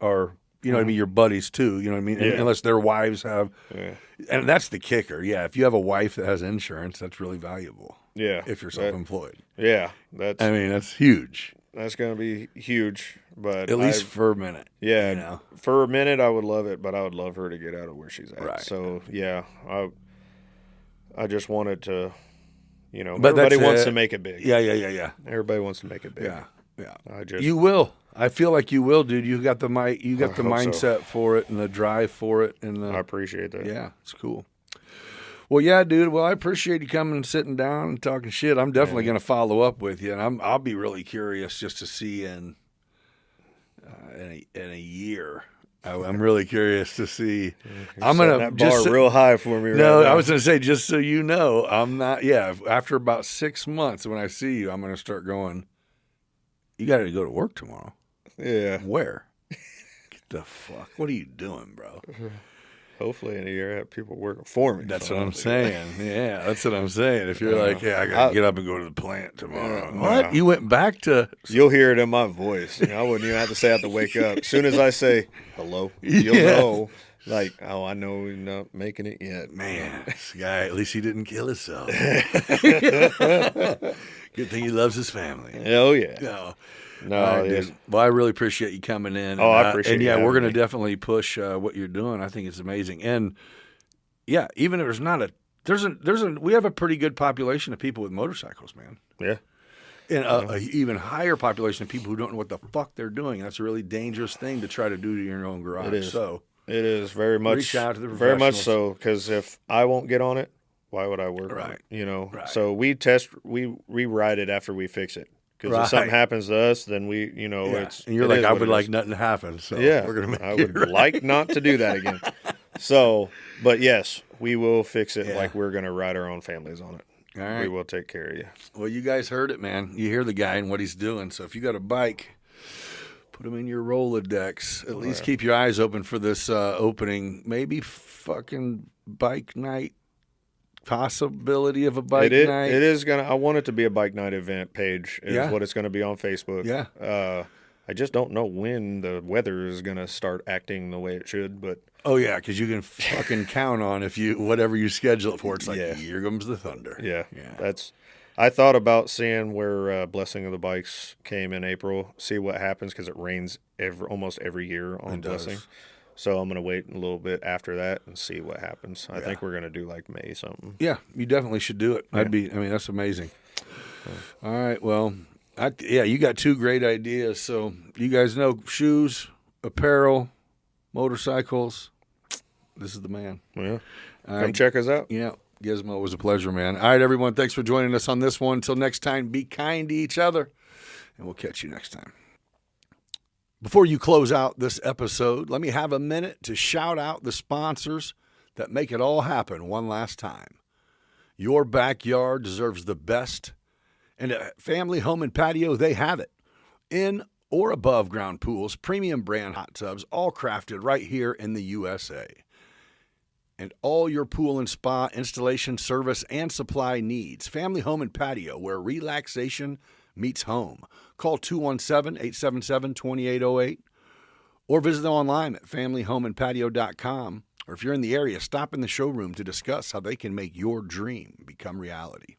Speaker 1: are, you know what I mean, your buddies too, you know what I mean?
Speaker 3: Yeah.
Speaker 1: Unless their wives have.
Speaker 3: Yeah.
Speaker 1: And that's the kicker. Yeah, if you have a wife that has insurance, that's really valuable
Speaker 3: Yeah.
Speaker 1: if you're self-employed.
Speaker 3: Yeah. That's
Speaker 1: huge,
Speaker 3: going to be huge. But
Speaker 1: at least for a minute.
Speaker 3: yeah,
Speaker 1: you know?
Speaker 3: for a minute I would love it, but I would love her to get out of where she's at.
Speaker 1: Right.
Speaker 3: So yeah, I just wanted to, you know,
Speaker 1: But
Speaker 3: everybody
Speaker 1: that's
Speaker 3: wants
Speaker 1: it.
Speaker 3: to make it big.
Speaker 1: Yeah.
Speaker 3: Everybody wants to make it big.
Speaker 1: Yeah.
Speaker 3: I just
Speaker 1: You will. I feel like you will, dude. You got the
Speaker 3: I hope so.
Speaker 1: mindset for it and the drive for it, and
Speaker 3: I appreciate that.
Speaker 1: yeah, it's cool. Well, yeah, dude. Well, I appreciate you coming and sitting down and talking shit. I'm definitely going to follow up with you, and I'll be really curious just to see in a year. I'm really curious to see. I'm
Speaker 3: Setting
Speaker 1: gonna
Speaker 3: that bar
Speaker 1: just
Speaker 3: real high for me.
Speaker 1: no.
Speaker 3: right now.
Speaker 1: I was gonna say just so you know, I'm not. Yeah, after about 6 months, when I see you, I'm gonna start going. You got to go to work tomorrow.
Speaker 3: Yeah.
Speaker 1: Where? Get the fuck. What are you doing, bro?
Speaker 3: Hopefully in a year I have people working for me.
Speaker 1: That's
Speaker 3: So
Speaker 1: what I'm
Speaker 3: I'll be-
Speaker 1: saying. Yeah, that's what I'm saying. If you're like, yeah, I gotta get up and go to the plant tomorrow.
Speaker 3: Yeah.
Speaker 1: What? You went back to?
Speaker 3: You'll hear it in my voice. You know, I wouldn't even have to say I have to wake up. As soon as I say hello, you'll
Speaker 1: Yeah.
Speaker 3: know. Like, oh, I know we're not making it yet.
Speaker 1: Man, this guy. At least he didn't kill himself. Good thing he loves his family.
Speaker 3: Oh yeah.
Speaker 1: No.
Speaker 3: No,
Speaker 1: All right,
Speaker 3: yes.
Speaker 1: dude. Well, I really appreciate you coming in.
Speaker 3: Oh, I appreciate
Speaker 1: And
Speaker 3: you
Speaker 1: yeah, we're
Speaker 3: having
Speaker 1: going to
Speaker 3: me.
Speaker 1: definitely push what you're doing. I think it's amazing. And yeah, even if there's not we have a pretty good population of people with motorcycles, man.
Speaker 3: Yeah.
Speaker 1: And a even higher population of people who don't know what the fuck they're doing. That's a really dangerous thing to try to do to your own garage.
Speaker 3: It is.
Speaker 1: So
Speaker 3: it is very much.
Speaker 1: reach out to the
Speaker 3: very much
Speaker 1: professionals.
Speaker 3: so, because if I won't get on it, why would I work on
Speaker 1: Right.
Speaker 3: it? You know.
Speaker 1: Right.
Speaker 3: So we rewrite it after we fix it. Because
Speaker 1: Right.
Speaker 3: if something happens to us, then
Speaker 1: Yeah.
Speaker 3: it's.
Speaker 1: And you're
Speaker 3: it
Speaker 1: like,
Speaker 3: is
Speaker 1: I
Speaker 3: what
Speaker 1: would
Speaker 3: it
Speaker 1: like
Speaker 3: is.
Speaker 1: nothing to happen. So
Speaker 3: Yeah,
Speaker 1: we're gonna make
Speaker 3: I
Speaker 1: it
Speaker 3: would
Speaker 1: right.
Speaker 3: like not to do that again. So, but yes, we will fix it
Speaker 1: Yeah.
Speaker 3: like we're going to write our own families on it.
Speaker 1: All right.
Speaker 3: We will take care of you.
Speaker 1: Well, you guys heard it, man. You hear the guy and what he's doing. So if you got a bike, put him in your Rolodex. At least keep your eyes open for this opening. Maybe fucking bike night. Possibility of a bike night.
Speaker 3: It is going to, I want it to be a bike night event page is
Speaker 1: Yeah.
Speaker 3: what it's going to be on Facebook.
Speaker 1: Yeah.
Speaker 3: I just don't know when the weather is going to start acting the way it should, but
Speaker 1: Oh yeah, because you can fucking count on if you whatever you schedule it for. It's like
Speaker 3: Yeah.
Speaker 1: here comes the thunder.
Speaker 3: yeah,
Speaker 1: Yeah.
Speaker 3: I thought about seeing where Blessing of the Bikes came in April, see what happens, because it rains almost every year on
Speaker 1: It does.
Speaker 3: Blessing. So I'm going to wait a little bit after that and see what happens. I
Speaker 1: Yeah.
Speaker 3: think we're going to do like May something.
Speaker 1: Yeah, you definitely should do it. I mean, that's amazing. All right, well, you got two great ideas. So you guys know shoes, apparel, motorcycles. This is the man.
Speaker 3: Yeah.
Speaker 1: All
Speaker 3: Come
Speaker 1: right.
Speaker 3: check us out.
Speaker 1: Yeah, Gizmo, it was a pleasure, man. All right, everyone, thanks for joining us on this one. Until next time, be kind to each other, and we'll catch you next time. Before you close out this episode, let me have a minute to shout out the sponsors that make it all happen one last time. Your backyard deserves the best, and at Family Home and Patio, they have it. In or above ground pools, premium brand hot tubs, all crafted right here in the USA. And all your pool and spa installation, service, and supply needs. Family Home and Patio, where relaxation meets home. Call 217-877-2808 or visit them online at familyhomeandpatio.com. Or if you're in the area, stop in the showroom to discuss how they can make your dream become reality.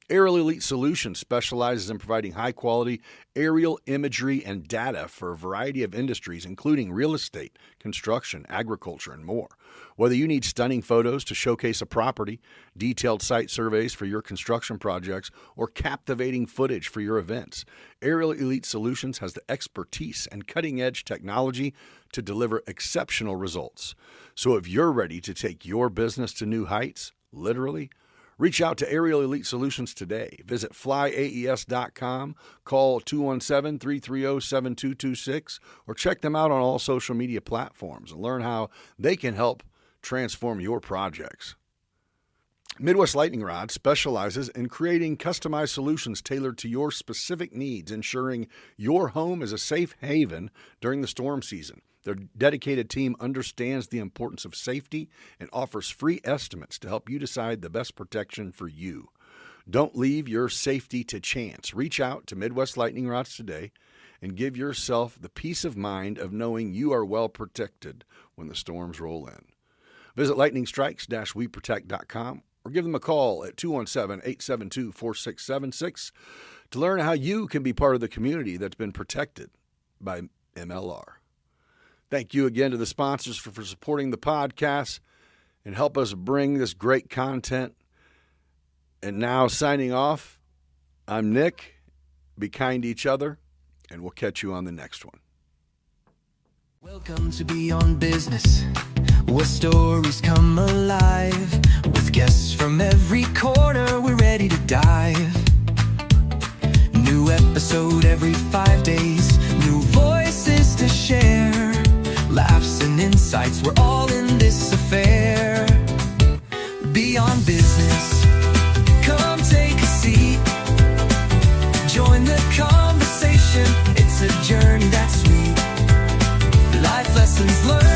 Speaker 1: Aerial Elite Solutions specializes in providing high-quality aerial imagery and data for a variety of industries, including real estate, construction, agriculture, and more. Whether you need stunning photos to showcase a property, detailed site surveys for your construction projects, or captivating footage for your events, Aerial Elite Solutions has the expertise and cutting-edge technology to deliver exceptional results. So if you're ready to take your business to new heights, literally, reach out to Aerial Elite Solutions today. Visit flyaes.com, call 217-330-7226, or check them out on all social media platforms and learn how they can help transform your projects. Midwest Lightning Rod specializes in creating customized solutions tailored to your specific needs, ensuring your home is a safe haven during the storm season. Their dedicated team understands the importance of safety and offers free estimates to help you decide the best protection for you. Don't leave your safety to chance. Reach out to Midwest Lightning Rods today and give yourself the peace of mind of knowing you are well protected when the storms roll in. Visit lightningstrikes-weprotect.com or give them a call at 217-872-4676 to learn how you can be part of the community that's been protected by MLR. Thank you again to the sponsors for supporting the podcast and help us bring this great content. And now signing off, I'm Nick. Be kind to each other, and we'll catch you on the next one.
Speaker 2: Welcome to Beyond Business, where stories come alive. With guests from every corner, we're ready to dive. New episode every 5 days, new voices to share. Laughs and insights, we're all in this affair. Beyond Business, come take a seat. Join the conversation, it's a journey that's sweet. Life lessons learned.